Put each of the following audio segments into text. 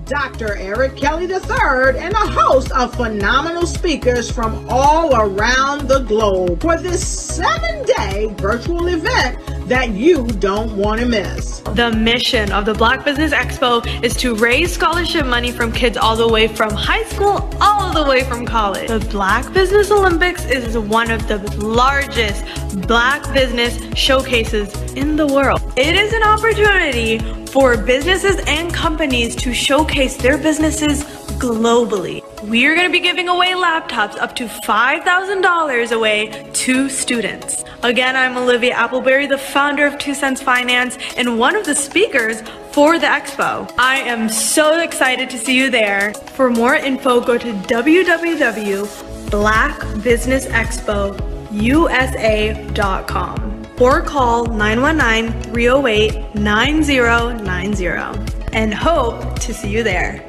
Dr. Eric Kelly III and a host of phenomenal speakers from all around the globe for this 7-day virtual event that you don't want to miss. The mission of the Black Business Expo is to raise scholarship money from kids all the way from high school all the way from college. The Black Business Olympics is one of the largest Black business showcases in the world. It is an opportunity for businesses and companies to showcase their businesses globally. We are going to be giving away laptops up to $5,000 away to students. Again, I'm Olivia Appleberry, the founder of 2 Cents Finance and one of the speakers for the expo. I am so excited to see you there. For more info, go to www.blackbusinessexpousa.com or call 919-308-9090 and hope to see you there.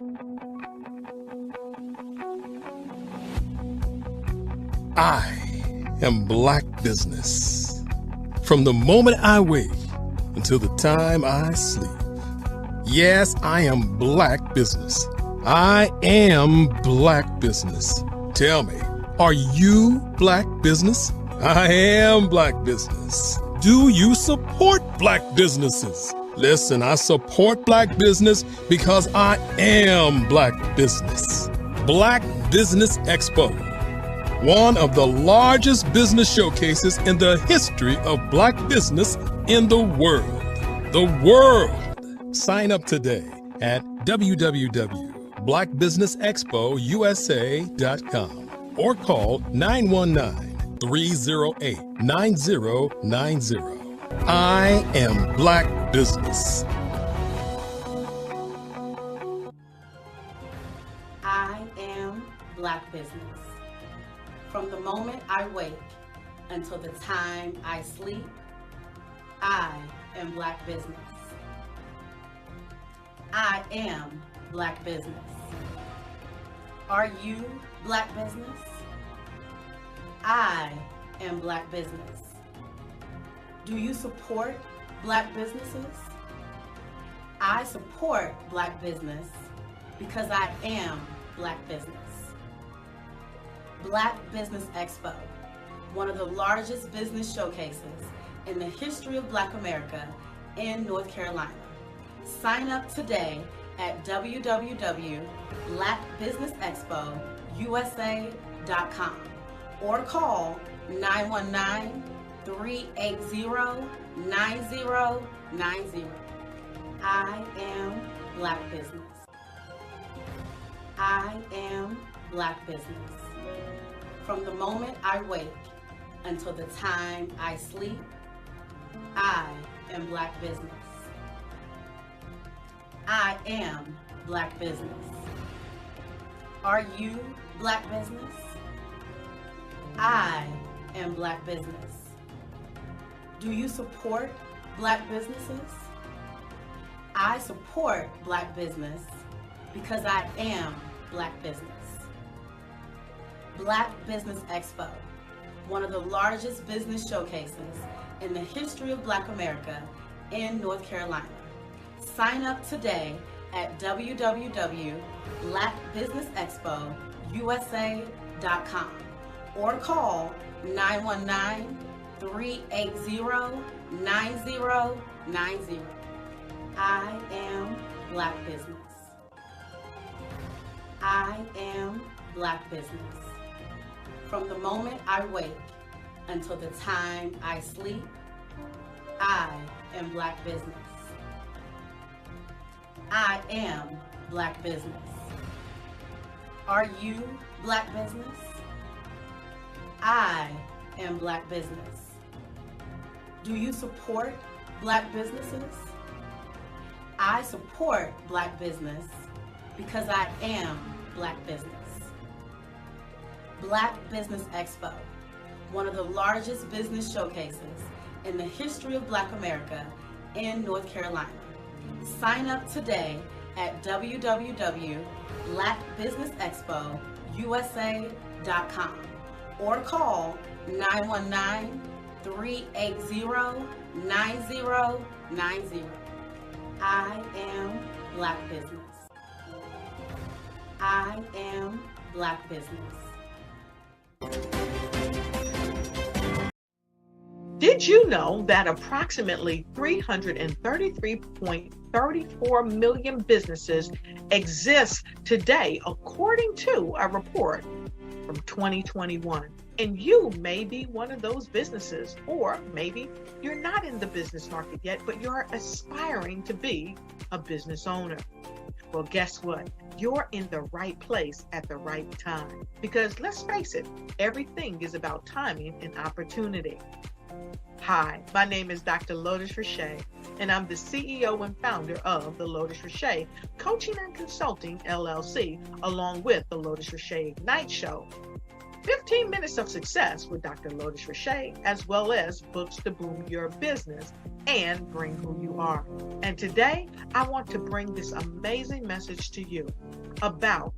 I am Black Business. From the moment I wake until the time I sleep. Yes, I am Black Business. I am Black Business. Tell me, are you Black Business? I am Black Business. Do you support Black businesses? Listen, I support Black business because I am Black Business. Black Business Expo, one of the largest business showcases in the history of Black business in the world. The world! Sign up today at www.blackbusinessexpousa.com or call 919-308-9090. I am Black Business. I am Black Business. From the moment I wake until the time I sleep, I am Black Business. I am Black Business. Are you Black Business? I am Black Business. Do you support Black businesses? I support Black business because I am Black business. Black Business Expo, one of the largest business showcases in the history of Black America in North Carolina. Sign up today at www.blackbusinessexpousa.com or call 919-380-9090. I am Black Business. I am Black Business. From the moment I wake until the time I sleep, I am Black Business. I am Black Business. Are you Black Business? I am Black Business. Do you support Black businesses? I support Black business because I am Black business. Black Business Expo, one of the largest business showcases in the history of Black America in North Carolina. Sign up today at www.blackbusinessexpousa.com or call 919-380-9090. I am Black Business. I am Black Business. From the moment I wake until the time I sleep, I am Black business. I am Black business. Are you Black business? I am Black business. Do you support Black businesses? I support Black business because I am Black business. Black Business Expo, one of the largest business showcases in the history of Black America in North Carolina. Sign up today at www.blackbusinessexpousa.com or call 919-380-9090. I am Black business. I am Black business. Did you know that approximately 333.34 million businesses exist today, according to a report from 2021? And you may be one of those businesses, or maybe you're not in the business market yet, but you're aspiring to be a business owner. Well, guess what? You're in the right place at the right time. Because let's face it, everything is about timing and opportunity. Hi, my name is Dr. Lotus Richey, and I'm the CEO and founder of the Lotus Richey Coaching and Consulting LLC, along with the Lotus Richey Ignite Show. 15 minutes of success with Dr. Lotus Richey, as well as books to boom your business and bring who you are. And today, I want to bring this amazing message to you about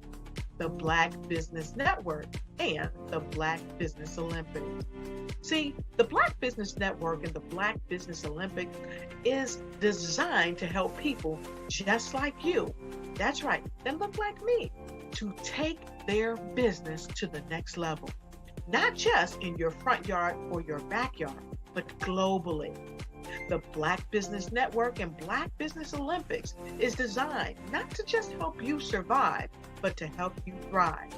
the Black Business Network and the Black Business Olympics. See, the Black Business Network and the Black Business Olympics is designed to help people just like you, that's right, that look like me, to take their business to the next level. Not just in your front yard or your backyard, but globally. The Black Business Network and Black Business Olympics is designed not to just help you survive, but to help you thrive.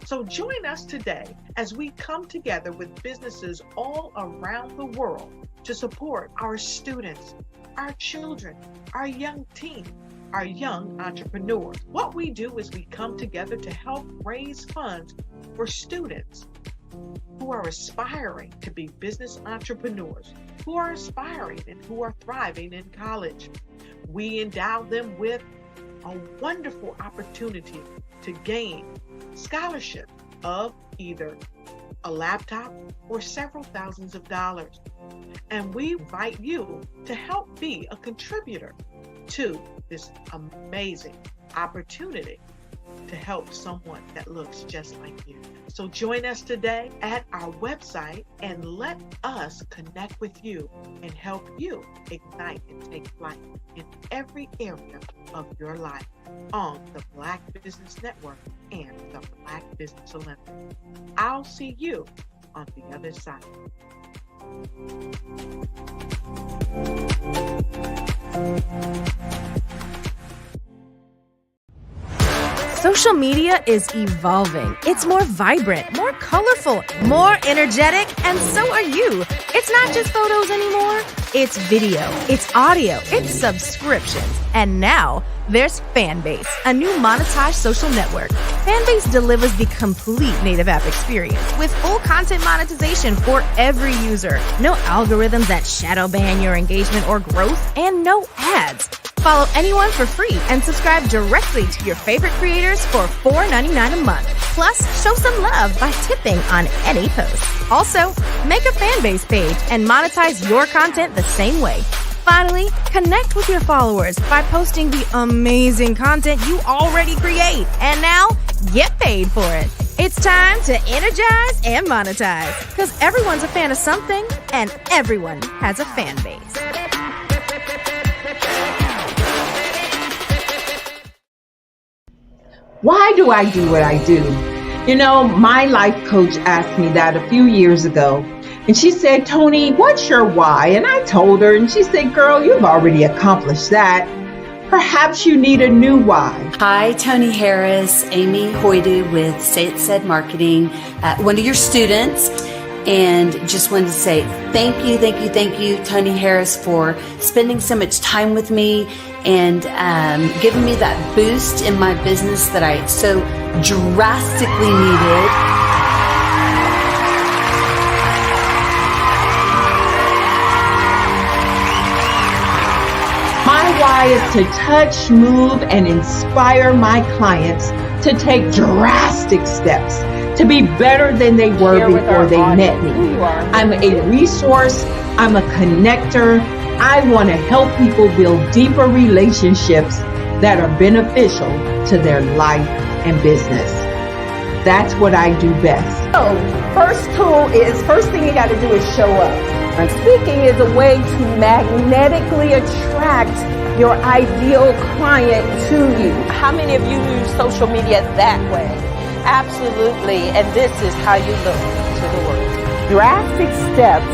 So join us today as we come together with businesses all around the world to support our students, our children, our young teens, our young entrepreneurs. What we do is we come together to help raise funds for students who are aspiring to be business entrepreneurs, who are aspiring and who are thriving in college. We endow them with a wonderful opportunity to gain scholarship of either a laptop or several thousands of dollars. And we invite you to help be a contributor to this amazing opportunity to help someone that looks just like you. So join us today at our website and let us connect with you and help you ignite and take flight in every area of your life on the Black Business Network and the Black Business Olympics. I'll see you on the other side. Social media is evolving. It's more vibrant, more colorful, more energetic, and so are you. It's not just photos anymore. It's video, it's audio, it's subscriptions. And now there's Fanbase, a new monetized social network. Fanbase delivers the complete native app experience with full content monetization for every user. No algorithms that shadow ban your engagement or growth, and no ads. Follow anyone for free and subscribe directly to your favorite creators for $4.99 a month. Plus, show some love by tipping on any post. Also, make a Fanbase page and monetize your content the same way. Finally, connect with your followers by posting the amazing content you already create. And now, get paid for it. It's time to energize and monetize, because everyone's a fan of something and everyone has a fan base. Why do I do what I do? You know, my life coach asked me that a few years ago. And she said, Tony, what's your why? And I told her, and she said, girl, you've already accomplished that. Perhaps you need a new why. Hi, Tony Harris, Amy Hoydu with Say It Said Marketing, one of your students. And just wanted to say thank you, Tony Harris, for spending so much time with me and giving me that boost in my business that I so drastically needed. My why is to touch, move, and inspire my clients to take drastic steps to be better than they were before they met me. I'm a resource. I'm a connector. I want to help people build deeper relationships that are beneficial to their life and business. That's what I do best. So, first thing you got to do is show up. And speaking is a way to magnetically attract your ideal client to you. How many of you use social media that way? Absolutely, and this is how you look to the world. Drastic steps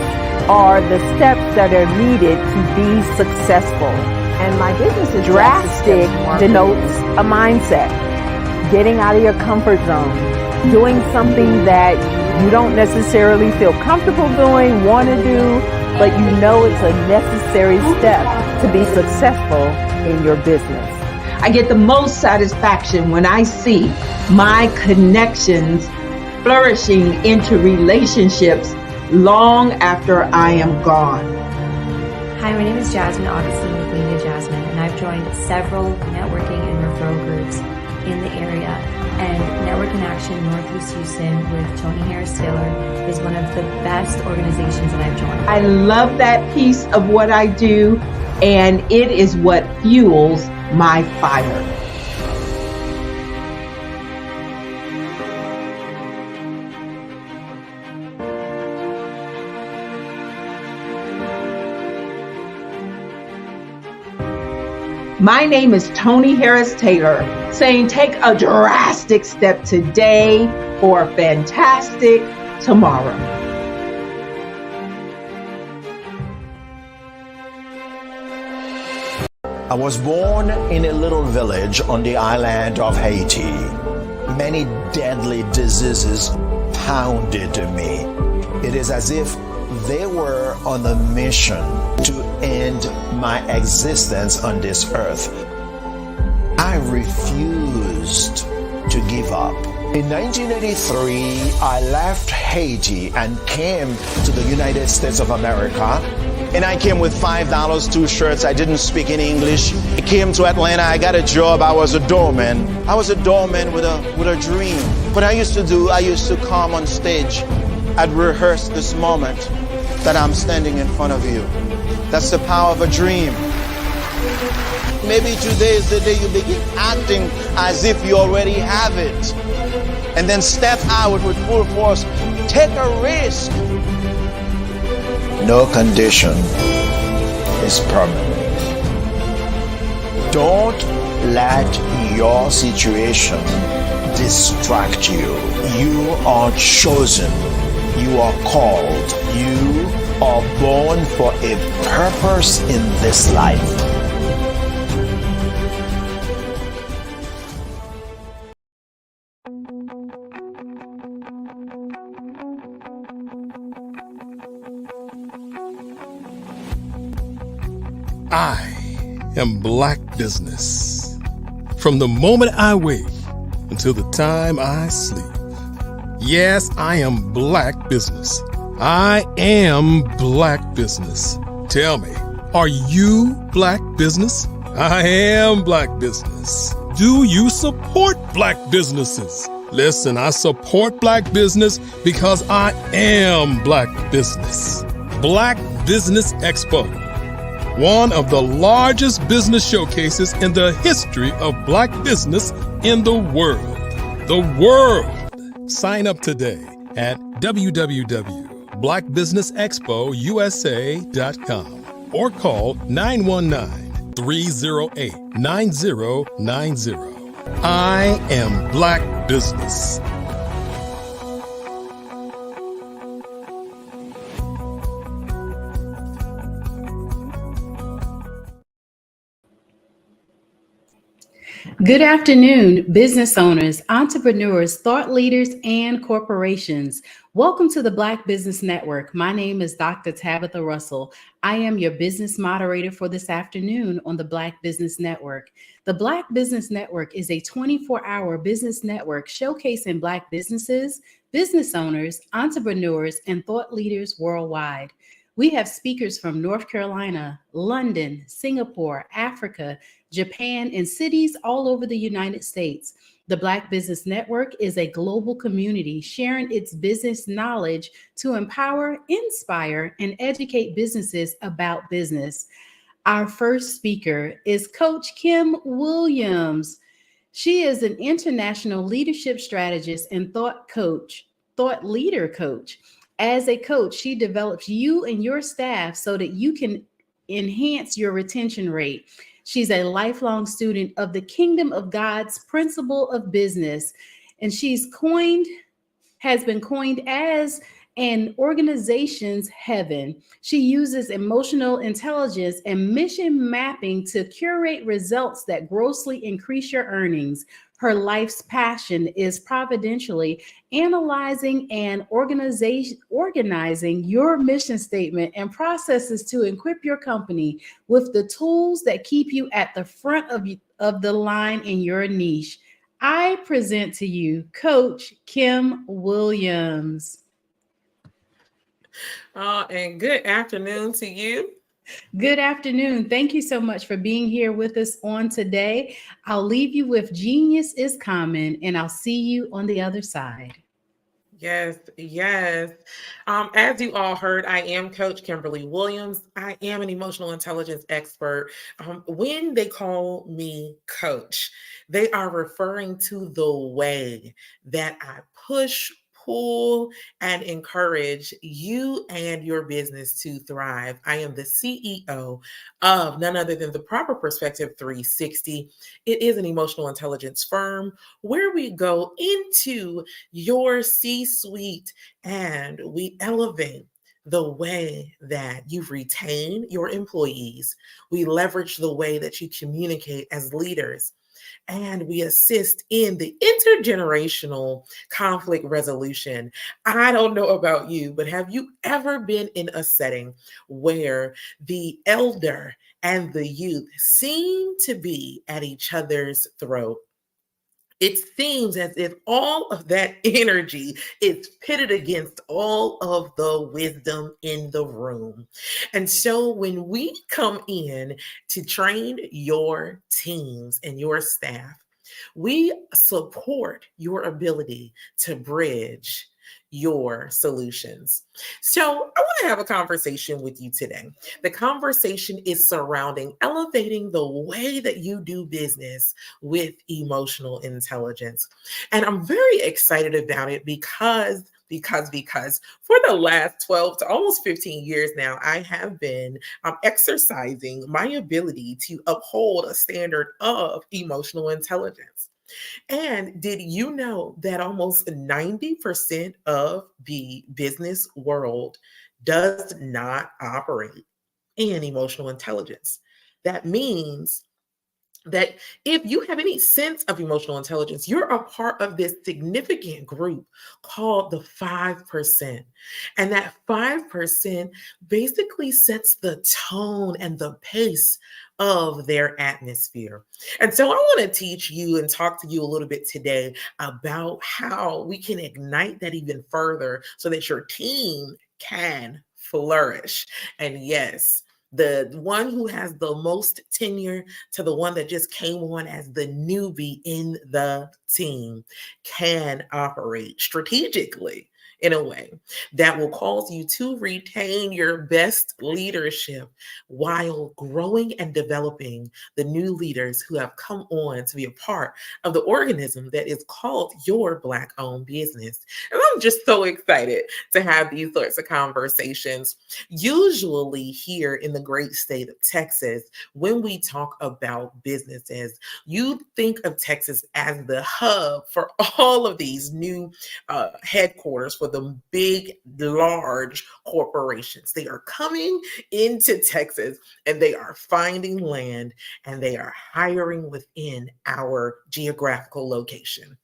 are the steps that are needed to be successful. And my business is drastic denotes a mindset. Getting out of your comfort zone. Doing something that you don't necessarily feel comfortable doing, want to do, but you know it's a necessary step to be successful in your business. I get the most satisfaction when I see my connections flourishing into relationships long after I am gone. Hi, my name is Jasmine Augustine with Media Jasmine, and I've joined several networking and referral groups in the area. And Network in Action Northeast Houston with Tony Harris Taylor is one of the best organizations that I've joined. I love that piece of what I do, and it is what fuels my fire. My name is Tony Harris Taylor, saying take a drastic step today for a fantastic tomorrow. I was born in a little village on the island of Haiti. Many deadly diseases pounded me. It is as if they were on a mission to end my existence on this earth. I refused to give up. In 1983, I left Haiti and came to the United States of America. And I came with $5, 2 shirts. I didn't speak any English. I came to Atlanta. I got a job. I was a doorman. I was a doorman with a dream. What I used to come on stage. I'd rehearse this moment that I'm standing in front of you. That's the power of a dream. Maybe today is the day you begin acting as if you already have it. And then step out with full force. Take a risk. No condition is permanent. Don't let your situation distract you. You are chosen. You are called. You are born for a purpose in this life. I am Black Business. From the moment I wake until the time I sleep. Yes, I am Black Business. I am Black Business. Tell me, are you Black Business? I am Black Business. Do you support Black businesses? Listen, I support Black business because I am Black Business. Black Business Expo. One of the largest business showcases in the history of Black business in the world. The world! Sign up today at www.blackbusinessexpousa.com or call 919-308-9090. I am Black Business. Good afternoon, business owners, entrepreneurs, thought leaders, and corporations. Welcome to the Black Business Network. My name is Dr. Tabitha Russell. I am your business moderator for this afternoon on the Black Business Network. The Black Business Network is a 24-hour business network showcasing Black businesses, business owners, entrepreneurs, and thought leaders worldwide. We have speakers from North Carolina, London, Singapore, Africa, Japan, and cities all over the United States. The Black Business Network is a global community sharing its business knowledge to empower, inspire, and educate businesses about business. Our first speaker is Coach Kim Williams. She is an international leadership strategist and thought leader coach. As a coach, she develops you and your staff so that you can enhance your retention rate. She's a lifelong student of the Kingdom of God's principle of business, and has been coined as an organization's heaven. She uses emotional intelligence and mission mapping to curate results that grossly increase your earnings. Her life's passion is providentially analyzing and organizing your mission statement and processes to equip your company with the tools that keep you at the front of the line in your niche. I present to you Coach Kim Williams. And good afternoon to you. Good afternoon. Thank you so much for being here with us on today. I'll leave you with Genius is Common, and I'll see you on the other side. Yes. As you all heard, I am Coach Kimberly Williams. I am an emotional intelligence expert. When they call me coach, they are referring to the way that I push, pull, and encourage you and your business to thrive. I am the CEO of none other than the Proper Perspective 360. It is an emotional intelligence firm where we go into your C-suite and we elevate the way that you retain your employees. We leverage the way that you communicate as leaders. And we assist in the intergenerational conflict resolution. I don't know about you, but have you ever been in a setting where the elder and the youth seem to be at each other's throat? It seems as if all of that energy is pitted against all of the wisdom in the room. And so when we come in to train your teams and your staff, we support your ability to bridge your solutions. So I want to have a conversation with you today. The conversation is surrounding elevating the way that you do business with emotional intelligence. And I'm very excited about it because for the last 12 to almost 15 years now, I have been exercising my ability to uphold a standard of emotional intelligence. And did you know that almost 90% of the business world does not operate in emotional intelligence? That means that if you have any sense of emotional intelligence, you're a part of this significant group called the 5%. And that 5% basically sets the tone and the pace of their atmosphere. And so I want to teach you and talk to you a little bit today about how we can ignite that even further so that your team can flourish. And yes, the one who has the most tenure to the one that just came on as the newbie in the team can operate strategically in a way that will cause you to retain your best leadership while growing and developing the new leaders who have come on to be a part of the organism that is called your Black-owned business. And I'm just so excited to have these sorts of conversations. Usually here in the great state of Texas, when we talk about businesses, you think of Texas as the hub for all of these new headquarters for the big, large corporations. They are coming into Texas and they are finding land and they are hiring within our geographical location.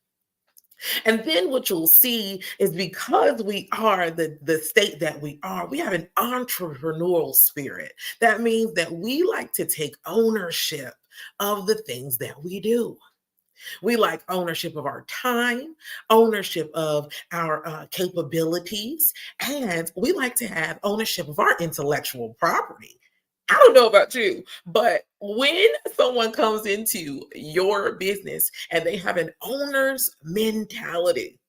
And then what you'll see is because we are the state that we are, we have an entrepreneurial spirit. That means that we like to take ownership of the things that we do. We like ownership of our time, ownership of our capabilities, and we like to have ownership of our intellectual property. I don't know about you, but when someone comes into your business and they have an owner's mentality,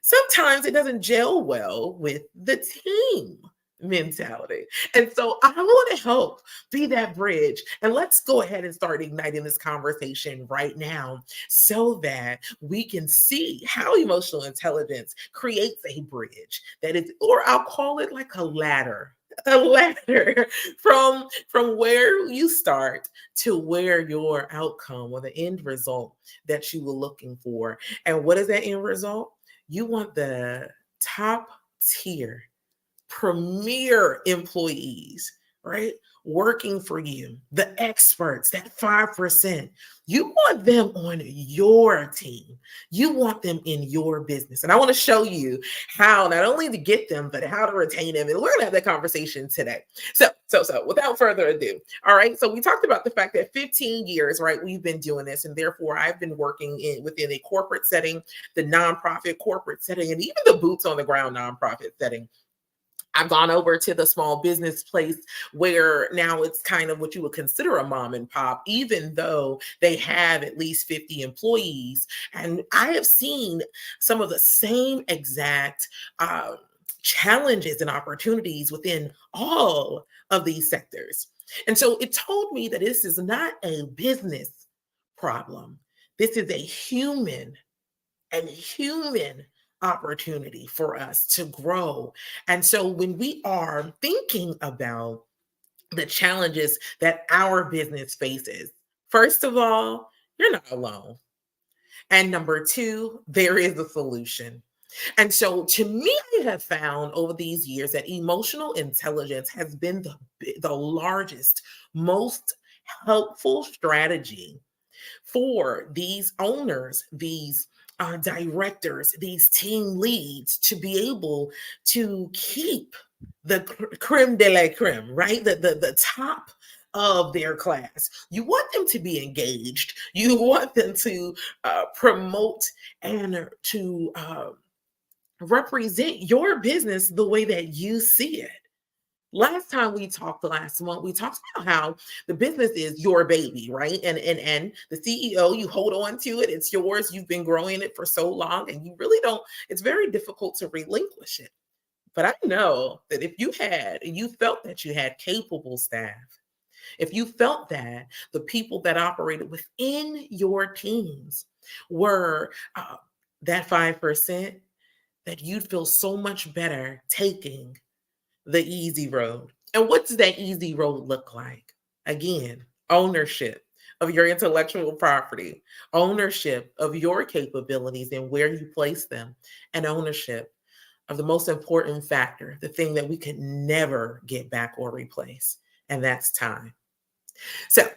sometimes it doesn't gel well with the team mentality. And so I want to help be that bridge. And let's go ahead and start igniting this conversation right now so that we can see how emotional intelligence creates a bridge that is, or I'll call it like a ladder from where you start to where your outcome or the end result that you were looking for. And what is that end result? You want the top tier, premier employees, right? Working for you, the experts, that 5%. You want them on your team. You want them in your business. And I want to show you how not only to get them, but how to retain them. And we're going to have that conversation today. So without further ado, all right. So we talked about the fact that 15 years, right, we've been doing this. And therefore I've been working within a corporate setting, the nonprofit corporate setting, and even the boots on the ground nonprofit setting. I've gone over to the small business place where now it's kind of what you would consider a mom and pop, even though they have at least 50 employees. And I have seen some of the same exact challenges and opportunities within all of these sectors. And so it told me that this is not a business problem. This is a human opportunity for us to grow. And so when we are thinking about the challenges that our business faces, first of all, you're not alone. And number two, there is a solution. And so to me, I have found over these years that emotional intelligence has been the largest, most helpful strategy for these owners, these directors, these team leads to be able to keep the creme de la creme, right? The top of their class. You want them to be engaged. You want them to promote and to represent your business the way that you see it. Last time we talked last month, we talked about how the business is your baby, right? And the CEO, you hold on to it. It's yours. You've been growing it for so long and you really don't, it's very difficult to relinquish it. But I know that if you felt that you had capable staff, if you felt that the people that operated within your teams were that 5%, that you'd feel so much better taking the easy road. And what does that easy road look like? Again, ownership of your intellectual property, ownership of your capabilities and where you place them, and ownership of the most important factor, the thing that we could never get back or replace, and that's time. So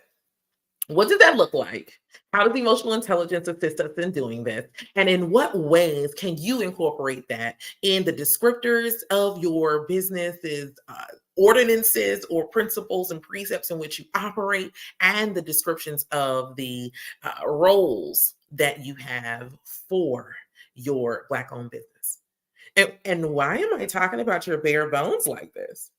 what does that look like? How does emotional intelligence assist us in doing this? And in what ways can you incorporate that in the descriptors of your business's ordinances or principles and precepts in which you operate, and the descriptions of the roles that you have for your Black-owned business? And why am I talking about your bare bones like this?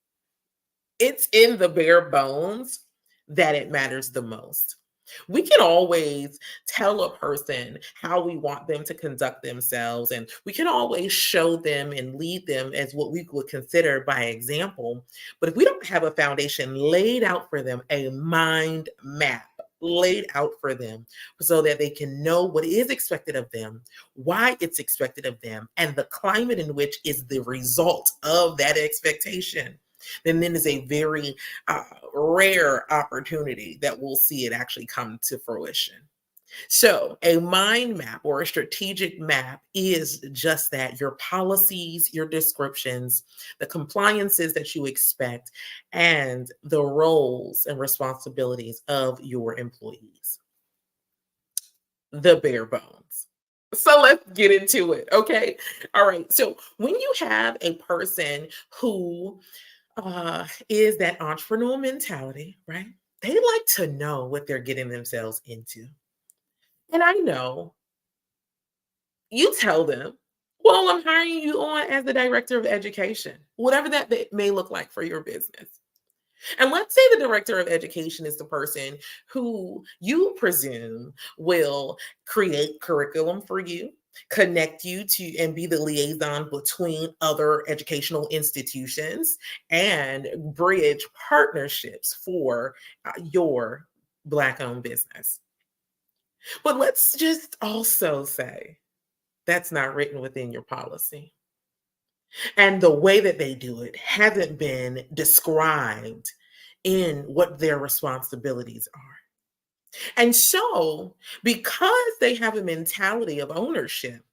It's in the bare bones that it matters the most. We can always tell a person how we want them to conduct themselves, and we can always show them and lead them as what we would consider by example. But if we don't have a foundation laid out for them, a mind map laid out for them so that they can know what is expected of them, why it's expected of them, and the climate in which is the result of that expectation, then is a very rare opportunity that we'll see it actually come to fruition. So a mind map or a strategic map is just that: your policies, your descriptions, the compliances that you expect, and the roles and responsibilities of your employees. The bare bones. So let's get into it. Okay. All right. So when you have a person who is that entrepreneurial mentality, right? They like to know what they're getting themselves into. And I know you tell them, well, I'm hiring you on as the director of education, whatever that may look like for your business. And let's say the director of education is the person who you presume will create curriculum for you, connect you to, and be the liaison between other educational institutions, and bridge partnerships for your Black-owned business. But let's just also say that's not written within your policy. And the way that they do it hasn't been described in what their responsibilities are. And so, because they have a mentality of ownership,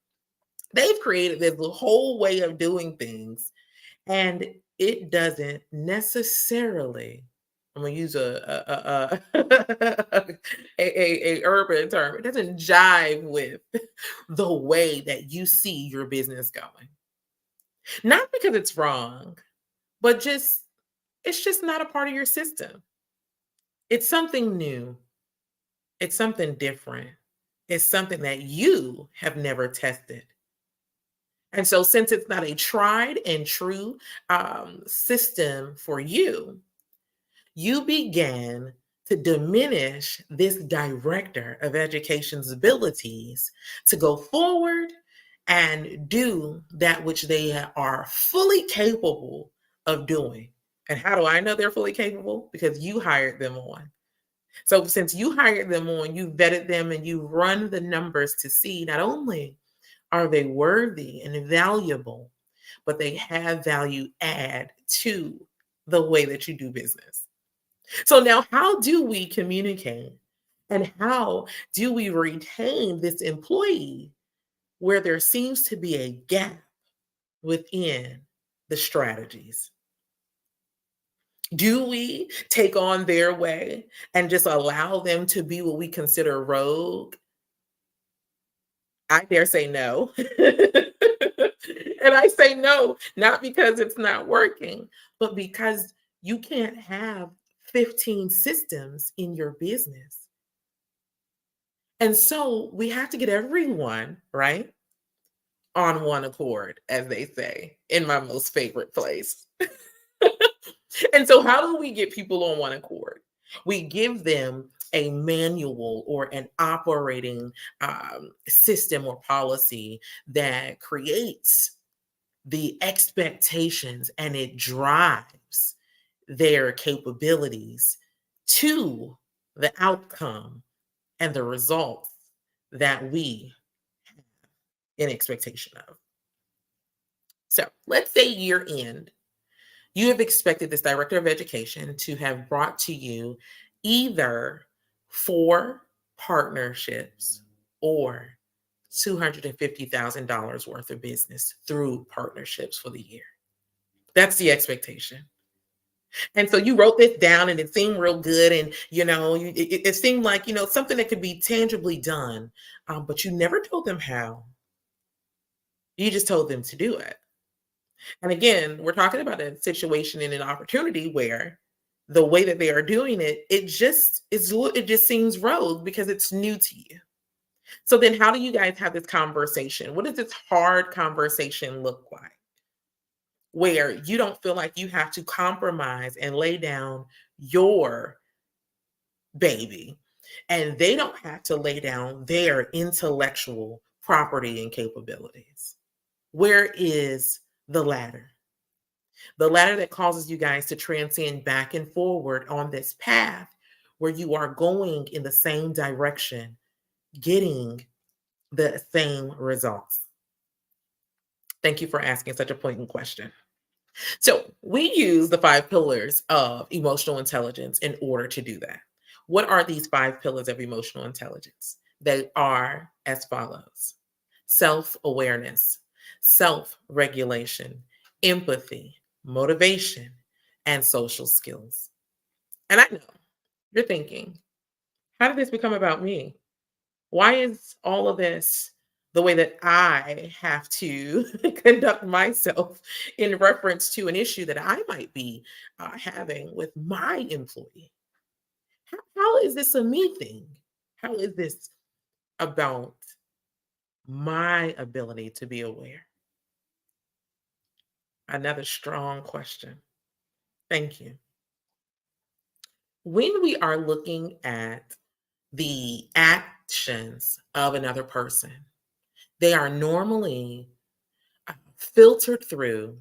they've created this whole way of doing things, and it doesn't necessarily, I'm gonna use a urban term, it doesn't jive with the way that you see your business going. Not because it's wrong, but it's just not a part of your system. It's something new. It's something different. It's something that you have never tested. And so, since it's not a tried and true system for you, you began to diminish this director of education's abilities to go forward and do that which they are fully capable of doing. And how do I know they're fully capable? Because you hired them on. So since you hired them on, you vetted them and you run the numbers to see not only are they worthy and valuable, but they have value add to the way that you do business. So now, how do we communicate and how do we retain this employee where there seems to be a gap within the strategies? Do we take on their way and just allow them to be what we consider rogue? I dare say no. And I say no, not because it's not working, but because you can't have 15 systems in your business. And so we have to get everyone, right, on one accord, as they say, in my most favorite place. And so how do we get people on one accord? We give them a manual or an operating system or policy that creates the expectations and it drives their capabilities to the outcome and the results that we have in expectation of. So let's say year end, you have expected this director of education to have brought to you either 4 partnerships or $250,000 worth of business through partnerships for the year. That's the expectation. And so you wrote this down and it seemed real good. And, it seemed like, something that could be tangibly done, but you never told them how. You just told them to do it. And again, we're talking about a situation and an opportunity where the way that they are doing it, it just seems rogue because it's new to you. So then how do you guys have this conversation? What does this hard conversation look like? Where you don't feel like you have to compromise and lay down your baby, and they don't have to lay down their intellectual property and capabilities. Where is the ladder? The ladder that causes you guys to transcend back and forward on this path where you are going in the same direction, getting the same results. Thank you for asking such a poignant question. So we use the 5 pillars of emotional intelligence in order to do that. What are these 5 pillars of emotional intelligence? They are as follows: self-awareness, self-regulation, empathy, motivation, and social skills. And I know you're thinking, how did this become about me? Why is all of this the way that I have to conduct myself in reference to an issue that I might be having with my employee? How is this a me thing? How is this about my ability to be aware? Another strong question. Thank you. When we are looking at the actions of another person, they are normally filtered through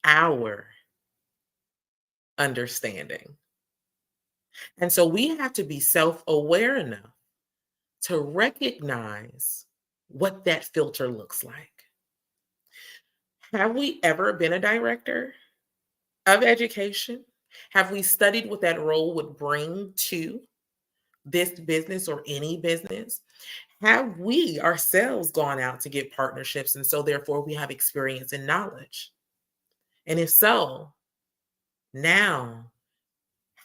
our understanding. And so we have to be self-aware enough to recognize what that filter looks like. Have we ever been a director of education? Have we studied what that role would bring to this business or any business? Have we ourselves gone out to get partnerships, and so therefore we have experience and knowledge? And if so, now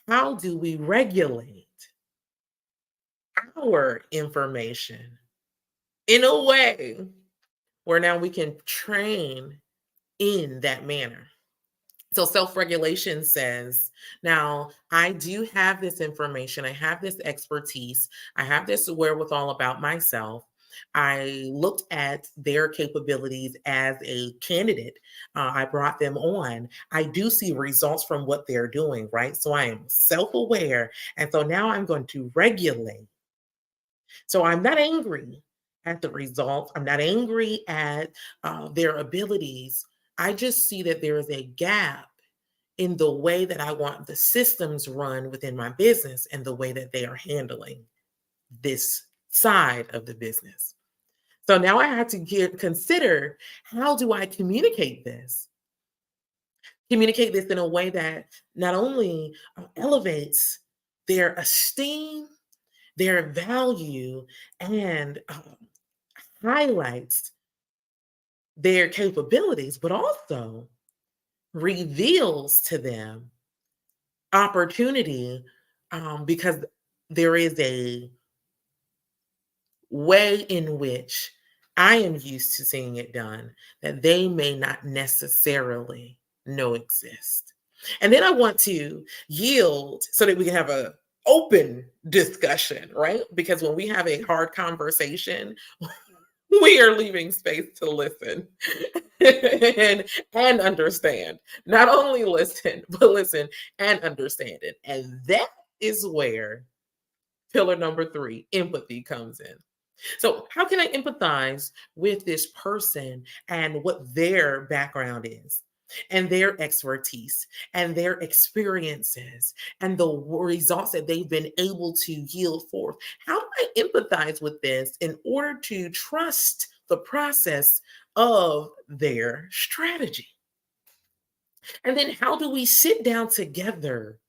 how do we regulate our information in a way where now we can train in that manner? So self-regulation says, now I do have this information, I have this expertise, I have this wherewithal about myself. I looked at their capabilities as a candidate. I brought them on. I do see results from what they're doing, right? So I am self-aware. And so now I'm going to regulate. So I'm not angry at the results. I'm not angry at their abilities. I just see that there is a gap in the way that I want the systems run within my business and the way that they are handling this side of the business. So now I have to consider, how do I communicate this? Communicate this in a way that not only elevates their esteem, their value, and highlights their capabilities, but also reveals to them opportunity, because there is a way in which I am used to seeing it done that they may not necessarily know exist. And then I want to yield so that we can have an open discussion, right? Because when we have a hard conversation, we are leaving space to listen and understand. Not only listen, but listen and understand it. And that is where pillar number 3, empathy, comes in. So how can I empathize with this person and what their background is, and their expertise and their experiences and the results that they've been able to yield forth? How do I empathize with this in order to trust the process of their strategy? And then how do we sit down together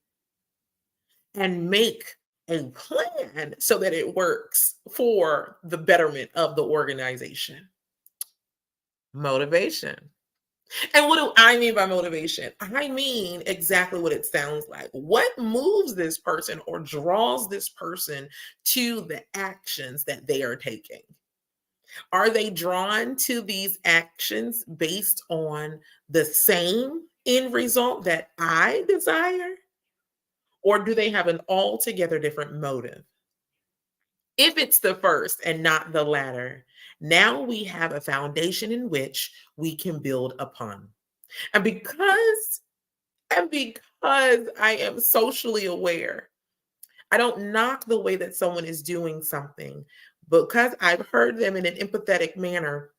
and make a plan so that it works for the betterment of the organization? Motivation. And what do I mean by motivation? I mean exactly what it sounds like. What moves this person or draws this person to the actions that they are taking? Are they drawn to these actions based on the same end result that I desire? Or do they have an altogether different motive? If it's the first and not the latter, now we have a foundation in which we can build upon. And because I am socially aware, I don't knock the way that someone is doing something, because I've heard them in an empathetic manner,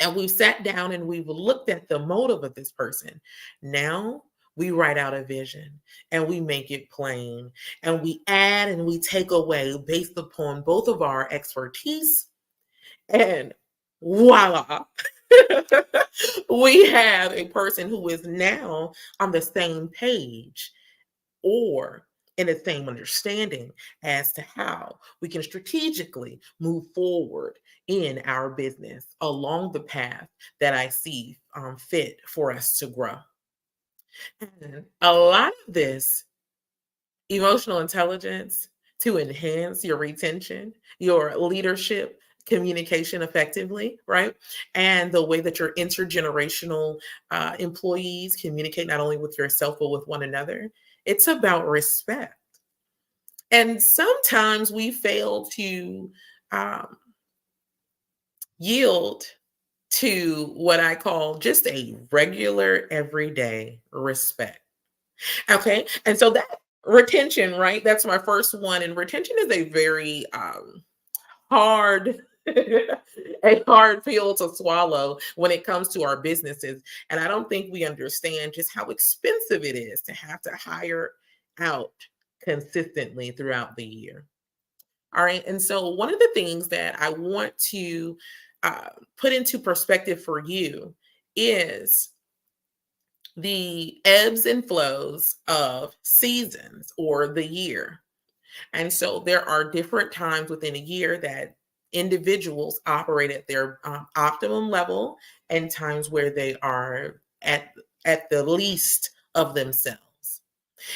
and we've sat down and we've looked at the motive of this person. Now we write out a vision and we make it plain, and we add and we take away based upon both of our expertise, and voila. We have a person who is now on the same page, or in the same understanding as to how we can strategically move forward in our business along the path that I see fit for us to grow. And a lot of this emotional intelligence to enhance your retention, your leadership, communication effectively, right? And the way that your intergenerational employees communicate not only with yourself, but with one another. It's about respect. And sometimes we fail to um, yield to what I call just a regular, everyday respect. Okay. And so that retention, right? That's my first one. And retention is a very hard a hard pill to swallow when it comes to our businesses. And I don't think we understand just how expensive it is to have to hire out consistently throughout the year. All right. And so one of the things that I want to put into perspective for you is the ebbs and flows of seasons or the year. And so there are different times within a year that individuals operate at their optimum level and times where they are at the least of themselves.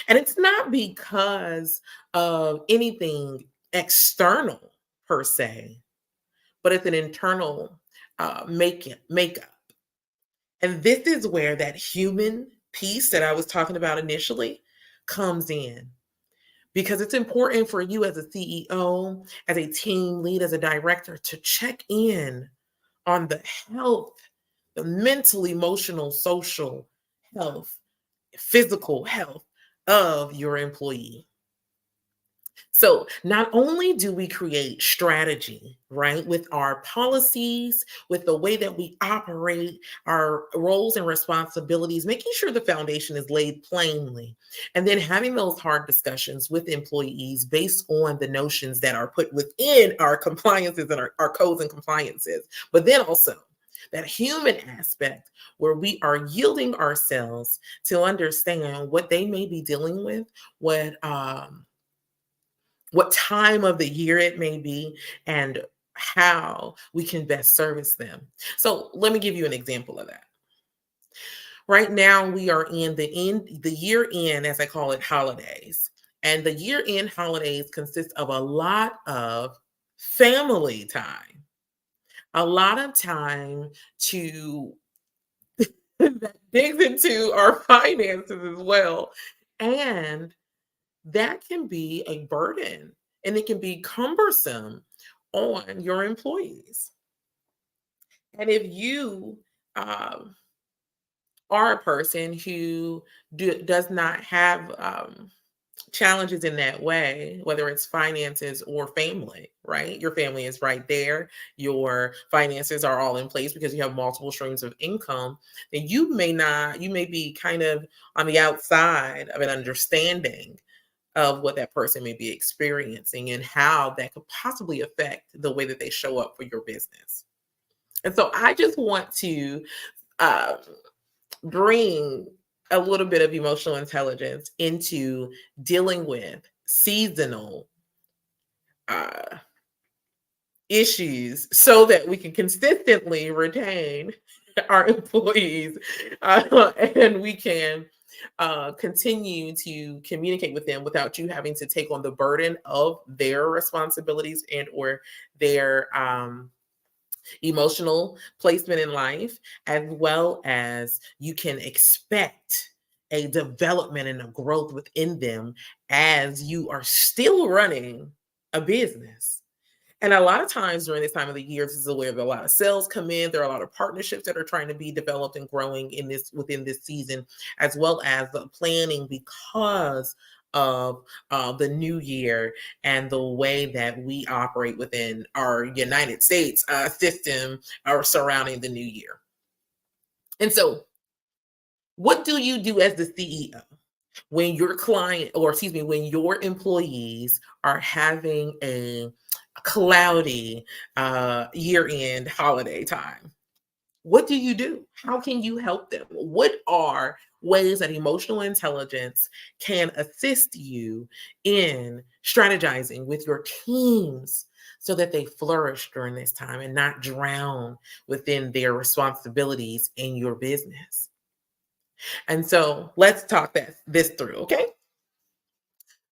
And it's not because of anything external per se, but it's an internal makeup. And this is where that human piece that I was talking about initially comes in. Because it's important for you as a CEO, as a team lead, as a director to check in on the health, the mental, emotional, social health, physical health of your employee. So not only do we create strategy, right, with our policies, with the way that we operate, our roles and responsibilities, making sure the foundation is laid plainly, and then having those hard discussions with employees based on the notions that are put within our compliances and our codes and compliances, but then also that human aspect where we are yielding ourselves to understand what they may be dealing with, what time of the year it may be, and how we can best service them. So let me give you an example of that. Right now, we are in the year end, as I call it, holidays. And the year end holidays consist of a lot of family time, a lot of time to that digs into our finances as well. And that can be a burden and it can be cumbersome on your employees. And if you are a person who does not have challenges in that way, whether it's finances or family, right? Your family is right there. Your finances are all in place because you have multiple streams of income. Then you may be kind of on the outside of an understanding of what that person may be experiencing and how that could possibly affect the way that they show up for your business. And so I just want to bring a little bit of emotional intelligence into dealing with seasonal issues so that we can consistently retain our employees and we can continue to communicate with them without you having to take on the burden of their responsibilities and or their emotional placement in life, as well as you can expect a development and a growth within them as you are still running a business. And a lot of times during this time of the year, this is where a lot of sales come in. There are a lot of partnerships that are trying to be developed and growing within this season, as well as the planning because of the new year and the way that we operate within our United States system surrounding the new year. And so, what do you do as the CEO when your when your employees are having a cloudy year-end holiday time? What do you do? How can you help them? What are ways that emotional intelligence can assist you in strategizing with your teams so that they flourish during this time and not drown within their responsibilities in your business? And so let's talk this through, okay?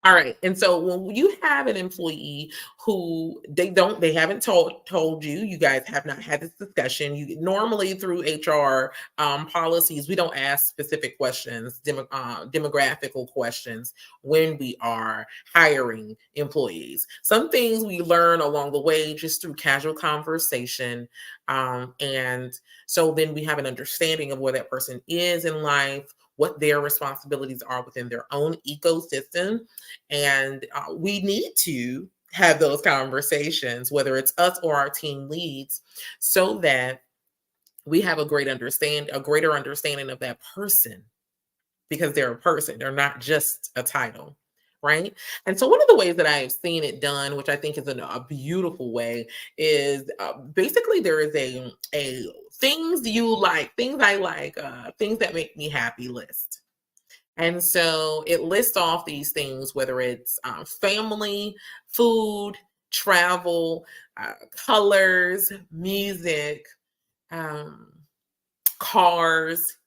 All right. And so when you have an employee who they haven't told you, you guys have not had this discussion. You normally through HR policies, we don't ask specific questions, demographical questions when we are hiring employees. Some things we learn along the way just through casual conversation. And so then we have an understanding of where that person is in life, what their responsibilities are within their own ecosystem. And we need to have those conversations, whether it's us or our team leads, so that we have a greater understanding of that person, because they're a person, they're not just a title. Right. And so one of the ways that I've seen it done, which I think is a beautiful way, is basically there is a things you like, things I like, things that make me happy list. And so it lists off these things, whether it's family, food, travel, colors, music, cars,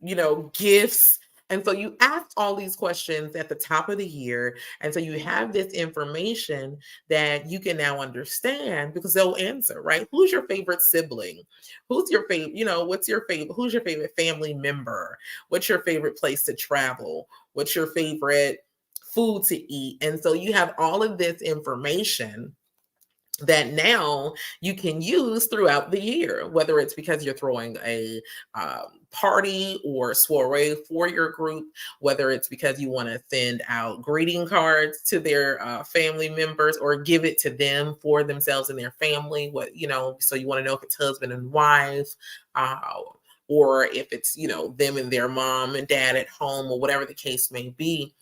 gifts. And so you ask all these questions at the top of the year. And so you have this information that you can now understand because they'll answer, right? Who's your favorite sibling? Who's your favorite, what's your favorite? Who's your favorite family member? What's your favorite place to travel? What's your favorite food to eat? And so you have all of this information that now you can use throughout the year, whether it's because you're throwing a party or soiree for your group, whether it's because you want to send out greeting cards to their family members or give it to them for themselves and their family. So you want to know if it's husband and wife, or if it's, them and their mom and dad at home, or whatever the case may be,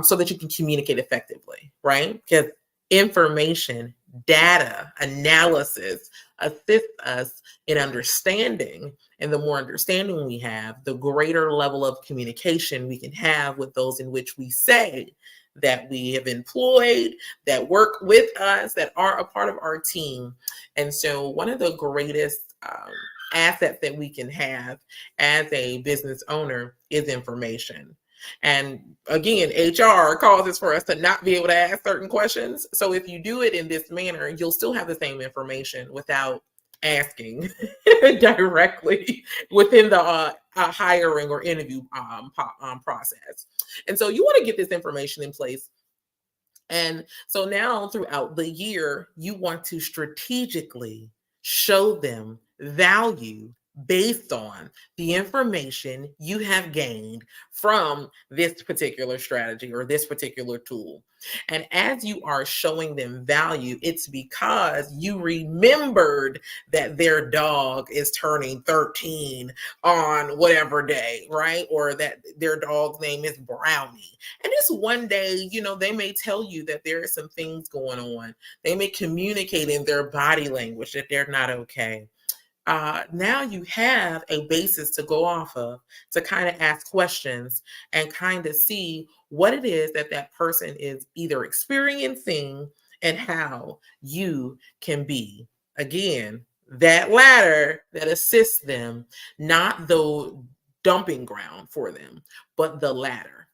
so that you can communicate effectively, right? Because information, data, analysis assist us in understanding. And the more understanding we have, the greater level of communication we can have with those in which we say that we have employed, that work with us, that are a part of our team. And so one of the greatest assets that we can have as a business owner is information. And again, HR causes for us to not be able to ask certain questions. So if you do it in this manner, you'll still have the same information without asking directly within the hiring or interview process. And so you want to get this information in place. And so now throughout the year, you want to strategically show them value based on the information you have gained from this particular strategy or this particular tool. And as you are showing them value, it's because you remembered that their dog is turning 13 on whatever day, right? Or that their dog's name is Brownie. And it's one day, they may tell you that there are some things going on. They may communicate in their body language that they're not okay. Now you have a basis to go off of to kind of ask questions and kind of see what it is that person is either experiencing and how you can be, again, that ladder that assists them, not the dumping ground for them, but the ladder.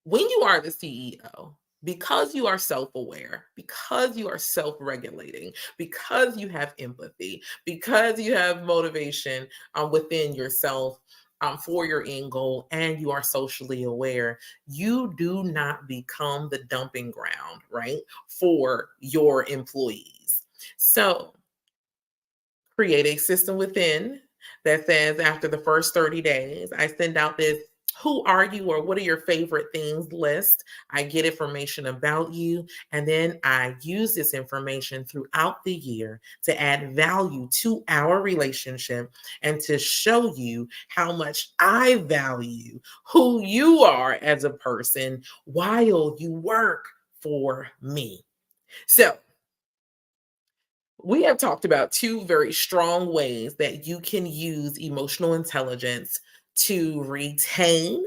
When you are the CEO, because you are self-aware, because you are self-regulating, because you have empathy, because you have motivation within yourself for your end goal, and you are socially aware, you do not become the dumping ground, right, for your employees. So create a system within that says after the first 30 days, I send out this who are you or what are your favorite things list. I get information about you, and then I use this information throughout the year to add value to our relationship and to show you how much I value who you are as a person while you work for me. So we have talked about two very strong ways that you can use emotional intelligence to retain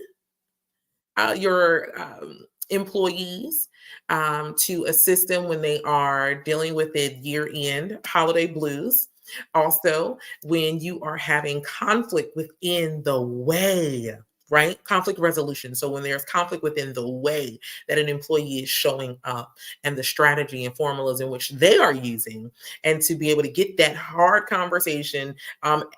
your employees, to assist them when they are dealing with the year-end holiday blues. Also, when you are having conflict within the way, right? Conflict resolution. So when there's conflict within the way that an employee is showing up and the strategy and formulas in which they are using, and to be able to get that hard conversation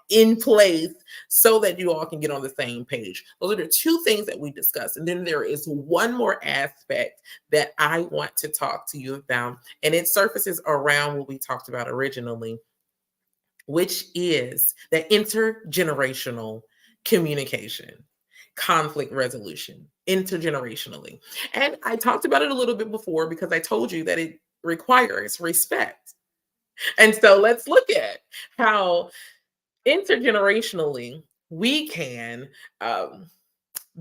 in place so that you all can get on the same page. Those are the two things that we discussed. And then there is one more aspect that I want to talk to you about, and it surfaces around what we talked about originally, which is the intergenerational communication, conflict resolution, intergenerationally. And I talked about it a little bit before because I told you that it requires respect. And so let's look at how intergenerationally we can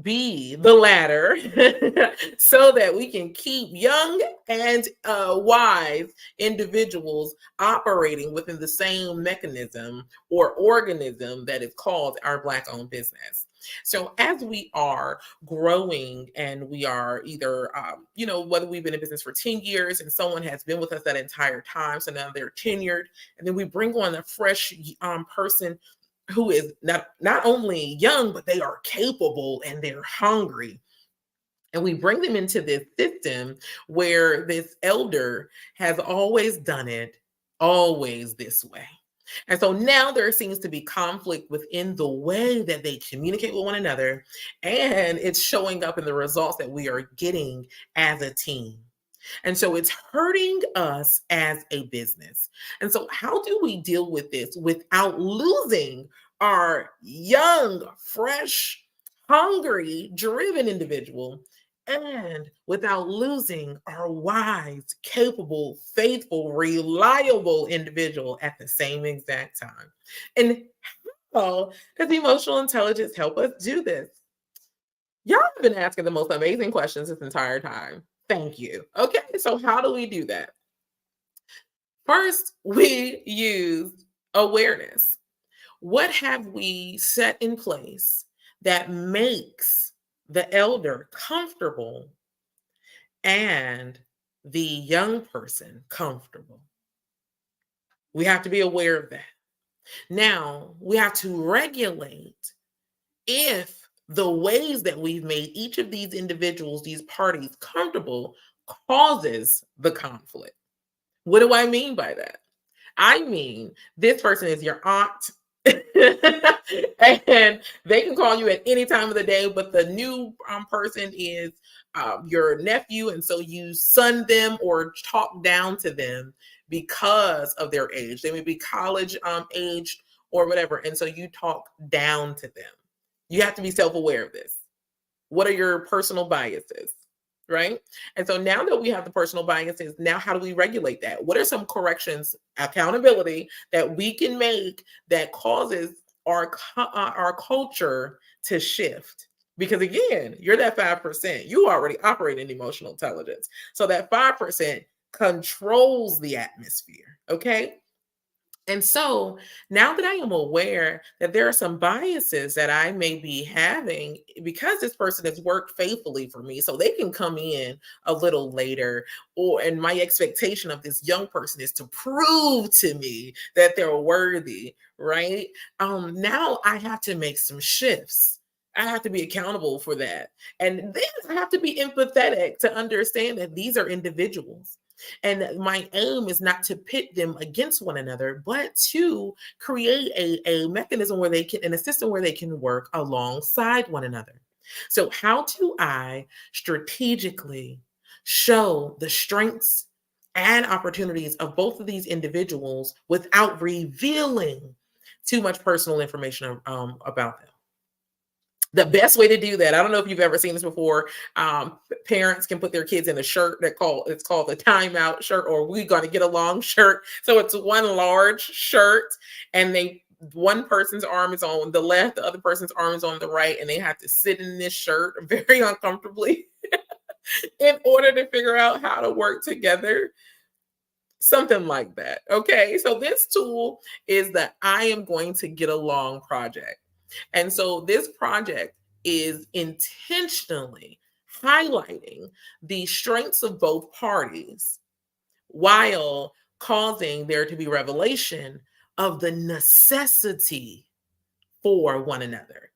be the latter so that we can keep young and wise individuals operating within the same mechanism or organism that is called our Black-owned business. So as we are growing and we are either, whether we've been in business for 10 years and someone has been with us that entire time, so now they're tenured, and then we bring on a fresh person who is not only young, but they are capable and they're hungry. And we bring them into this system where this elder has always done it, always this way. And so now there seems to be conflict within the way that they communicate with one another, and it's showing up in the results that we are getting as a team. And so it's hurting us as a business. And so how do we deal with this without losing our young, fresh, hungry, driven individual, and without losing our wise, capable, faithful, reliable individual at the same exact time? And how does emotional intelligence help us do this? Y'all have been asking the most amazing questions this entire time. Thank you. Okay, so how do we do that? First, we use awareness. What have we set in place that makes the elder comfortable and the young person comfortable? We have to be aware of that. Now, we have to regulate if the ways that we've made each of these individuals, these parties comfortable, causes the conflict. What do I mean by that? I mean, this person is your aunt and they can call you at any time of the day, but the new person is your nephew. And so you son them or talk down to them because of their age. They may be college aged or whatever. And so you talk down to them. You have to be self-aware of this. What are your personal biases, right? And so now that we have the personal biases, now how do we regulate that? What are some corrections, accountability that we can make that causes our culture to shift? Because again, you're that 5%. You already operate in emotional intelligence. So that 5% controls the atmosphere, okay? And so now that I am aware that there are some biases that I may be having because this person has worked faithfully for me, so they can come in a little later, and my expectation of this young person is to prove to me that they're worthy, right? Now I have to make some shifts. I have to be accountable for that. And then I have to be empathetic to understand that these are individuals. And my aim is not to pit them against one another, but to create a mechanism where they can, and a system where they can work alongside one another. So how do I strategically show the strengths and opportunities of both of these individuals without revealing too much personal information about them? The best way to do that, I don't know if you've ever seen this before, parents can put their kids in a shirt it's called the timeout shirt, or we got to get along shirt. So it's one large shirt, and one person's arm is on the left, the other person's arm is on the right, and they have to sit in this shirt very uncomfortably in order to figure out how to work together. Something like that. Okay. So this tool is the I am going to get along project. And so this project is intentionally highlighting the strengths of both parties while causing there to be revelation of the necessity for one another.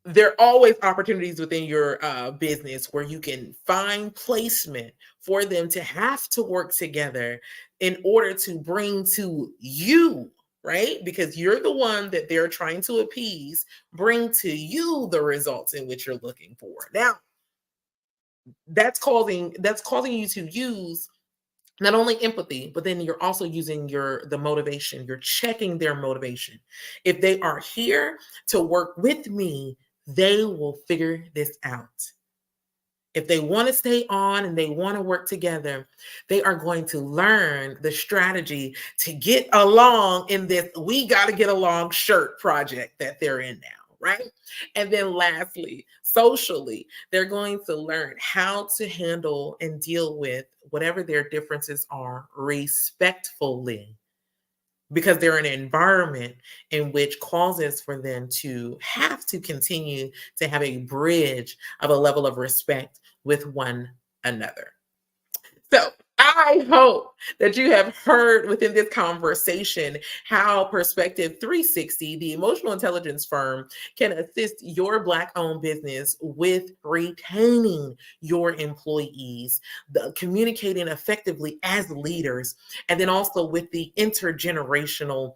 There are always opportunities within your business where you can find placement for them to have to work together in order to bring to you, right? Because you're the one that they're trying to appease, bring to you the results in which you're looking for. Now, that's causing you to use not only empathy, but then you're also using the motivation. You're checking their motivation. If they are here to work with me, they will figure this out. If they want to stay on and they want to work together, they are going to learn the strategy to get along in this we got to get along shirt project that they're in now, right? And then lastly, socially, they're going to learn how to handle and deal with whatever their differences are respectfully, because they're in an environment in which causes for them to have to continue to have a bridge of a level of respect with one another. So I hope that you have heard within this conversation how Perspective 360, the emotional intelligence firm, can assist your Black-owned business with retaining your employees, communicating effectively as leaders, and then also with the intergenerational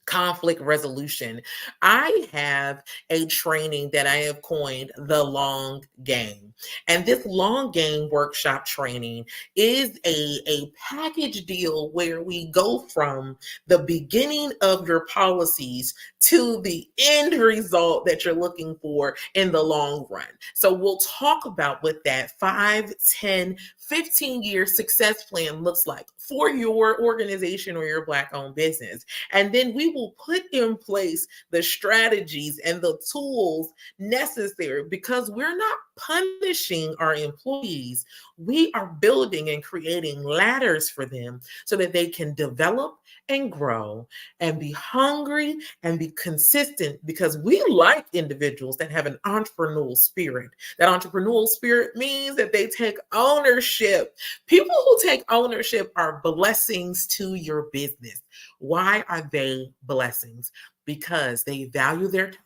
conflict resolution. I have a training that I have coined the long game. And this long game workshop training is a package deal where we go from the beginning of your policies to the end result that you're looking for in the long run. So we'll talk about what that 5, 10, 15-year success plan looks like for your organization or your Black-owned business. And then we will put in place the strategies and the tools necessary, because we're not punishing our employees. We are building and creating ladders for them so that they can develop and grow and be hungry and be consistent, because we like individuals that have an entrepreneurial spirit. That entrepreneurial spirit means that they take ownership. People who take ownership are blessings to your business. Why are they blessings? Because they value their time,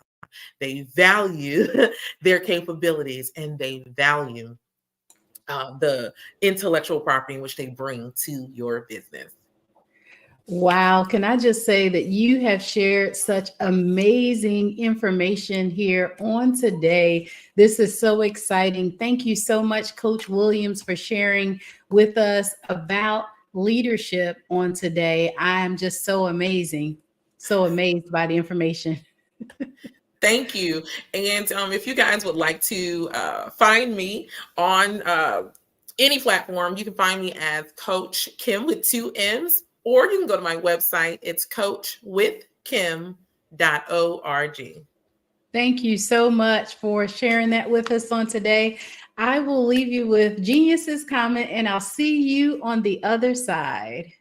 they value their capabilities, and they value the intellectual property in which they bring to your business. Wow. Can I just say that you have shared such amazing information here on today. This is so exciting. Thank you so much, Coach Williams, for sharing with us about leadership on today. I am just so amazed by the information. Thank you. And if you guys would like to find me on any platform, you can find me as Coach Kim with 2 M's, or you can go to my website. It's coachwithkim.org. Thank you so much for sharing that with us on today. I will leave you with Genius's comment, and I'll see you on the other side.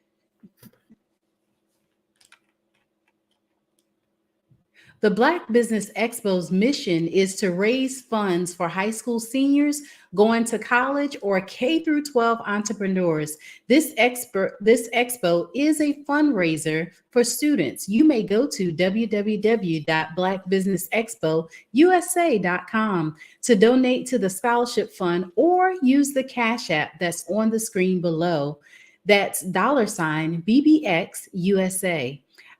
The Black Business Expo's mission is to raise funds for high school seniors going to college or K through 12 entrepreneurs. This expo is a fundraiser for students. You may go to www.blackbusinessexpousa.com to donate to the scholarship fund, or use the Cash App that's on the screen below. That's $BBXUSA.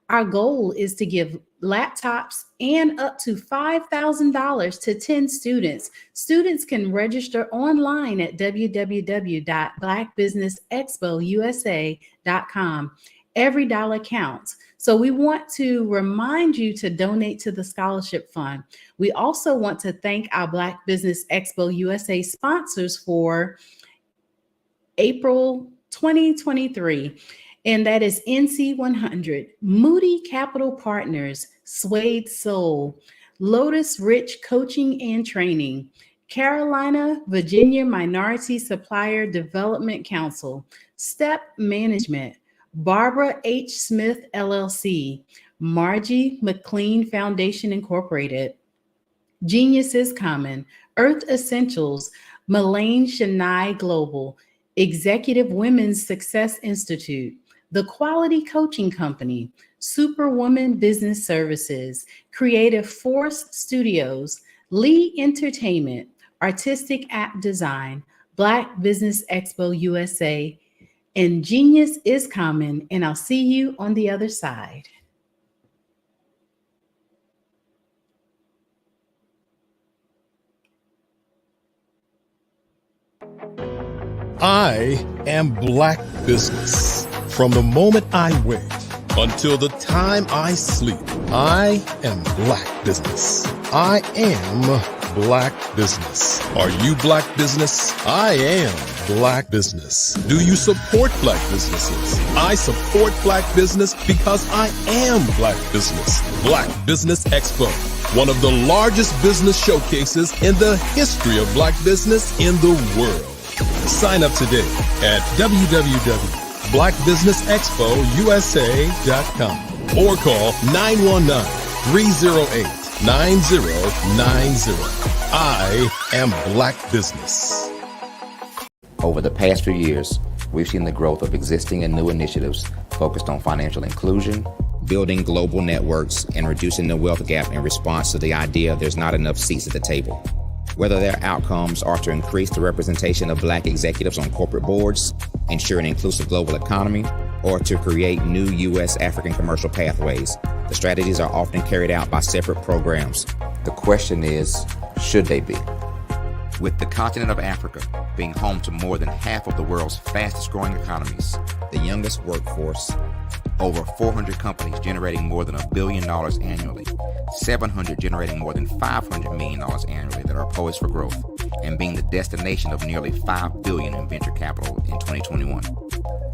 Our goal is to give laptops and up to $5,000 to 10 students. Students can register online at www.blackbusinessexpousa.com. Every dollar counts. So we want to remind you to donate to the scholarship fund. We also want to thank our Black Business Expo USA sponsors for April 2023. And that is NC100, Moody Capital Partners, Suede Soul, Lotus Rich Coaching and Training, Carolina, Virginia Minority Supplier Development Council, Step Management, Barbara H. Smith, LLC, Margie McLean Foundation, Incorporated, Genius is Common, Earth Essentials, Malane Chennai Global, Executive Women's Success Institute, The Quality Coaching Company, Superwoman Business Services, Creative Force Studios, Lee Entertainment, Artistic App Design, Black Business Expo USA, and Genius is Common, and I'll see you on the other side. I am Black Business. From the moment I wake until the time I sleep, I am Black Business. I am Black Business. Are you Black Business? I am Black Business. Do you support Black businesses? I support Black business because I am Black Business. Black Business Expo, one of the largest business showcases in the history of Black business in the world. Sign up today at www.blackbusinessexpousa.com or call 919-308-9090. I am Black Business. Over the past few years, we've seen the growth of existing and new initiatives focused on financial inclusion, building global networks, and reducing the wealth gap in response to the idea there's not enough seats at the table. Whether their outcomes are to increase the representation of Black executives on corporate boards, ensure an inclusive global economy, or to create new U.S. African commercial pathways, the strategies are often carried out by separate programs. The question is, should they be? With the continent of Africa being home to more than half of the world's fastest growing economies, the youngest workforce, over 400 companies generating more than $1 billion annually, 700 generating more than $500 million annually that are poised for growth, and being the destination of nearly $5 billion in venture capital in 2021.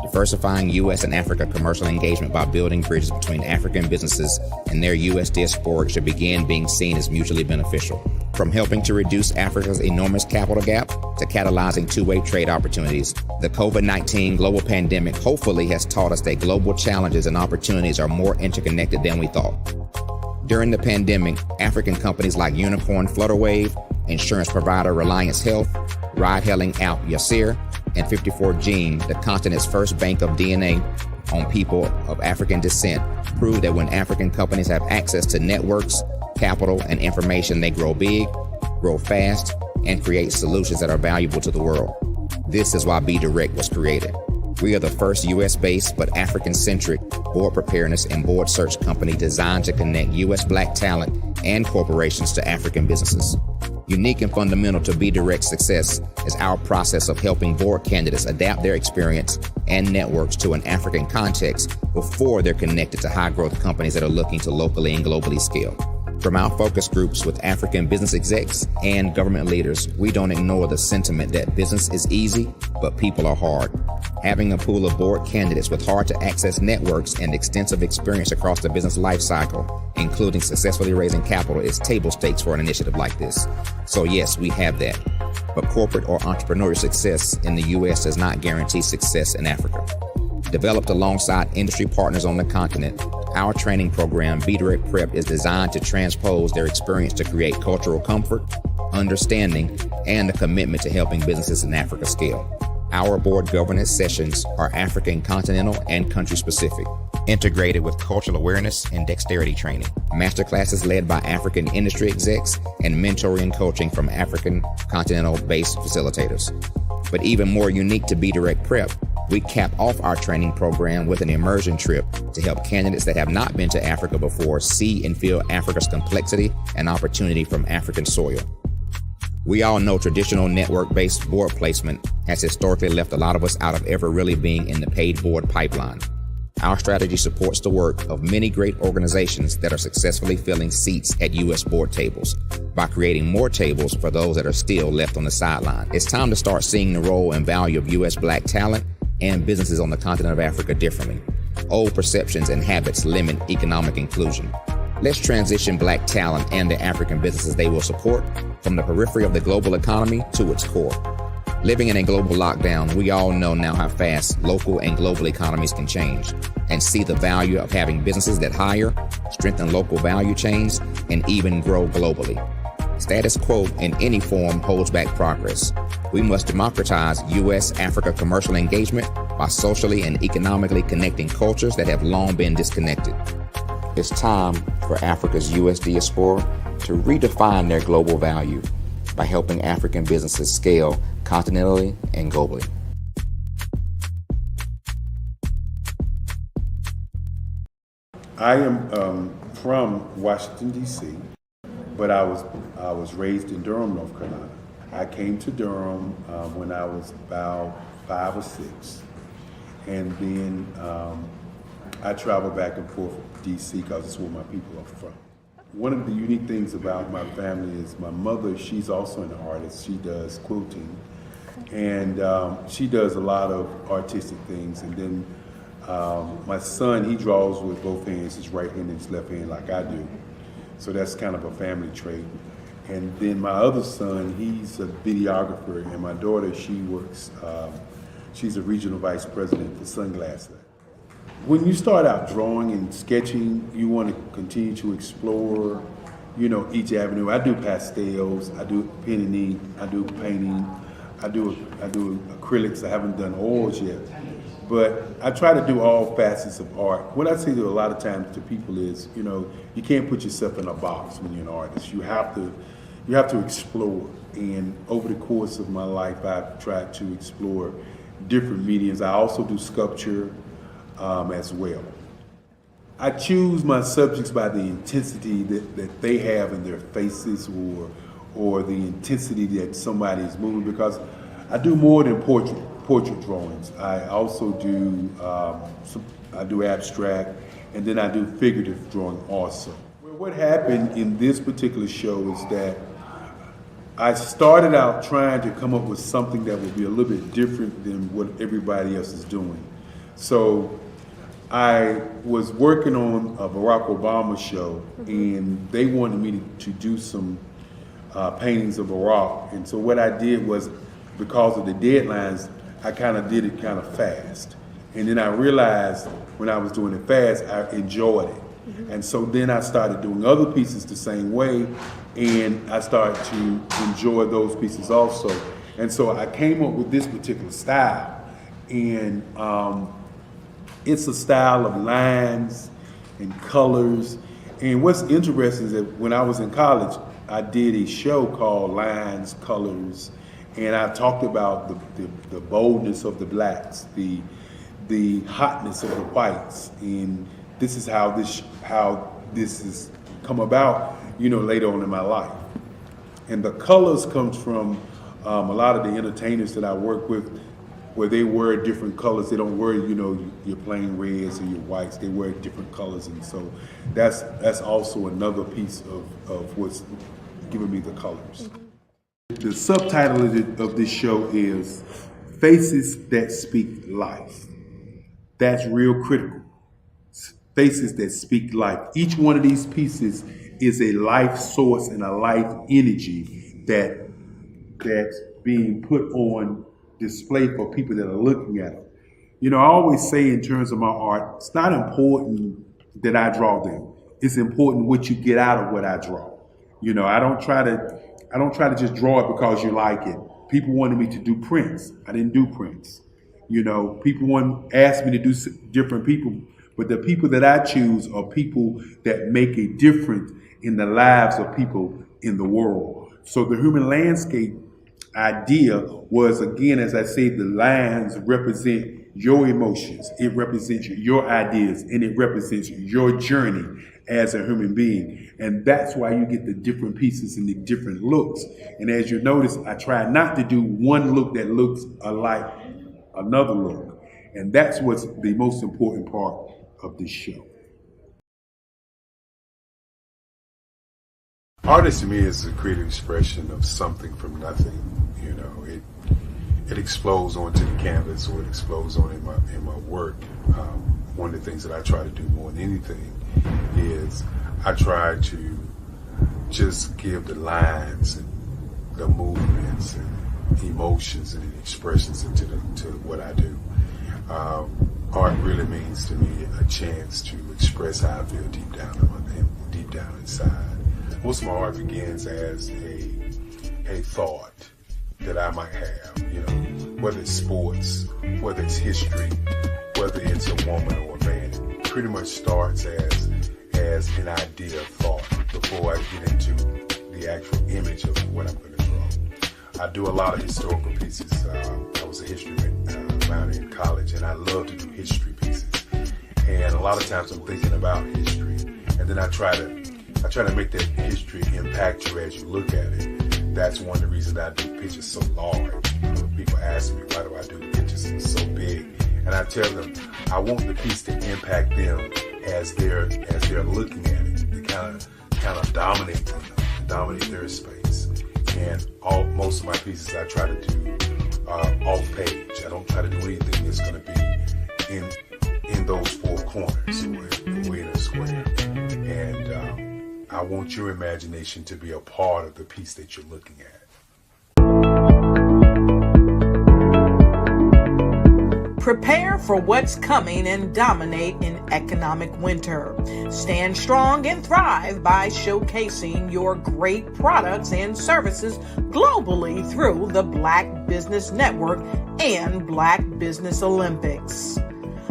Diversifying U.S. and Africa commercial engagement by building bridges between African businesses and their U.S. diaspora should begin being seen as mutually beneficial. From helping to reduce Africa's enormous capital gap to catalyzing two-way trade opportunities, the COVID-19 global pandemic hopefully has taught us that global challenges and opportunities are more interconnected than we thought. During the pandemic, African companies like Unicorn Flutterwave, insurance provider Reliance Health, ride-hailing app Yasir, and 54Gene, the continent's first bank of DNA on people of African descent, proved that when African companies have access to networks, capital, and information, they grow big, grow fast, and create solutions that are valuable to the world. This is why Be Direct was created. We are the first U.S.-based but African-centric board preparedness and board search company designed to connect U.S. Black talent and corporations to African businesses. Unique and fundamental to Be Direct's success is our process of helping board candidates adapt their experience and networks to an African context before they're connected to high-growth companies that are looking to locally and globally scale. From our focus groups with African business execs and government leaders, we don't ignore the sentiment that business is easy, but people are hard. Having a pool of board candidates with hard-to-access networks and extensive experience across the business life cycle, including successfully raising capital, is table stakes for an initiative like this. So yes, we have that. But corporate or entrepreneurial success in the U.S. does not guarantee success in Africa. Developed alongside industry partners on the continent, our training program, Be Direct Prep, is designed to transpose their experience to create cultural comfort, understanding, and a commitment to helping businesses in Africa scale. Our board governance sessions are African, continental, and country-specific, integrated with cultural awareness and dexterity training, masterclasses led by African industry execs, and mentoring and coaching from African continental-based facilitators. But even more unique to Be Direct Prep, we cap off our training program with an immersion trip to help candidates that have not been to Africa before see and feel Africa's complexity and opportunity from African soil. We all know traditional network-based board placement has historically left a lot of us out of ever really being in the paid board pipeline. Our strategy supports the work of many great organizations that are successfully filling seats at U.S. board tables by creating more tables for those that are still left on the sideline. It's time to start seeing the role and value of U.S. Black talent and businesses on the continent of Africa differently. Old perceptions and habits limit economic inclusion. Let's transition Black talent and the African businesses they will support from the periphery of the global economy to its core. Living in a global lockdown, we all know now how fast local and global economies can change, and see the value of having businesses that hire, strengthen local value chains, and even grow globally. Status quo in any form holds back progress. We must democratize U.S.-Africa commercial engagement by socially and economically connecting cultures that have long been disconnected. It's time for Africa's U.S. diaspora to redefine their global value by helping African businesses scale continentally and globally. I am from Washington, D.C., but I was raised in Durham, North Carolina. I came to Durham when I was about 5 or 6, and then I traveled back and forth to D.C. because it's where my people are from. One of the unique things about my family is my mother, she's also an artist. She does quilting, and she does a lot of artistic things. And then my son, he draws with both hands, his right hand and his left hand, like I do. So that's kind of a family trait. And then my other son, he's a videographer, and my daughter, she works, she's a regional vice president for Sunglasses. When you start out drawing and sketching, you want to continue to explore, you know, each avenue. I do pastels, I do pen and ink, I do painting, I do acrylics. I haven't done oils yet, but I try to do all facets of art. What I say to a lot of times to people is, you know, you can't put yourself in a box when you're an artist. You have to explore. And over the course of my life, I've tried to explore different mediums. I also do sculpture as well. I choose my subjects by the intensity that they have in their faces, or the intensity that somebody is moving, because I do more than portrait drawings. I also do I do abstract, and then I do figurative drawing also. Well, what happened in this particular show is that I started out trying to come up with something that would be a little bit different than what everybody else is doing. So I was working on a Barack Obama show, and they wanted me to do some paintings of Barack. And so what I did was, because of the deadlines, I kind of did it kind of fast. And then I realized when I was doing it fast, I enjoyed it. And so then I started doing other pieces the same way, and I started to enjoy those pieces also. And so I came up with this particular style, and it's a style of lines and colors. And what's interesting is that when I was in college, I did a show called Lines, Colors, and I talked about the boldness of the blacks, the hotness of the whites, and this is how this has come about, you know, later on in my life. And the colors comes from a lot of the entertainers that I work with, where they wear different colors. They don't wear, you know, your plain reds or your whites. They wear different colors, and so that's also another piece of what's giving me the colors. The subtitle of this show is Faces That Speak Life. That's real critical. Faces that speak life. Each one of these pieces is a life source and a life energy that's being put on display for people that are looking at them. You know, I always say in terms of my art, it's not important that I draw them. It's important what you get out of what I draw. You know, I don't try to just draw it because you like it. People wanted me to do prints. I didn't do prints. You know, people asked me to do different people, but the people that I choose are people that make a difference in the lives of people in the world. So the human landscape idea was, again, as I say, the lines represent your emotions, it represents your ideas, and it represents your journey as a human being. And that's why you get the different pieces and the different looks. And as you notice, I try not to do one look that looks alike another look. And that's what's the most important part of this show. Art to me is a creative expression of something from nothing. You know, it explodes onto the canvas, or it explodes on in my work. One of the things that I try to do more than anything is I try to just give the lines and the movements and emotions and expressions into what I do. Art really means to me a chance to express how I feel deep down inside. Most of my art begins as a thought that I might have, whether it's sports, whether it's history, whether it's a woman or a man. It pretty much starts as an idea of thought before I get into the actual image of what I'm going to draw. I do a lot of historical pieces. I was a history minor in college, and I love to do history pieces. And a lot of times I'm thinking about history, and then I try to make that history impact you as you look at it. That's one of the reasons I do pictures so large. People ask me, why do I do the pictures so big? And I tell them, I want the piece to impact them as they're looking at it, to kind of dominate them, dominate their space. And most of my pieces I try to do off page. I don't try to do anything that's going to be in those four corners or in a square. And I want your imagination to be a part of the piece that you're looking at. Prepare for what's coming and dominate in economic winter. Stand strong and thrive by showcasing your great products and services globally through the Black Business Network and Black Business Olympics.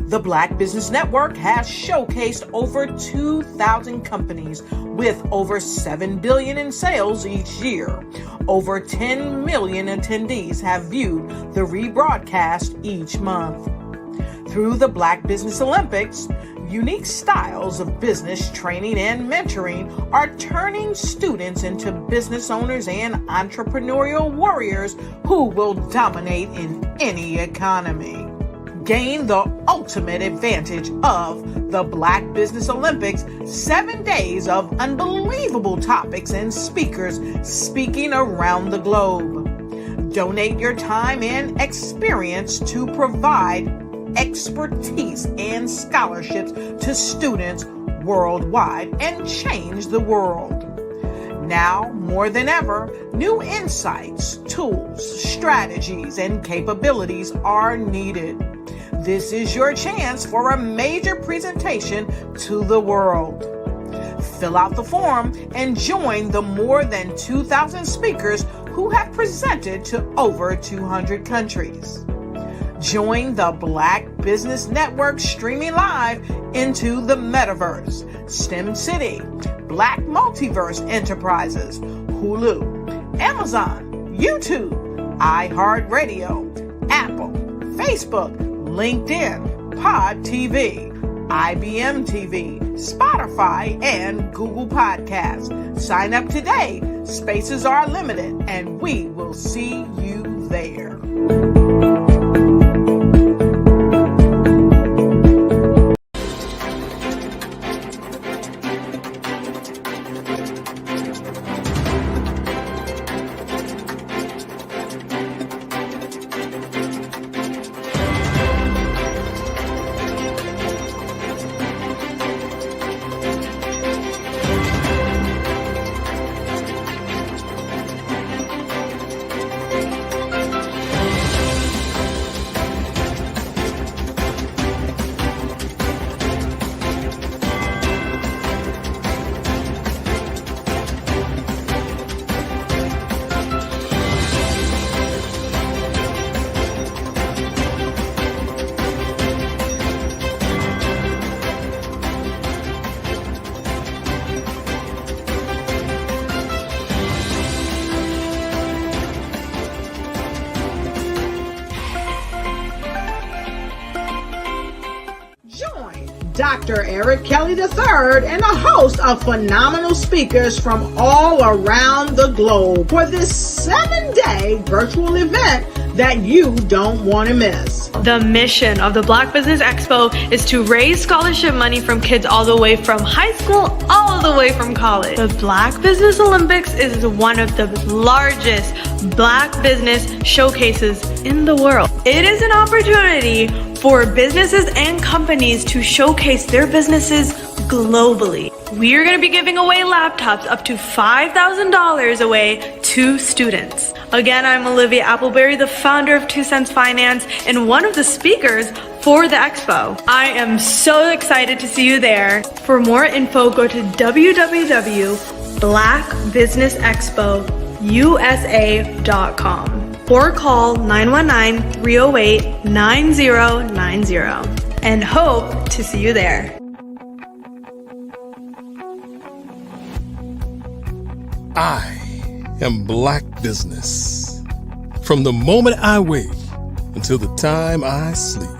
The Black Business Network has showcased over 2,000 companies with over $7 billion in sales each year. Over 10 million attendees have viewed the rebroadcast each month. Through the Black Business Olympics, unique styles of business training and mentoring are turning students into business owners and entrepreneurial warriors who will dominate in any economy. Gain the ultimate advantage of the Black Business Olympics, 7 days of unbelievable topics and speakers speaking around the globe. Donate your time and experience to provide expertise and scholarships to students worldwide and change the world. Now, more than ever, new insights, tools, strategies, and capabilities are needed. This is your chance for a major presentation to the world. Fill out the form and join the more than 2,000 speakers who have presented to over 200 countries. Join the Black Business Network streaming live into the Metaverse, STEM City, Black Multiverse Enterprises, Hulu, Amazon, YouTube, iHeartRadio, Apple, Facebook, LinkedIn, Pod TV, IBM TV, Spotify, and Google Podcasts. Sign up today. Spaces are limited, and we will see you there. Dr. Eric Kelly III and a host of phenomenal speakers from all around the globe for this 7-day virtual event that you don't want to miss. The mission of the Black Business Expo is to raise scholarship money from kids all the way from high school all the way from college. The Black Business Olympics is one of the largest Black business showcases in the world. It is an opportunity for businesses and companies to showcase their businesses globally. we are going to be giving away laptops up to $5,000 away to students. Again, I'm Olivia Appleberry, the founder of 2 Cents Finance and one of the speakers for the expo. I am so excited to see you there. For more info, go to www.blackbusinessexpousa.com or call 919-308-9090 and hope to see you there. I am Black Business. From the moment I wake until the time I sleep.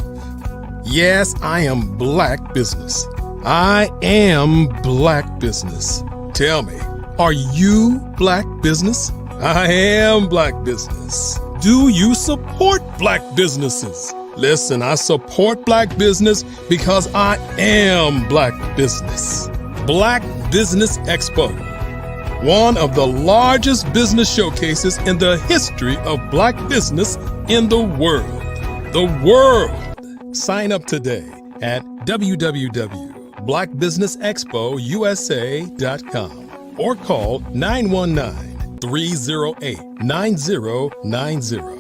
Yes, I am Black Business. I am Black Business. Tell me, are you Black Business? I am Black Business. Do you support Black businesses? Listen, I support Black business because I am Black Business. Black Business Expo, one of the largest business showcases in the history of Black business in the world. The world! Sign up today at www.blackbusinessexpousa.com or call 919-308-9090.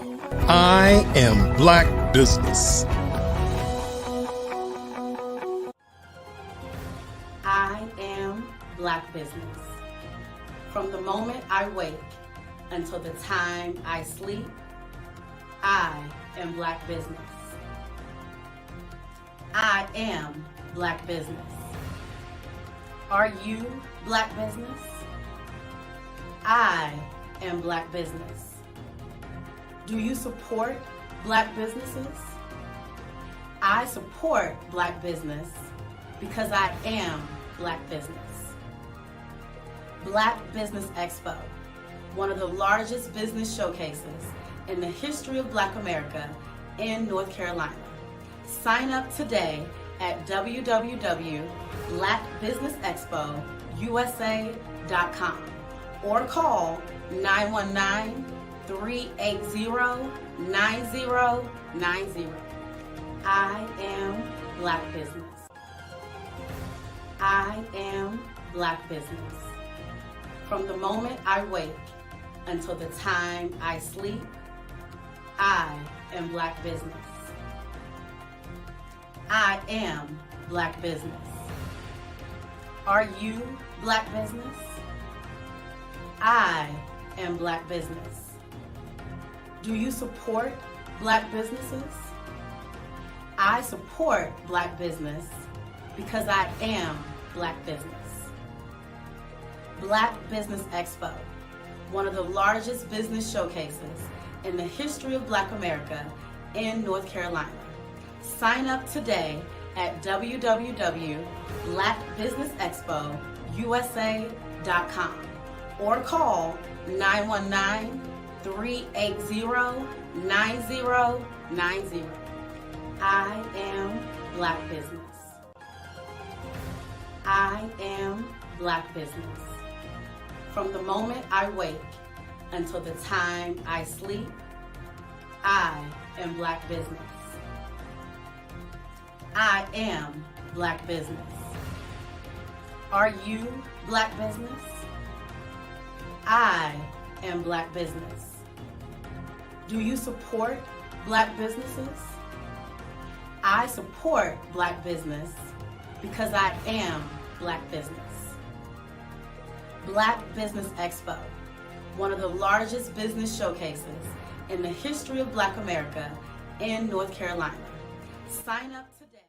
I am Black Business. I am Black Business. From the moment I wake until the time I sleep, I am Black Business. I am Black Business. Are you Black Business? I am Black Business. Do you support Black businesses? I support Black business because I am Black business. Black Business Expo, one of the largest business showcases in the history of Black America in North Carolina. Sign up today at www.blackbusinessexpousa.com or call 919-380-9090. I am Black Business. I am Black Business. From the moment I wake until the time I sleep, I am Black Business. I am Black Business. Are you Black Business? I am Black Business. Do you support Black businesses? I support Black business because I am Black business. Black Business Expo, one of the largest business showcases in the history of Black America in North Carolina. Sign up today at www.blackbusinessexpousa.com or call 919-380-9090. I am Black Business. I am Black Business. From the moment I wake until the time I sleep, I am Black Business. I am Black Business. Are you Black Business? I am Black Business. Do you support Black businesses? I support Black business because I am Black business. Black Business Expo, one of the largest business showcases in the history of Black America in North Carolina. Sign up today.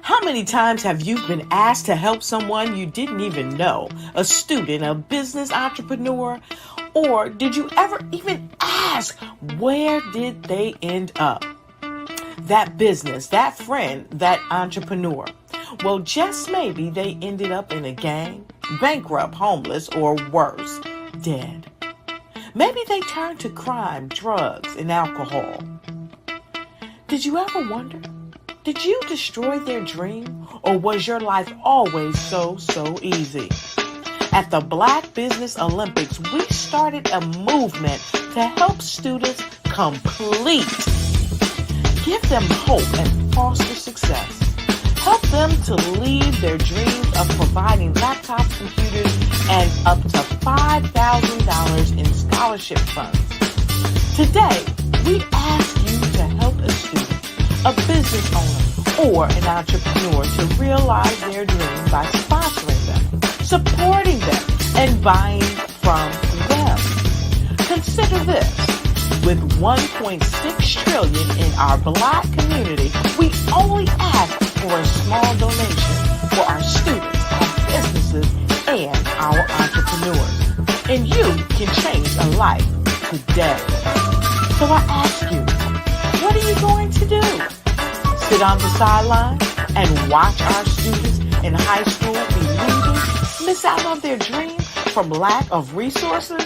How many times have you been asked to help someone you didn't even know, a student, a business entrepreneur? Or did you ever even ask, where did they end up? That business, that friend, that entrepreneur. Well, just maybe they ended up in a gang, bankrupt, homeless, or worse, dead. Maybe they turned to crime, drugs, and alcohol. Did you ever wonder? Did you destroy their dream, or was your life always so easy? At the Black Business Olympics, we started a movement to help students complete. Give them hope and foster success. Help them to leave their dreams of providing laptops, computers, and up to $5,000 in scholarship funds. Today, we ask you to help a student, a business owner, or an entrepreneur to realize their dream by sponsoring them, supporting them, and buying from them. Consider this. With $1.6 trillion in our Black community, we only ask for a small donation for our students, our businesses, and our entrepreneurs. And you can change a life today. So I ask you, what are you going to do? Sit on the sideline and watch our students in high school be leaving, miss out on their dream from lack of resources?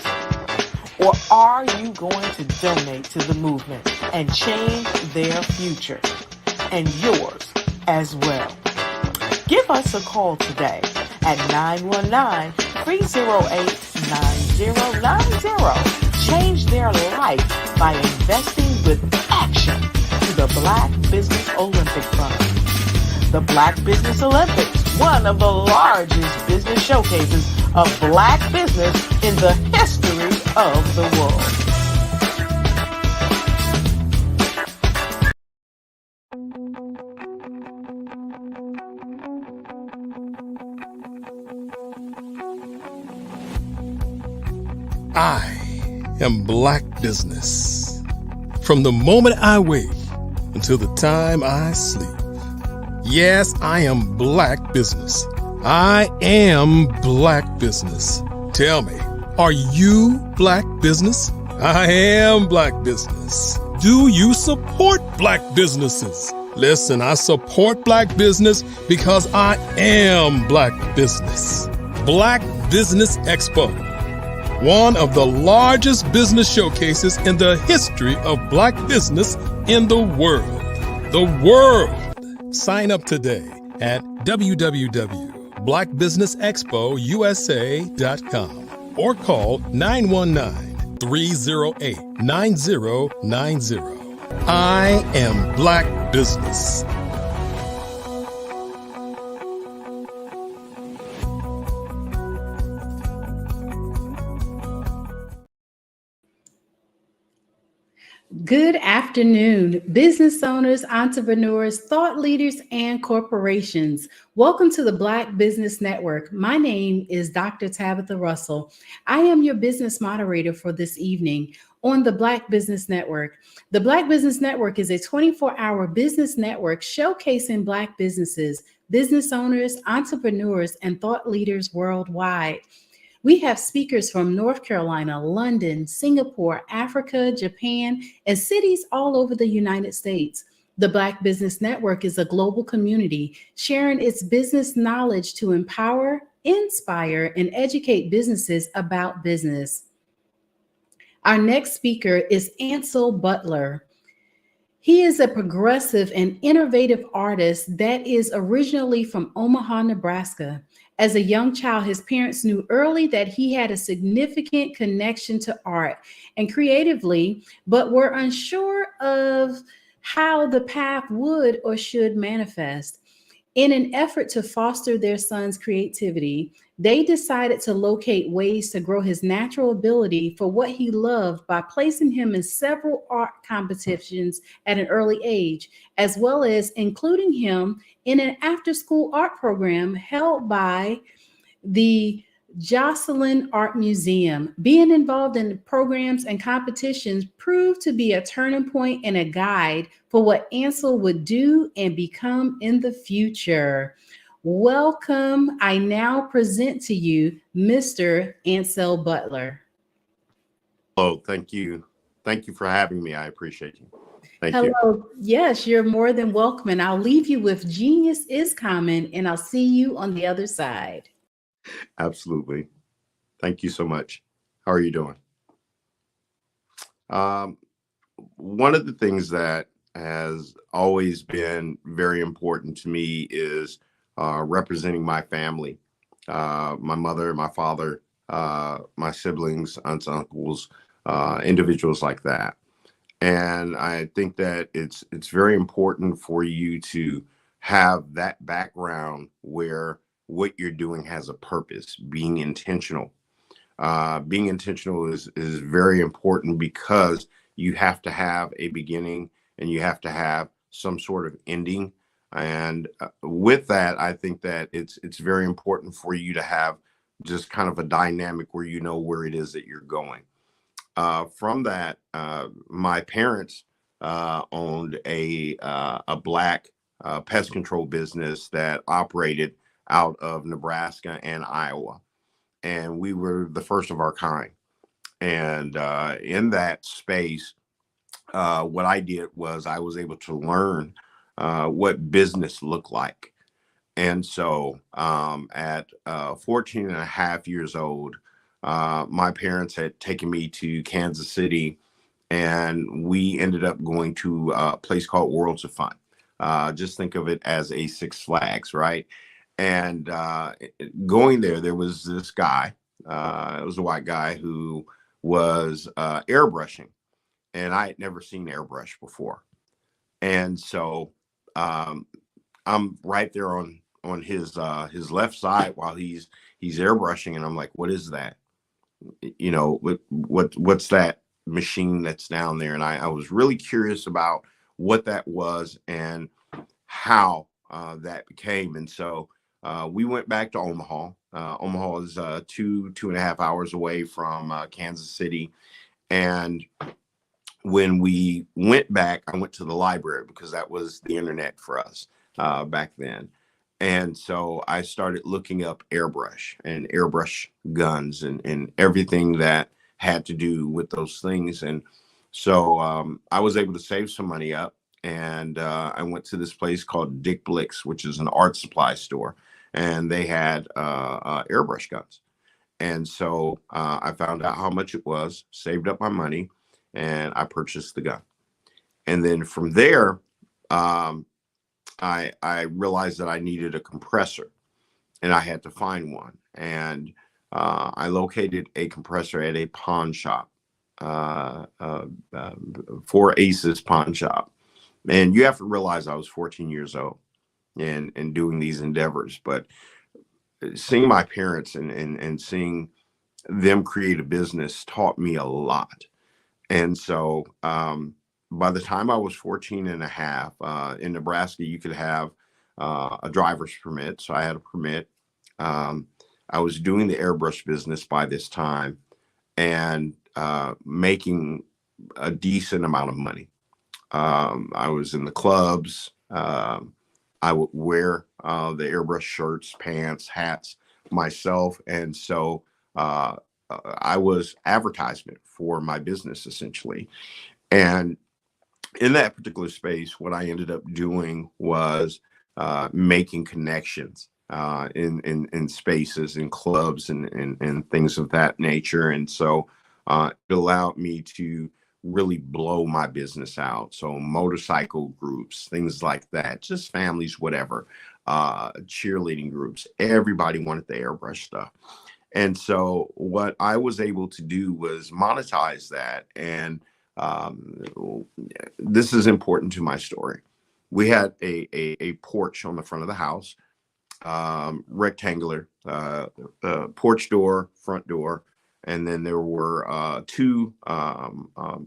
Or are you going to donate to the movement and change their future and yours as well? Give us a call today at 919-308-9090. Change their life by investing with action to the Black Business Olympic Fund. The Black Business Olympics, one of the largest business showcases of Black business in the history of the world. I am Black business. From the moment I wake until the time I sleep. Yes, I am Black business. I am Black business. Tell me, are you Black business? I am Black business. Do you support Black businesses? Listen, I support Black business because I am Black business. Black Business Expo, one of the largest business showcases in the history of Black business in the world. The world. Sign up today at www.blackbusinessexpousa.com or call 919-308-9090. I am Black business. Good afternoon, business owners, entrepreneurs, thought leaders, and corporations. Welcome to the Black Business Network. My name is Dr. Tabitha Russell. I am your business moderator for this evening on the Black Business Network. The Black Business Network is a 24-hour business network showcasing Black businesses, business owners, entrepreneurs, and thought leaders worldwide. We have speakers from North Carolina, London, Singapore, Africa, Japan, and cities all over the United States. The Black Business Network is a global community sharing its business knowledge to empower, inspire, and educate businesses about business. Our next speaker is Ansel Butler. He is a progressive and innovative artist that is originally from Omaha, Nebraska. As a young child, his parents knew early that he had a significant connection to art and creatively, but were unsure of how the path would or should manifest. In an effort to foster their son's creativity, they decided to locate ways to grow his natural ability for what he loved by placing him in several art competitions at an early age, as well as including him in an after-school art program held by the Jocelyn Art Museum. Being involved in programs and competitions proved to be a turning point and a guide for what Ansel would do and become in the future. Welcome. I now present to you Mr. Ansel Butler. Hello, thank you. Thank you for having me. I appreciate you. Thank Hello. you. Yes, you're more than welcome. And I'll leave you with Genius is Common, and I'll see you on the other side. Absolutely. Thank you so much. How are you doing? One of the things that has always been very important to me is representing my family, my mother, my father, my siblings, aunts, uncles, individuals like that. And I think that it's very important for you to have that background where what you're doing has a purpose, being intentional. Being intentional is very important because you have to have a beginning and you have to have some sort of ending. And with that, I think that it's very important for you to have just kind of a dynamic where you know where it is that you're going. From that, my parents owned a black pest control business that operated out of Nebraska and Iowa, and we were the first of our kind. And in that space, what I did was I was able to learn what business looked like. And so at 14 and a half years old, my parents had taken me to Kansas City, and we ended up going to a place called Worlds of Fun. Just think of it as a Six Flags, right? And going there was this guy, it was a white guy who was airbrushing, and I had never seen airbrush before. And so I'm right there on his left side while he's airbrushing, and I'm like, what is that? You know, what's that machine that's down there? And I was really curious about what that was and how that became. And so we went back to Omaha. Omaha is 2.5 hours away from Kansas City. And when we went back, I went to the library because that was the internet for us back then. And so I started looking up airbrush and airbrush guns and everything that had to do with those things. And so I was able to save some money up, and I went to this place called Dick Blick's, which is an art supply store, and they had airbrush guns. And so I found out how much it was, saved up my money, and I purchased the gun. And then from there, I realized that I needed a compressor, and I had to find one. And I located a compressor at a pawn shop, Four Aces pawn shop. And you have to realize I was 14 years old and doing these endeavors. But seeing my parents and seeing them create a business taught me a lot. And so by the time I was 14 and a half, in Nebraska, you could have a driver's permit. So I had a permit. I was doing the airbrush business by this time and making a decent amount of money. I was in the clubs. I would wear the airbrush shirts, pants, hats myself. And so I was advertisement for my business, essentially. And in that particular space, what I ended up doing was making connections in spaces, in clubs, and things of that nature. And so it allowed me to really blow my business out. So motorcycle groups, things like that, just families, whatever, cheerleading groups, everybody wanted the airbrush stuff. And so what I was able to do was monetize that. And this is important to my story. We had a porch on the front of the house, rectangular, porch door, front door. And then there were two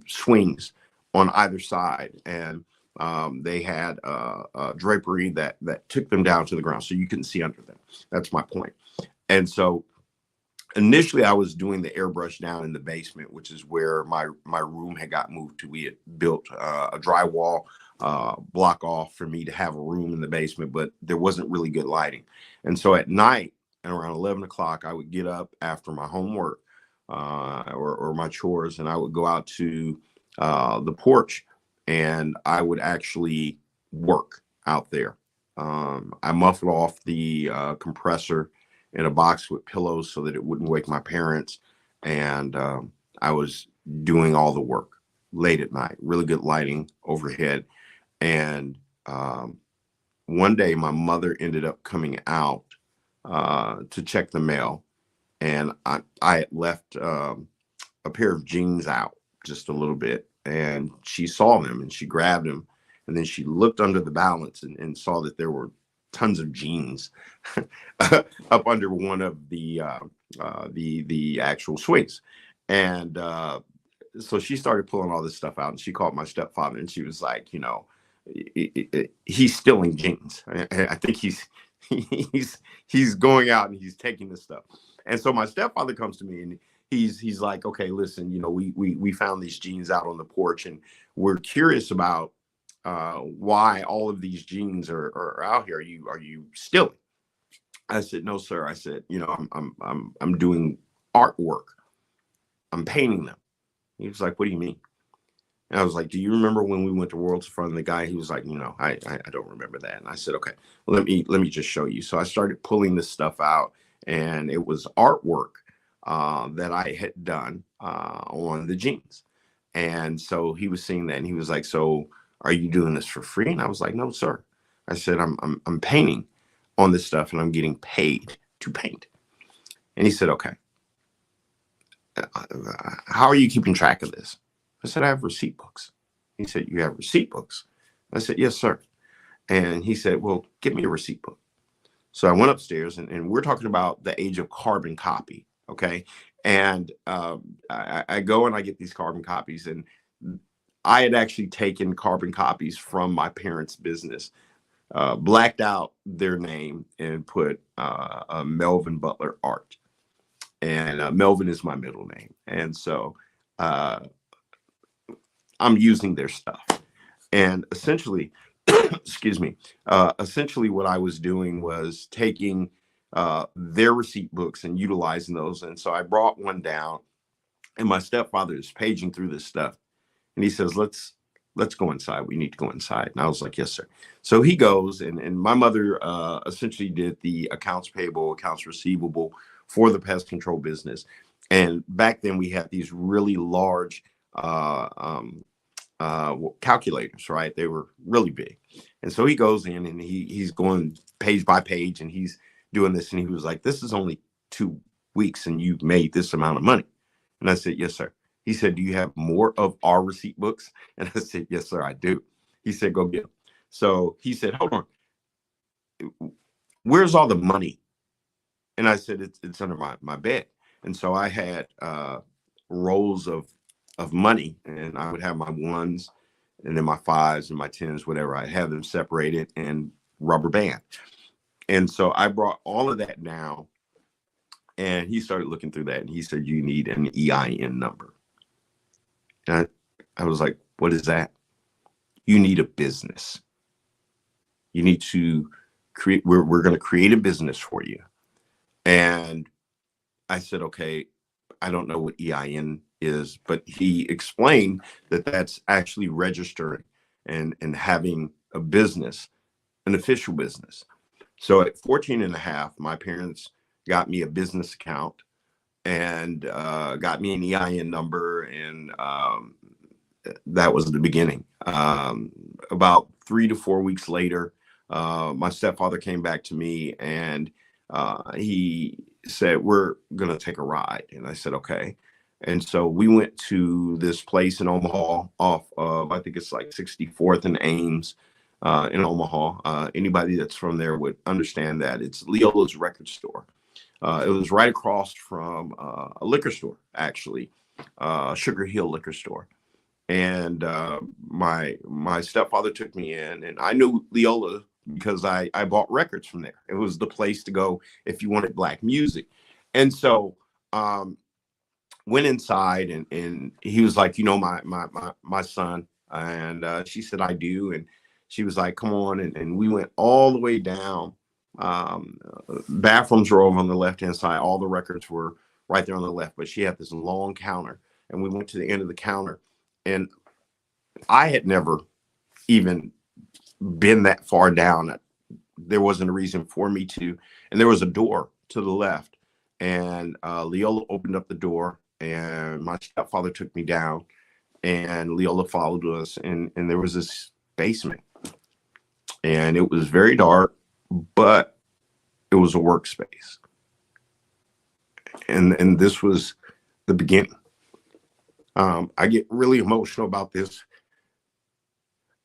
swings on either side. And they had drapery that took them down to the ground, so you couldn't see under them. That's my point. And so initially, I was doing the airbrush down in the basement, which is where my room had got moved to. We had built a drywall block off for me to have a room in the basement, but there wasn't really good lighting. And so at night, at around 11 o'clock, I would get up after my homework or my chores, and I would go out to the porch, and I would actually work out there. I muffled off the compressor in a box with pillows so that it wouldn't wake my parents. And I was doing all the work late at night, really good lighting overhead. And one day my mother ended up coming out to check the mail. And I had left a pair of jeans out just a little bit. And she saw them and she grabbed them And then she looked under the balance and saw that there were tons of jeans up under one of the actual swings. And so she started pulling all this stuff out, and she called my stepfather, and she was like, you know, he's stealing jeans. I think he's going out and he's taking this stuff. And so my stepfather comes to me, and he's like, okay, listen, you know, we found these jeans out on the porch, and we're curious about why all of these jeans are out here. Are you stealing? I said, no, sir. I said, you know, I'm doing artwork. I'm painting them. He was like, what do you mean? And I was like, do you remember when we went to World's Fun? The guy, he was like, you know, I don't remember that. And I said, okay, well, let me just show you. So I started pulling this stuff out, and it was artwork that I had done on the jeans. And so he was seeing that, and he was like, so are you doing this for free? And I was like, no, sir. I said, I'm painting on this stuff, and I'm getting paid to paint. And he said, okay, how are you keeping track of this? I said, I have receipt books. He said, you have receipt books? I said, yes, sir. And he said, well, give me a receipt book. So I went upstairs, and we're talking about the age of carbon copy. Okay. And I go and I get these carbon copies, and I had actually taken carbon copies from my parents' business, blacked out their name, and put Melvin Butler Art. And Melvin is my middle name. And so I'm using their stuff. And essentially, excuse me, essentially what I was doing was taking their receipt books and utilizing those. And so I brought one down, and my stepfather is paging through this stuff. And he says, let's go inside. We need to go inside. And I was like, yes, sir. So he goes, and my mother essentially did the accounts payable, accounts receivable for the pest control business. And back then we had these really large calculators, right? They were really big. And so he goes in, and he's going page by page, and he's doing this. And he was like, this is only 2 weeks, and you've made this amount of money. And I said, yes, sir. He said, do you have more of our receipt books? And I said, yes, sir, I do. He said, go get them. So he said, hold on, where's all the money? And I said, it's under my bed. And so I had rolls of money, and I would have my ones, and then my fives and my tens, whatever. I have them separated and rubber band. And so I brought all of that down, and he started looking through that, and he said, you need an EIN number. And I was like, what is that? You need a business. You need to create, we're going to create a business for you. And I said, okay, I don't know what EIN is, but he explained that that's actually registering and having a business, an official business. So at 14 and a half, my parents got me a business account and got me an EIN number. And that was the beginning. About 3 to 4 weeks later, my stepfather came back to me, and he said, we're going to take a ride. And I said, okay. And so we went to this place in Omaha off of, I think it's like 64th and Ames in Omaha. Anybody that's from there would understand that. It's Leola's record store. It was right across from a liquor store, actually, Sugar Hill liquor store. And my stepfather took me in, and I knew Leola because I bought records from there. It was the place to go if you wanted black music. And so went inside, and he was like, you know, my son. And she said, I do. And she was like, come on. And we went all the way down. Bathrooms were over on the left-hand side. All the records were right there on the left, but she had this long counter, and we went to the end of the counter. And I had never even been that far down. There wasn't a reason for me to. And there was a door to the left. And Leola opened up the door, and my stepfather took me down, and Leola followed us. And there was this basement. And it was very dark, but it was a workspace. And this was the beginning. I get really emotional about this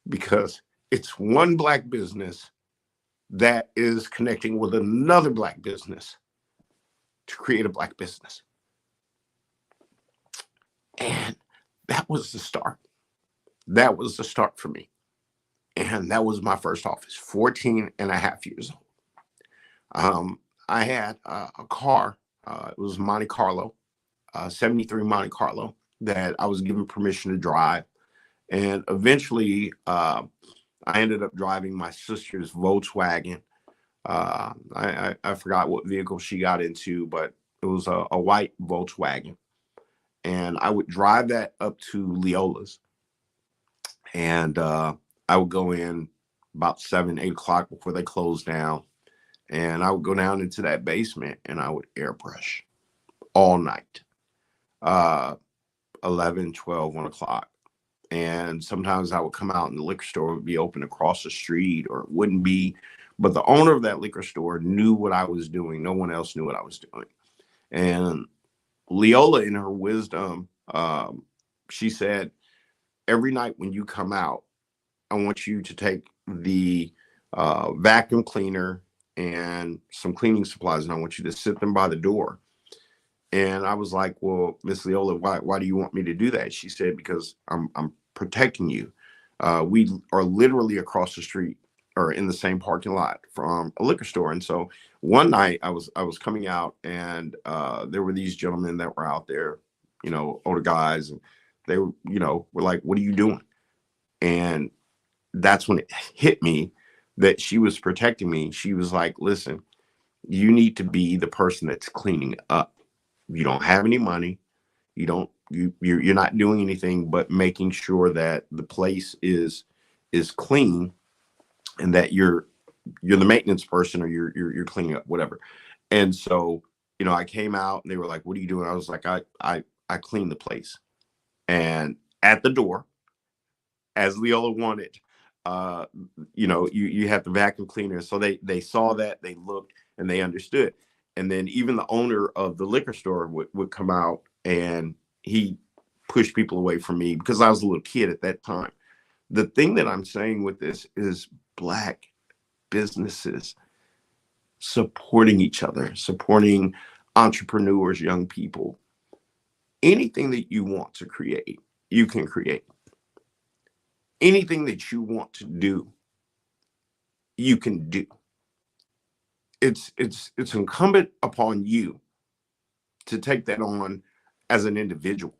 because It's one Black business that is connecting with another Black business to create a Black business. And that was the start. That was the start for me. And that was my first office, 14 and a half years old. I had a car. It was Monte Carlo, 73 Monte Carlo, that I was given permission to drive. And eventually, I ended up driving my sister's Volkswagen. I forgot what vehicle she got into, but it was a white Volkswagen. And I would drive that up to Leola's. And I would go in about 7, 8 o'clock before they closed down. And I would go down into that basement and I would airbrush all night, 11, 12, 1 o'clock. And sometimes I would come out and the liquor store would be open across the street, or it wouldn't be. But the owner of that liquor store knew what I was doing. No one else knew what I was doing. And Leola, in her wisdom, she said, every night when you come out, I want you to take the vacuum cleaner and some cleaning supplies, and I want you to sit them by the door. And I was like, well, Miss Leola, why do you want me to do that? She said, because I'm protecting you. We are literally across the street or in the same parking lot from a liquor store. And so one night I was coming out, and there were these gentlemen that were out there, older guys, and they were, were like, what are you doing? And that's when it hit me that she was protecting me. She was like, listen, you need to be the person that's cleaning up. You don't have any money. You're not doing anything but making sure that the place is clean, and that you're the maintenance person, or you're cleaning up, whatever. And so, I came out and they were like, what are you doing? I was like, I clean the place. And at the door, as Leola wanted, you have the vacuum cleaner. So they saw that, they looked, and they understood. And then even the owner of the liquor store would come out, and he pushed people away from me because I was a little kid at that time. The thing that I'm saying with this is Black businesses supporting each other, supporting entrepreneurs, young people. Anything that you want to create, you can create. Anything that you want to do, you can do. It's incumbent upon you to take that on as an individual.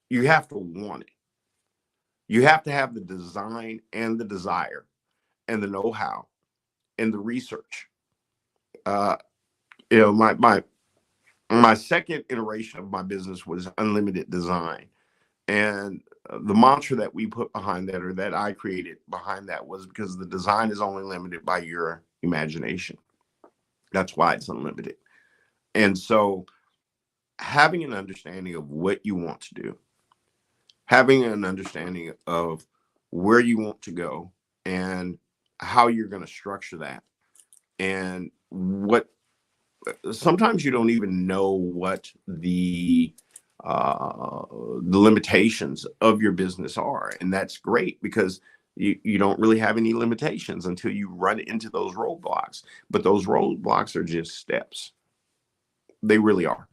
You have to want it. You have to have the design and the desire and the know-how and the research. My second iteration of my business was unlimited design. And the mantra that we put behind that, or that I created behind that, was because the design is only limited by your imagination. That's why it's unlimited. And so having an understanding of what you want to do, having an understanding of where you want to go and how you're going to structure that, and what sometimes you don't even know what the limitations of your business are. And that's great, because you don't really have any limitations until you run into those roadblocks. But those roadblocks are just steps. They really are.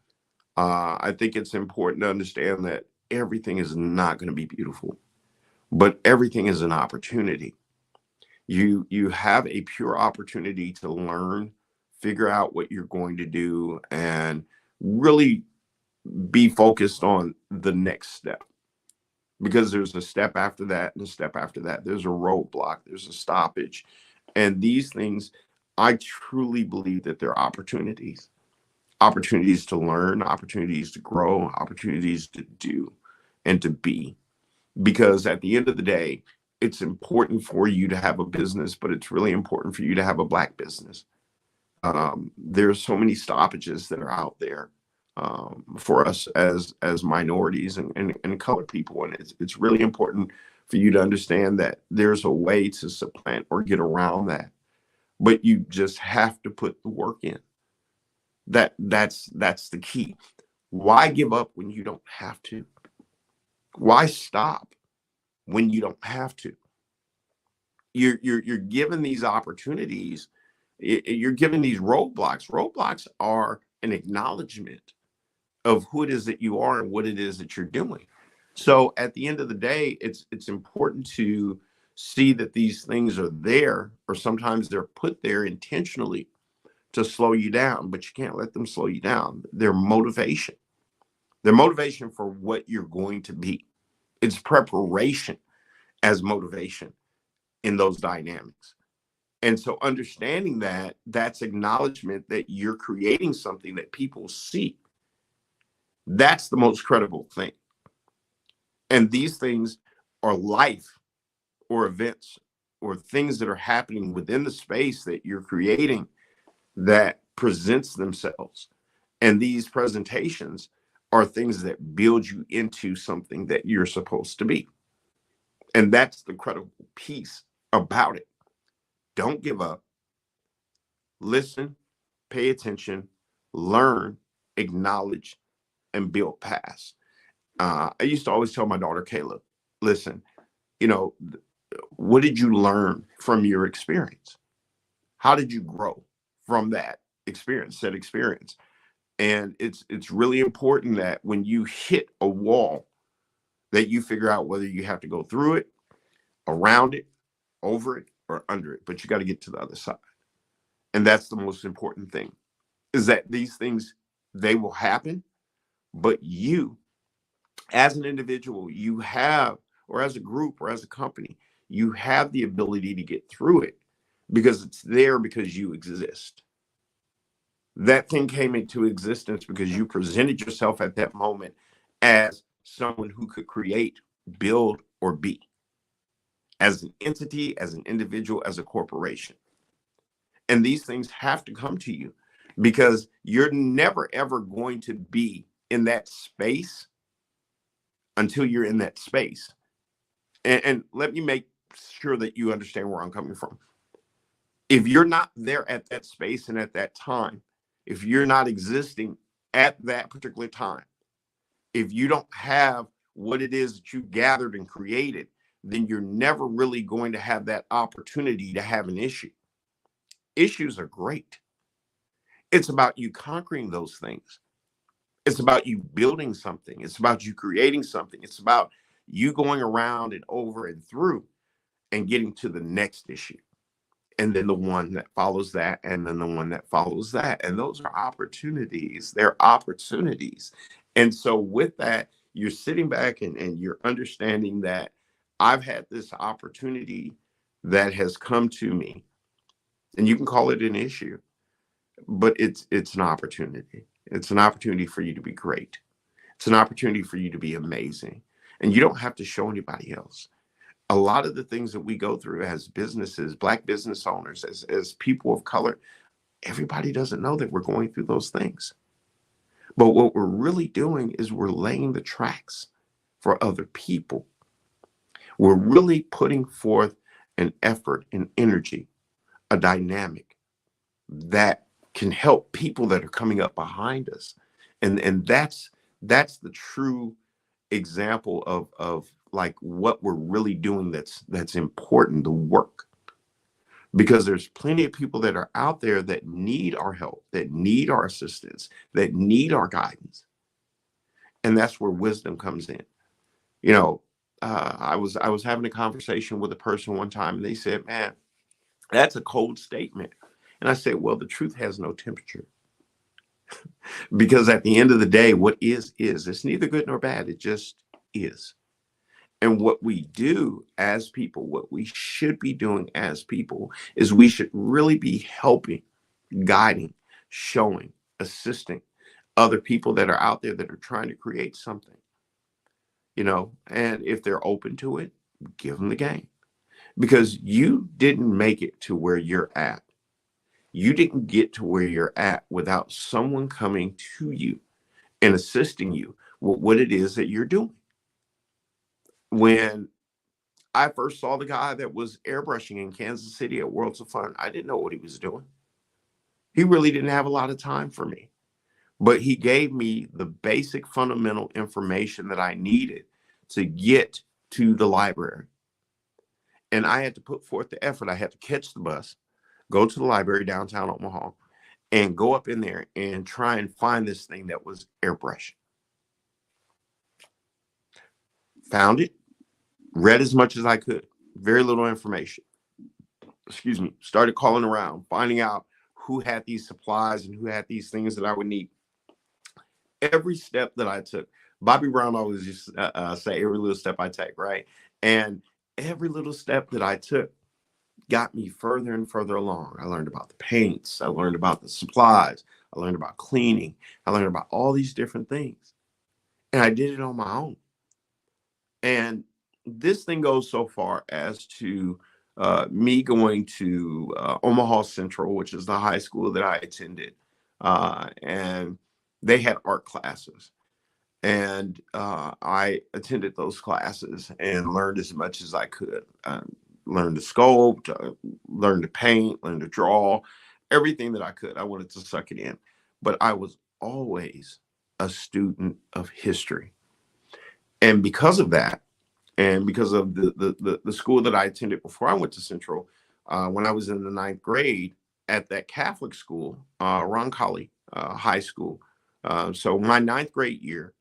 I think it's important to understand that everything is not going to be beautiful, but everything is an opportunity. You have a pure opportunity to learn, figure out what you're going to do, and really be focused on the next step. Because there's a step after that, and a step after that. There's a roadblock, there's a stoppage. And these things, I truly believe that they're opportunities. Opportunities to learn, opportunities to grow, opportunities to do and to be. Because at the end of the day, it's important for you to have a business, but it's really important for you to have a Black business. There's so many stoppages that are out there for us as minorities and colored people. And it's really important for you to understand that there's a way to supplant or get around that. But you just have to put the work in. That's the key. Why give up when you don't have to? Why stop when you don't have to? You're given these opportunities. You're given these roadblocks. Roadblocks are an acknowledgement of who it is that you are and what it is that you're doing. So at the end of the day, it's important to see that these things are there, or sometimes they're put there intentionally to slow you down, but you can't let them slow you down. They're motivation. They're motivation for what you're going to be. It's preparation as motivation in those dynamics. And so understanding that, that's acknowledgement that you're creating something that people see. That's the most credible thing. And these things are life or events or things that are happening within the space that you're creating that presents themselves. And these presentations are things that build you into something that you're supposed to be. And that's the credible piece about it. Don't give up. Listen, pay attention, learn, acknowledge, and build past. I used to always tell my daughter, Kayla, listen, what did you learn from your experience? How did you grow from that experience, said experience? And it's really important that when you hit a wall, that you figure out whether you have to go through it, around it, over it, or under it. But you got to get to the other side. And that's the most important thing, is that these things, they will happen, but you, as an individual, you have, or as a group, or as a company, you have the ability to get through it because it's there because you exist. That thing came into existence because you presented yourself at that moment as someone who could create, build, or be, as an entity, as an individual, as a corporation. And these things have to come to you because you're never, ever going to be in that space until you're in that space. And let me make sure that you understand where I'm coming from. If you're not there at that space and at that time, if you're not existing at that particular time, if you don't have what it is that you gathered and created, then you're never really going to have that opportunity to have an issue. Issues are great. It's about you conquering those things. It's about you building something. It's about you creating something. It's about you going around and over and through and getting to the next issue. And then the one that follows that, and then the one that follows that. And those are opportunities. They're opportunities. And so with that, you're sitting back and you're understanding that I've had this opportunity that has come to me. And you can call it an issue, but it's an opportunity. It's an opportunity for you to be great. It's an opportunity for you to be amazing. And you don't have to show anybody else. A lot of the things that we go through as businesses, Black business owners, as people of color, everybody doesn't know that we're going through those things. But what we're really doing is we're laying the tracks for other people. We're really putting forth an effort and energy, a dynamic that can help people that are coming up behind us. And that's the true example of like what we're really doing that's important, the work. Because there's plenty of people that are out there that need our help, that need our assistance, that need our guidance. And that's where wisdom comes in. I was having a conversation with a person one time, and they said, "Man, that's a cold statement." And I said, "Well, the truth has no temperature." Because at the end of the day, what is. It's neither good nor bad. It just is. And what we do as people, what we should be doing as people, is we should really be helping, guiding, showing, assisting other people that are out there that are trying to create something. And if they're open to it, give them the game. Because you didn't make it to where you're at. You didn't get to where you're at without someone coming to you and assisting you with what it is that you're doing. When I first saw the guy that was airbrushing in Kansas City at Worlds of Fun, I didn't know what he was doing. He really didn't have a lot of time for me, but he gave me the basic fundamental information that I needed to get to the library. And I had to put forth the effort. I had to catch the bus, go to the library downtown Omaha, and go up in there and try and find this thing that was airbrush. Found it, read as much as I could, very little information. Excuse me. Started calling around, finding out who had these supplies and who had these things that I would need. Every step that I took, Bobby Brown always used to say, every little step I take, right? And every little step that I took got me further and further along. I learned about the paints. I learned about the supplies. I learned about cleaning. I learned about all these different things. And I did it on my own. And this thing goes so far as to me going to Omaha Central, which is the high school that I attended. And they had art classes. And I attended those classes and learned as much as I could. Learned to sculpt, learned to paint, learned to draw, everything that I could. I wanted to suck it in. But I was always a student of history. And because of that, and because of the school that I attended before I went to Central, when I was in the 9th grade at that Catholic school, Roncalli High School. So my 9th grade year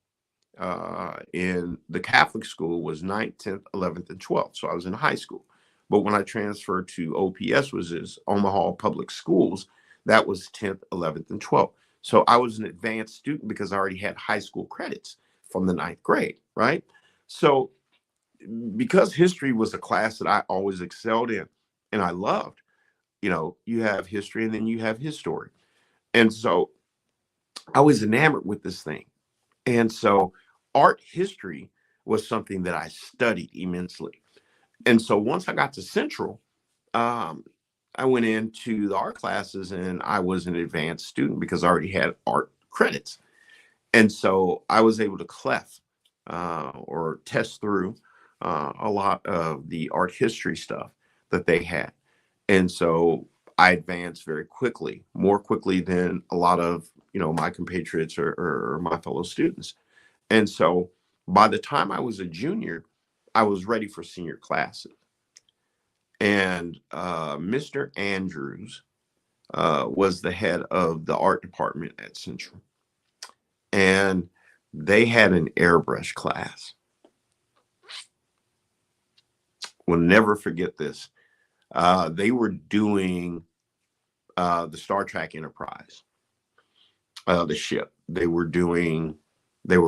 in the Catholic school was 9th, 10th, 11th, and 12th. So I was in high school. But when I transferred to OPS, which is Omaha Public Schools, that was 10th, 11th, and 12th. So I was an advanced student because I already had high school credits from the 9th grade, right? So because history was a class that I always excelled in and I loved, you have history and then you have history. And so I was enamored with this thing. And so art history was something that I studied immensely. And so once I got to Central, I went into the art classes and I was an advanced student because I already had art credits. And so I was able to clef or test through a lot of the art history stuff that they had. And so I advanced very quickly, more quickly than a lot of, my compatriots or my fellow students. And so by the time I was a junior, I was ready for senior classes. And Mr. Andrews was the head of the art department at Central. And they had an airbrush class. Will never forget this. They were doing the Star Trek Enterprise, the ship. They were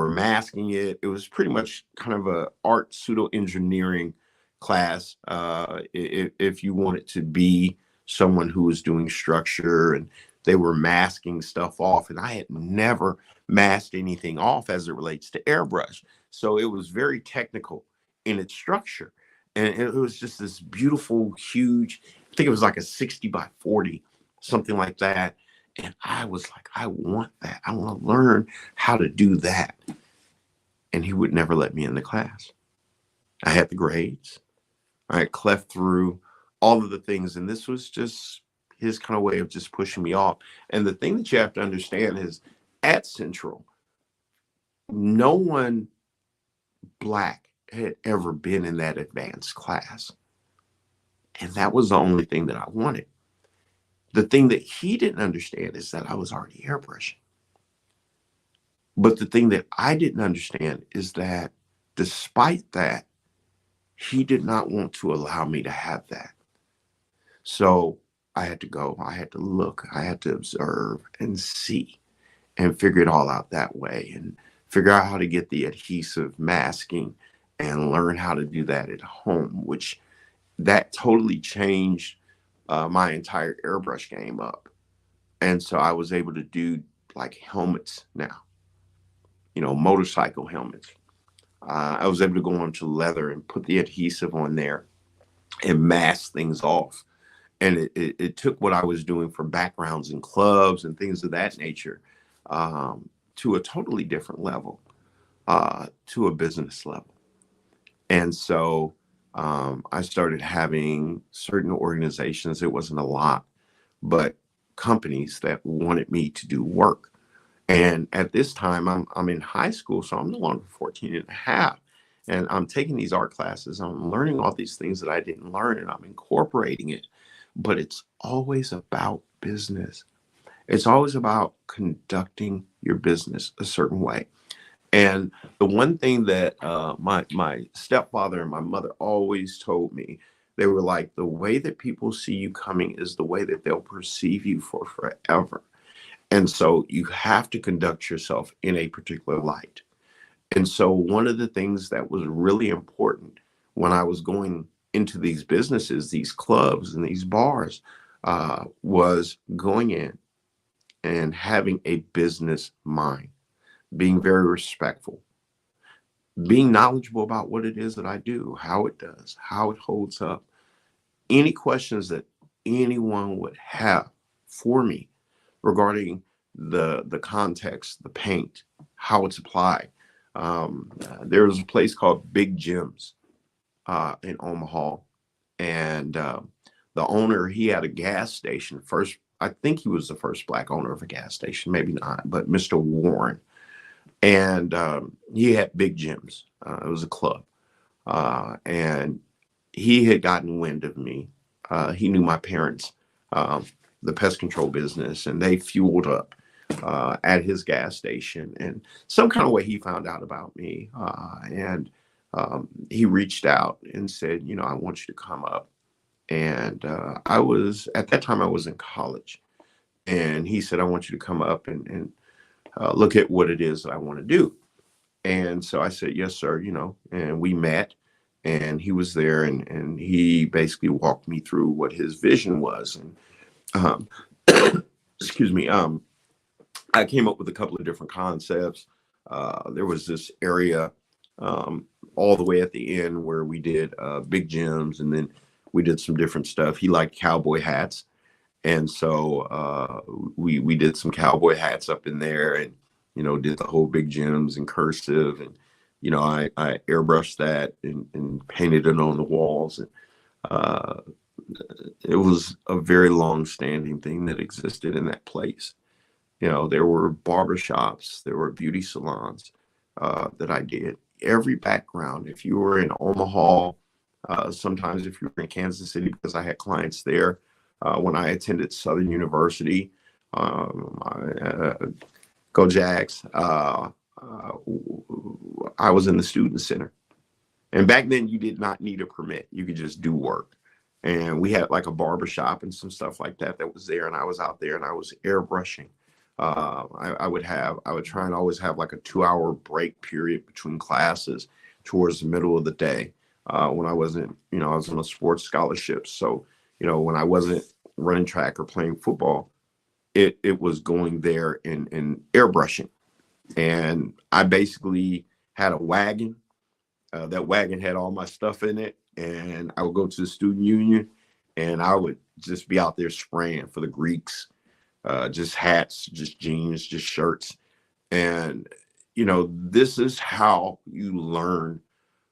masking it. It was pretty much kind of a art pseudo engineering class. If you wanted to be someone who was doing structure, and they were masking stuff off. And I had never masked anything off as it relates to airbrush. So it was very technical in its structure. And it was just this beautiful, huge, I think it was like a 60 by 40, something like that. And I was like, I want that. I want to learn how to do that. And he would never let me in the class. I had the grades. I had cleft through all of the things. And this was just his kind of way of just pushing me off. And the thing that you have to understand is at Central, no one Black had ever been in that advanced class. And that was the only thing that I wanted. The thing that he didn't understand is that I was already airbrushing. But the thing that I didn't understand is that despite that, he did not want to allow me to have that. So I had to go, I had to look, I had to observe and see and figure it all out that way and figure out how to get the adhesive masking and learn how to do that at home, which that totally changed my entire airbrush game up. And so I was able to do like helmets now, motorcycle helmets. I was able to go onto leather and put the adhesive on there and mask things off. And it took what I was doing for backgrounds in clubs and things of that nature to a totally different level, to a business level. And so I started having certain organizations, it wasn't a lot, but companies that wanted me to do work. And at this time, I'm in high school, so I'm no longer 14 and a half. And I'm taking these art classes. I'm learning all these things that I didn't learn, and I'm incorporating it. But it's always about business. It's always about conducting your business a certain way. And the one thing that my stepfather and my mother always told me, they were like, the way that people see you coming is the way that they'll perceive you for forever. And so you have to conduct yourself in a particular light. And so one of the things that was really important when I was going into these businesses, these clubs and these bars, was going in and having a business mind, being very respectful, being knowledgeable about what it is that I do, how it does, how it holds up. Any questions that anyone would have for me regarding the context, the paint, how it's applied. There was a place called Big Jim's in Omaha, and the owner, he had a gas station. First, I think he was the first Black owner of a gas station, maybe not, but Mr. Warren. And he had Big Jim's. It was a club. And he had gotten wind of me. He knew my parents, the pest control business, and they fueled up at his gas station. And some kind of way he found out about me. And he reached out and said, you know, I want you to come up. And at that time, I was in college. And he said, I want you to come up and look at what it is that I want to do. And so I said, yes, sir, you know, and we met, and he was there, and he basically walked me through what his vision was. And excuse me, I came up with a couple of different concepts. There was this area all the way at the end where we did Big Gyms, and then we did some different stuff. He liked cowboy hats. And so we did some cowboy hats up in there, and, you know, did the whole Big Gyms in cursive. And, you know, I airbrushed that and painted it on the walls. And it was a very long-standing thing that existed in that place. You know, there were barbershops, there were beauty salons that I did. Every background, if you were in Omaha, sometimes if you were in Kansas City, because I had clients there. When I attended Southern University, go Jags, I was in the student center. And back then you did not need a permit. You could just do work. And we had like a barber shop and some stuff like that was there. And I was out there and I was airbrushing. I would try and always have like a 2-hour break period between classes towards the middle of the day. When I wasn't, you know, I was on a sports scholarship. So, you know, when I wasn't running track or playing football, it was going there and airbrushing. And I basically had a wagon. That wagon had all my stuff in it. And I would go to the student union and I would just be out there spraying for the Greeks, just hats, just jeans, just shirts. And, you know, this is how you learn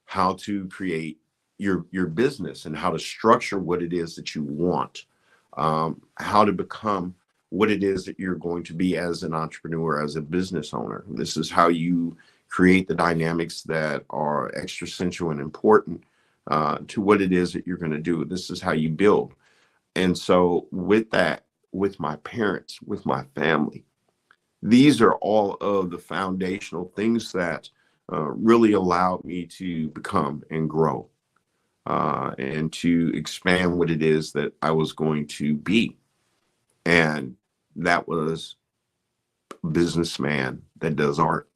how to create your business and how to structure what it is that you want, how to become what it is that you're going to be as an entrepreneur, as a business owner. This is how you create the dynamics that are existential and important to what it is that you're going to do. This is how you build. And so with that, with my parents, with my family, these are all of the foundational things that really allowed me to become and grow and to expand what it is that I was going to be. And that was a businessman that does art,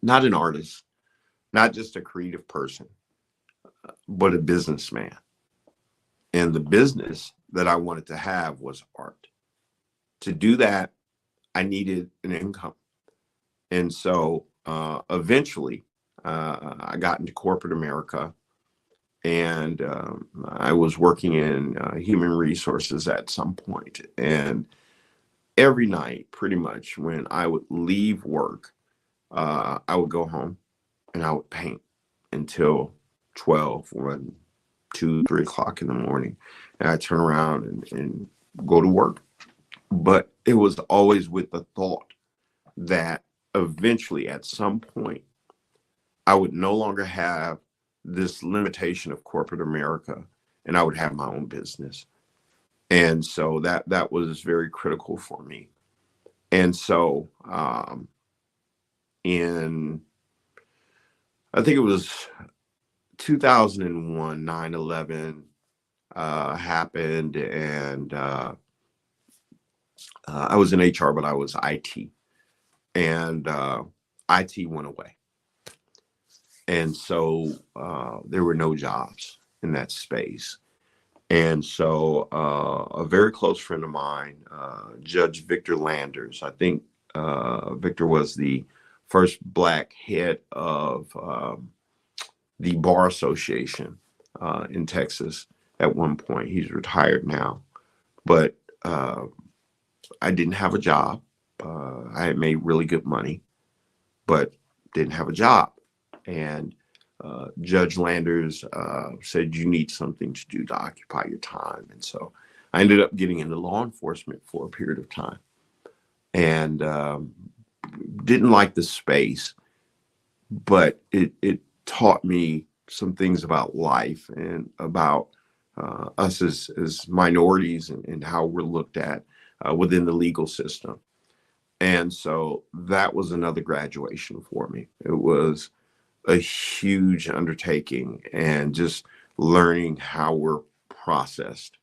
not an artist, not just a creative person, but a businessman. And the business that I wanted to have was art. To do that, I needed an income. And so eventually I got into corporate America, and I was working in human resources at some point. And every night, pretty much, when I would leave work, I would go home and I would paint until 12, 1, 2, 3 o'clock in the morning. And I'd turn around and go to work. But it was always with the thought that eventually, at some point, I would no longer have this limitation of corporate America, and I would have my own business. And so that was very critical for me. And so in, I think it was 2001, 9/11 happened, and I was in HR, but I was IT, and IT went away. And so there were no jobs in that space. And so a very close friend of mine, Judge Victor Landers, I think Victor was the first Black head of the Bar Association in Texas at one point. He's retired now. But I didn't have a job. I had made really good money, but didn't have a job. And Judge Landers said, you need something to do to occupy your time. And so I ended up getting into law enforcement for a period of time, and didn't like the space, but it taught me some things about life and about us as minorities, and how we're looked at within the legal system. And so that was another graduation for me. It was a huge undertaking, and just learning how we're processed,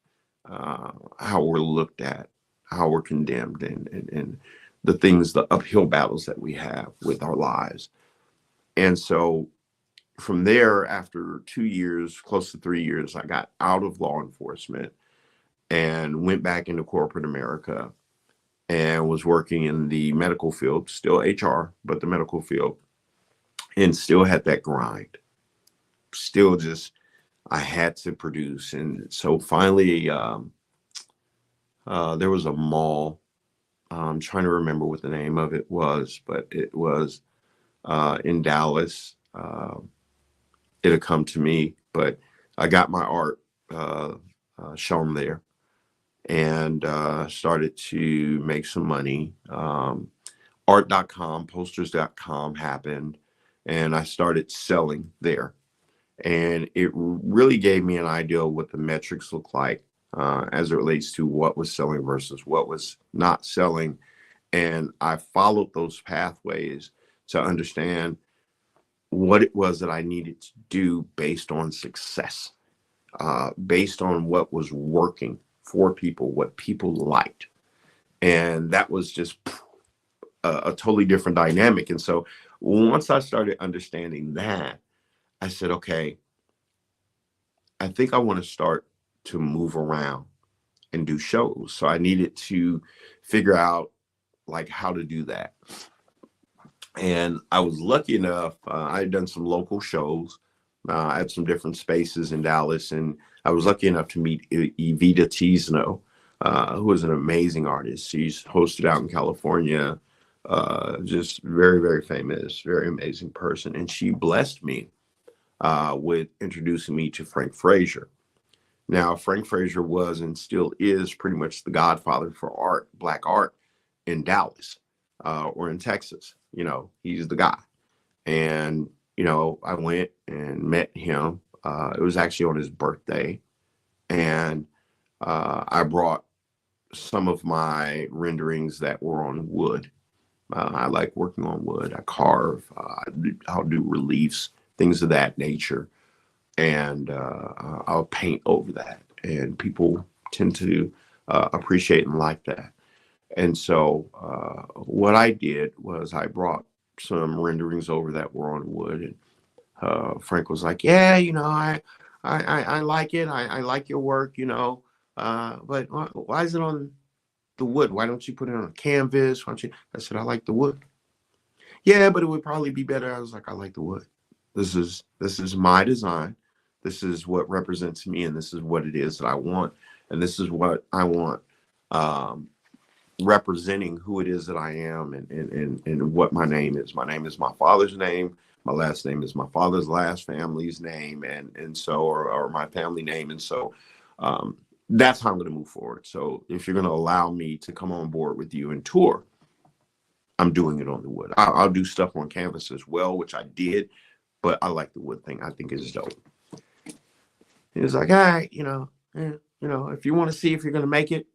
how we're looked at, how we're condemned, and the things, the uphill battles that we have with our lives. And so from there, after 2 years, close to 3 years, I got out of law enforcement and went back into corporate America, and was working in the medical field, still HR, but the medical field, and still had that grind. Still just, I had to produce. And so finally, there was a mall. I'm trying to remember what the name of it was, but it was in Dallas. It had come to me, but I got my art shown there, and started to make some money. Art.com, posters.com happened, and I started selling there. And it really gave me an idea of what the metrics look like as it relates to what was selling versus what was not selling. And I followed those pathways to understand what it was that I needed to do based on success, based on what was working for people, what people liked. And that was just a totally different dynamic. And so once I started understanding that, I said, okay, I think I want to start to move around and do shows. So I needed to figure out like how to do that. And I was lucky enough, I had done some local shows at some different spaces in Dallas. And I was lucky enough to meet Evita Tisno, who is an amazing artist. She's hosted out in California, just very, very famous, very amazing person. And she blessed me with introducing me to Frank Frazier. Now, Frank Frazier was and still is pretty much the godfather for art, Black art in Dallas or in Texas. You know, he's the guy. And, you know, I went and met him. It was actually on his birthday. And I brought some of my renderings that were on wood. I like working on wood. I carve, I'll do reliefs, things of that nature. And I'll paint over that. And people tend to appreciate and like that. And so what I did was I brought some renderings over that were on wood. And Frank was like, yeah, you know, I like it. I like your work, you know, but why is it on the wood? Why don't you put it on a canvas? Why don't you? I said, I like the wood. Yeah, but it would probably be better. I was like, I like the wood. This is my design. This is what represents me, and this is what it is that I want. And this is what I want representing who it is that I am, and what my name is. My name is my father's name. My last name is my father's last family's name, and so, or my family name. And so that's how I'm going to move forward. So if you're going to allow me to come on board with you and tour, I'm doing it on the wood. I'll do stuff on canvas as well, which I did, but I like the wood thing. I think it's dope. He was like, all right, if you want to see if you're going to make it,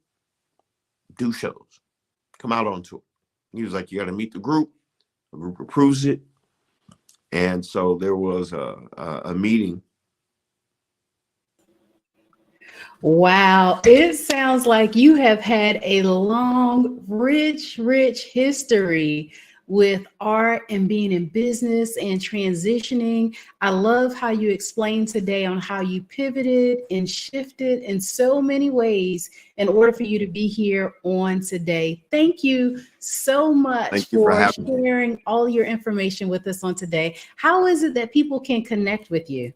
do shows. Come out on tour. He was like, you got to meet the group. The group approves it. And so there was a meeting. Wow. It sounds like you have had a long, rich history with art and being in business and transitioning. I love how you explained today on how you pivoted and shifted in so many ways in order for you to be here on today. Thank you so much for sharing all your information with us on today. How is it that people can connect with you?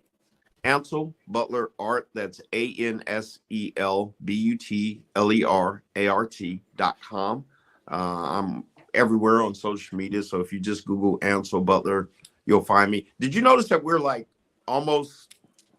Ansel Butler Art, that's ANSELBUTLERART.com. I'm everywhere on social media, so if you just Google Ansel Butler, you'll find me. Did you notice that we're like almost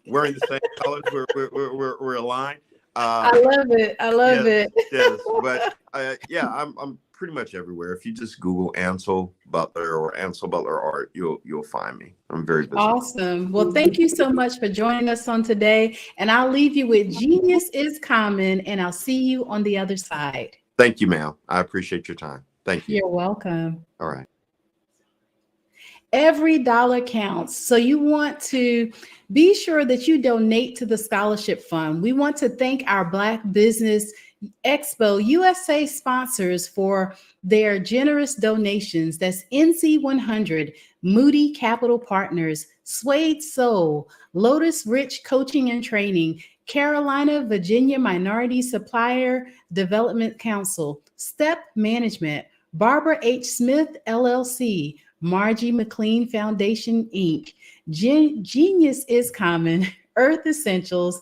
wearing the same colors? We're aligned. I love it. I love it. Yes, but I'm pretty much everywhere. If you just Google Ansel Butler or Ansel Butler Art, you'll find me. I'm very busy. Awesome. Well, thank you so much for joining us on today. And I'll leave you with Genius is Common, and I'll see you on the other side. Thank you, ma'am. I appreciate your time. Thank you. You're welcome. All right. Every dollar counts. So you want to be sure that you donate to the scholarship fund. We want to thank our Black Business Expo USA sponsors for their generous donations. That's NC100, Moody Capital Partners, Suede Soul, Lotus Rich Coaching and Training, Carolina, Virginia Minority Supplier Development Council, Step Management, Barbara H. Smith, LLC, Margie McLean Foundation, Inc., Genius is Common, Earth Essentials,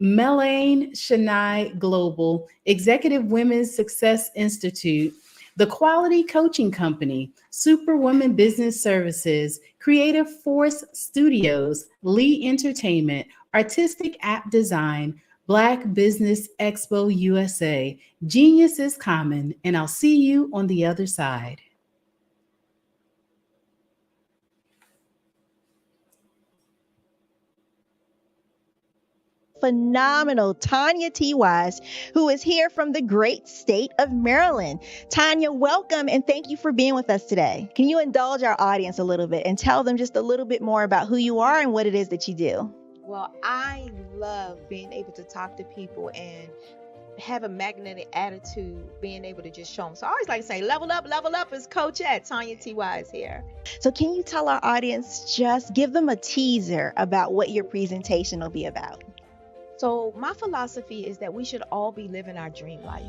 Melane Shania Global, Executive Women's Success Institute, The Quality Coaching Company, Superwoman Business Services, Creative Force Studios, Lee Entertainment, Artistic App Design, Black Business Expo USA. Genius is Common, and I'll see you on the other side. Phenomenal Tanya T. Wise, who is here from the great state of Maryland. Tanya, welcome and thank you for being with us today. Can you indulge our audience a little bit and tell them just a little bit more about who you are and what it is that you do? Well, I love being able to talk to people and have a magnetic attitude, being able to just show them. So I always like to say, level up is Coach at Tanya T. Wise here. So can you tell our audience, just give them a teaser about what your presentation will be about? So my philosophy is that we should all be living our dream life.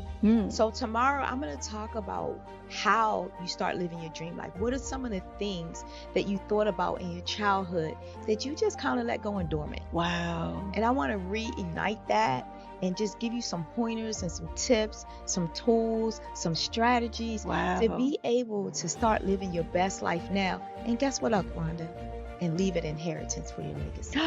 So tomorrow I'm going to talk about how you start living your dream life. What are some of the things that you thought about in your childhood that you just kind of let go and dormant? Wow. And I want to reignite that and just give you some pointers and some tips, some tools, some strategies to be able to start living your best life now. And guess what, Wanda? And leave an inheritance for your legacy.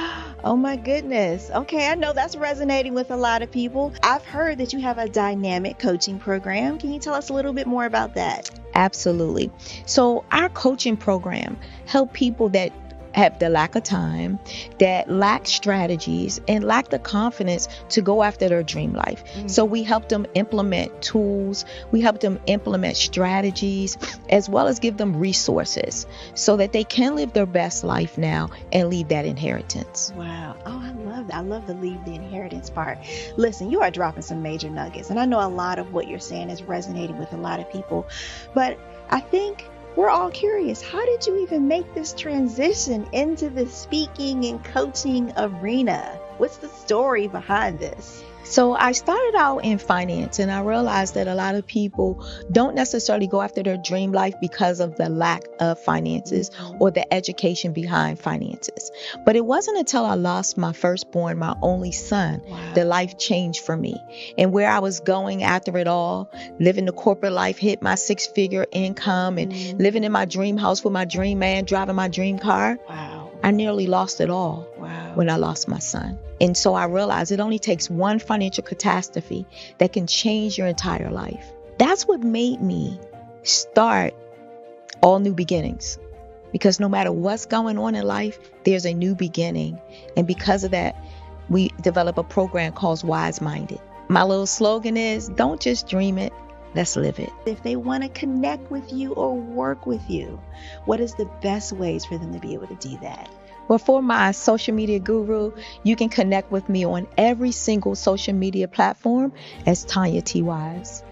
Oh my goodness. Okay, I know that's resonating with a lot of people. I've heard that you have a dynamic coaching program. Can you tell us a little bit more about that? Absolutely. So our coaching program help people that have the lack of time, that lack strategies, and lack the confidence to go after their dream life. So we help them implement tools, we help them implement strategies, as well as give them resources so that they can live their best life now and leave that inheritance. Wow. Oh, I love that. I love the leave the inheritance part. Listen, you are dropping some major nuggets, and I know a lot of what you're saying is resonating with a lot of people, but I think we're all curious. How did you even make this transition into the speaking and coaching arena? What's the story behind this? So I started out in finance, and I realized that a lot of people don't necessarily go after their dream life because of the lack of finances or the education behind finances. But it wasn't until I lost my firstborn, my only son, that life changed for me. And where I was going after it all, living the corporate life, hit my 6-figure income and living in my dream house with my dream man, driving my dream car. I nearly lost it all when I lost my son. And so I realized it only takes one financial catastrophe that can change your entire life. That's what made me start All New Beginnings. Because no matter what's going on in life, there's a new beginning. And because of that, we develop a program called Wise Minded. My little slogan is, don't just dream it, let's live it. If they want to connect with you or work with you, what is the best ways for them to be able to do that? Well, for my social media guru, you can connect with me on every single social media platform as Tanya T. Wise.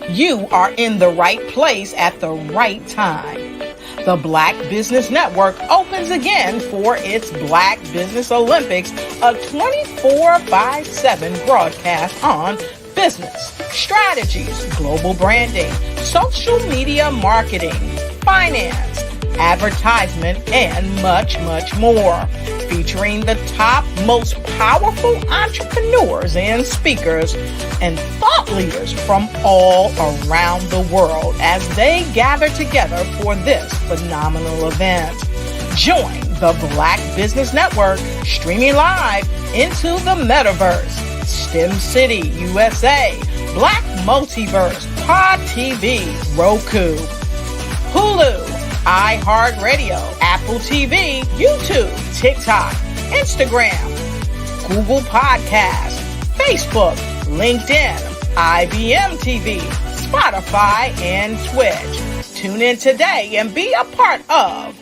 You are in the right place at the right time. The Black Business Network opens again for its Black Business Olympics, a 24/7 broadcast on business, strategies, global branding, social media marketing, finance, advertisement, and much, much more. Featuring the top, most powerful entrepreneurs and speakers and thought leaders from all around the world as they gather together for this phenomenal event. Join the Black Business Network streaming live into the metaverse, STEM City, USA, Black Multiverse, Pod TV, Roku, Hulu, iHeartRadio, Apple TV, YouTube, TikTok, Instagram, Google Podcasts, Facebook, LinkedIn, IBM TV, Spotify, and Twitch. Tune in today and be a part of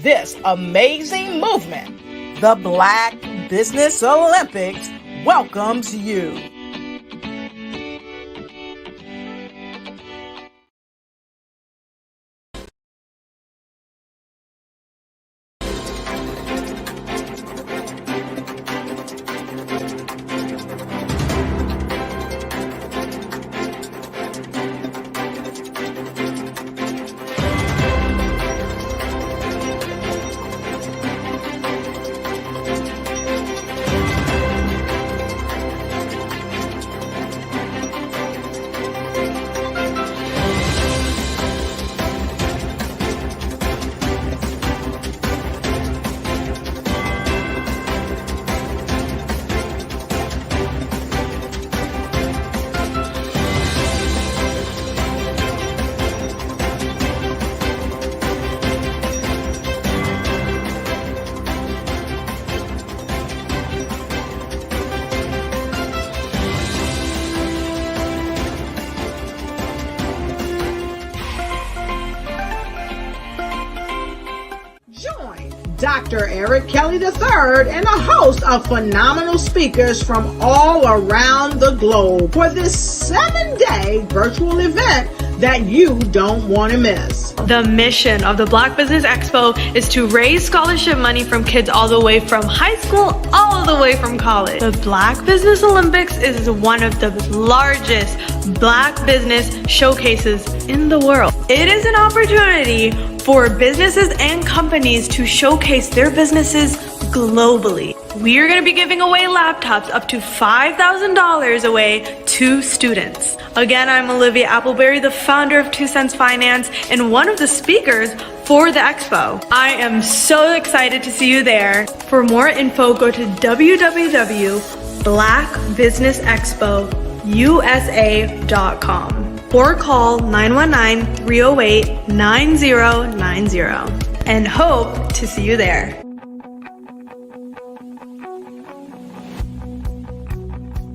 this amazing movement. The Black Business Olympics welcomes you. Dr. Eric Kelly III and a host of phenomenal speakers from all around the globe for this 7-day virtual event that you don't want to miss. The mission of the Black Business Expo is to raise scholarship money from kids all the way from high school, all the way from college. The Black Business Olympics is one of the largest Black business showcases in the world. It is an opportunity for businesses and companies to showcase their businesses globally. We are going to be giving away laptops up to $5,000 away to students. Again, I'm Olivia Appleberry, the founder of 2 Cents Finance and one of the speakers for the expo. I am so excited to see you there. For more info, go to www.blackbusinessexpousa.com or call 919-308-9090 and hope to see you there.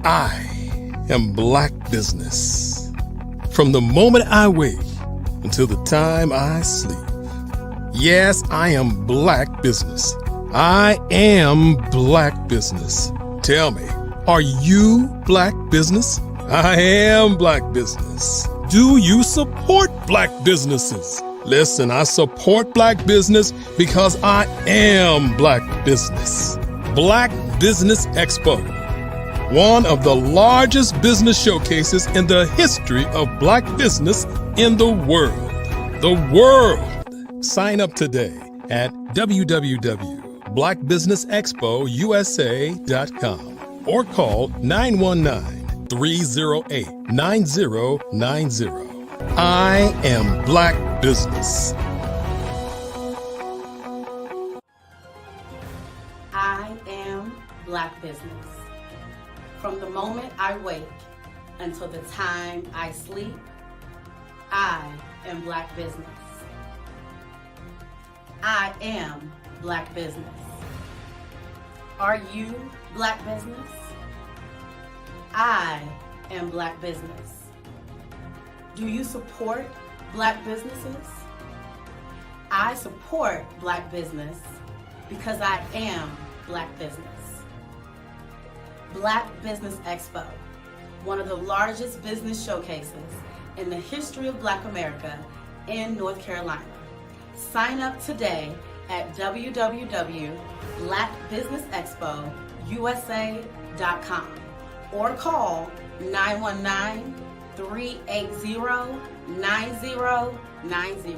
I am Black Business. From the moment I wake until the time I sleep. Yes, I am Black Business. I am Black Business. Tell me, are you Black Business? I am Black Business. Do you support Black businesses? Listen, I support Black business because I am Black Business. Black Business Expo, one of the largest business showcases in the history of Black business in the world. The world! Sign up today at www.blackbusinessexpousa.com or call 919 308-9090. I am Black Business. I am Black Business. From the moment I wake until the time I sleep, I am Black Business. I am Black Business. Are you Black Business? I am Black Business. Do you support Black businesses? I support Black business because I am Black Business. Black Business Expo, one of the largest business showcases in the history of Black America in North Carolina. Sign up today at www.blackbusinessexpousa.com or call 919-380-9090.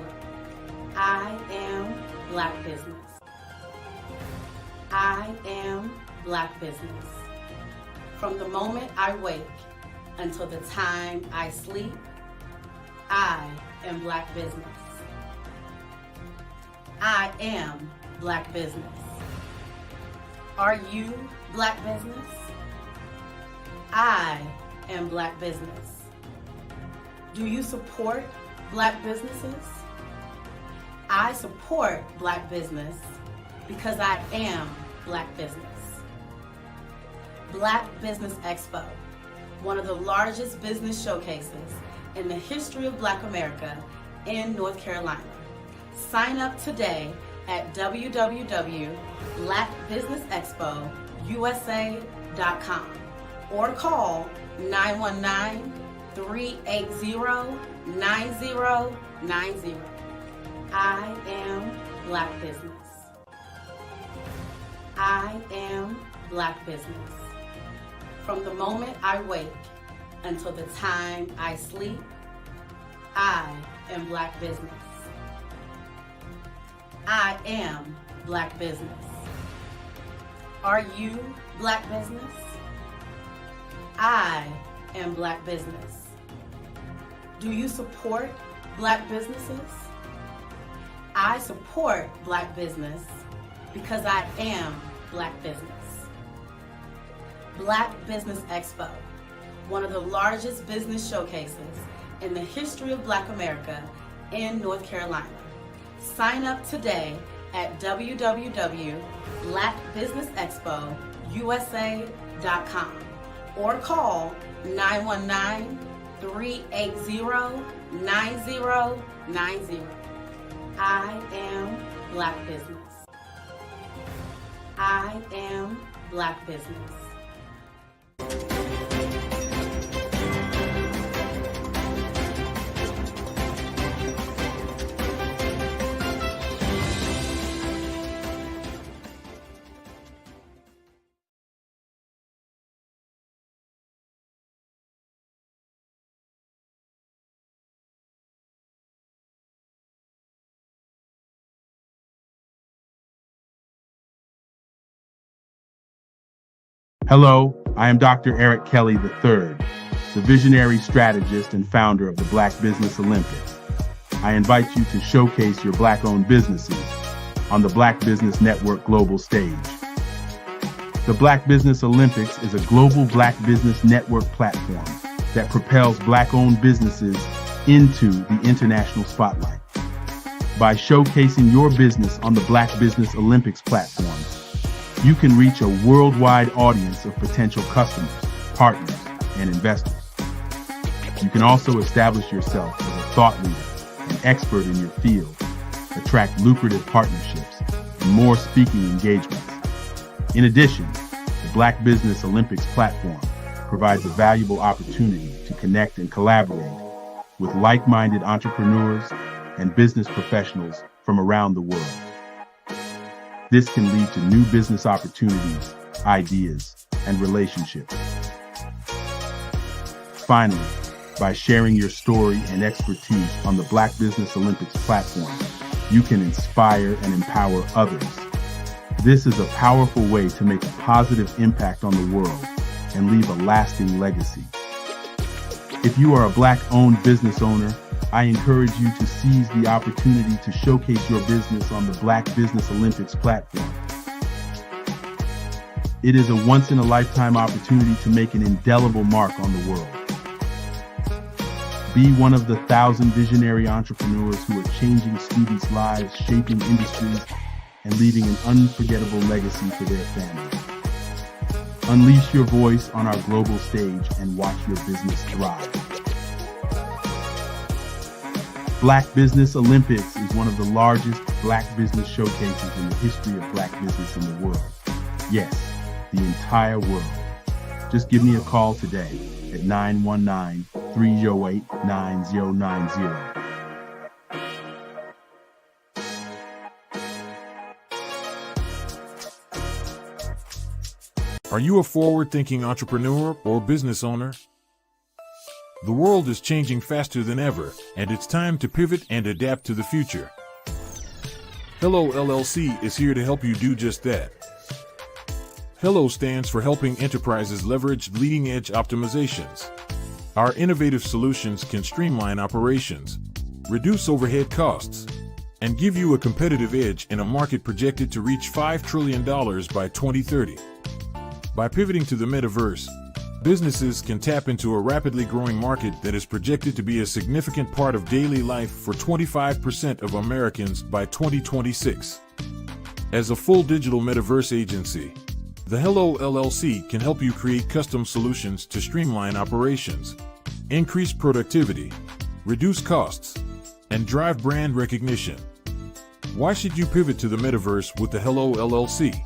I am Black Business. I am Black Business. From the moment I wake until the time I sleep, I am Black Business. I am Black Business. Are you Black Business? I am Black Business. Do you support Black businesses? I support Black business because I am Black Business. Black Business Expo, one of the largest business showcases in the history of Black America in North Carolina. Sign up today at www.blackbusinessexpousa.com or call 919-380-9090. I am Black Business. I am Black Business. From the moment I wake until the time I sleep, I am Black Business. I am Black Business. Are you Black Business? I am Black Business. Do you support Black businesses? I support Black business because I am Black Business. Black Business Expo, one of the largest business showcases in the history of Black America in North Carolina. Sign up today at www.blackbusinessexpousa.com or call 919-380-9090. I am Black Business. I am Black Business. Hello, I am Dr. Eric Kelly III, the visionary strategist and founder of the Black Business Olympics. I invite you to showcase your Black-owned businesses on the Black Business Network global stage. The Black Business Olympics is a global Black Business Network platform that propels Black-owned businesses into the international spotlight. By showcasing your business on the Black Business Olympics platform, you can reach a worldwide audience of potential customers, partners, and investors. You can also establish yourself as a thought leader, an expert in your field, attract lucrative partnerships, and more speaking engagements. In addition, the Black Business Olympics platform provides a valuable opportunity to connect and collaborate with like-minded entrepreneurs and business professionals from around the world. This can lead to new business opportunities, ideas, and relationships. Finally, by sharing your story and expertise on the Black Business Olympics platform, you can inspire and empower others. This is a powerful way to make a positive impact on the world and leave a lasting legacy. If you are a Black-owned business owner, I encourage you to seize the opportunity to showcase your business on the Black Business Olympics platform. It is a once-in-a-lifetime opportunity to make an indelible mark on the world. Be one of the 1,000 visionary entrepreneurs who are changing students' lives, shaping industries, and leaving an unforgettable legacy for their families. Unleash your voice on our global stage and watch your business thrive. Black Business Olympics is one of the largest Black business showcases in the history of Black business in the world. Yes, the entire world. Just give me a call today at 919-308-9090. Are you a forward-thinking entrepreneur or business owner? The world is changing faster than ever, and it's time to pivot and adapt to the future. Hello LLC is here to help you do just that. Hello stands for helping enterprises leverage leading-edge optimizations. Our innovative solutions can streamline operations, reduce overhead costs, and give you a competitive edge in a market projected to reach $5 trillion by 2030. By pivoting to the metaverse, businesses can tap into a rapidly growing market that is projected to be a significant part of daily life for 25% of Americans by 2026. As a full digital metaverse agency, the Hello LLC can help you create custom solutions to streamline operations, increase productivity, reduce costs, and drive brand recognition. Why should you pivot to the metaverse with the Hello LLC?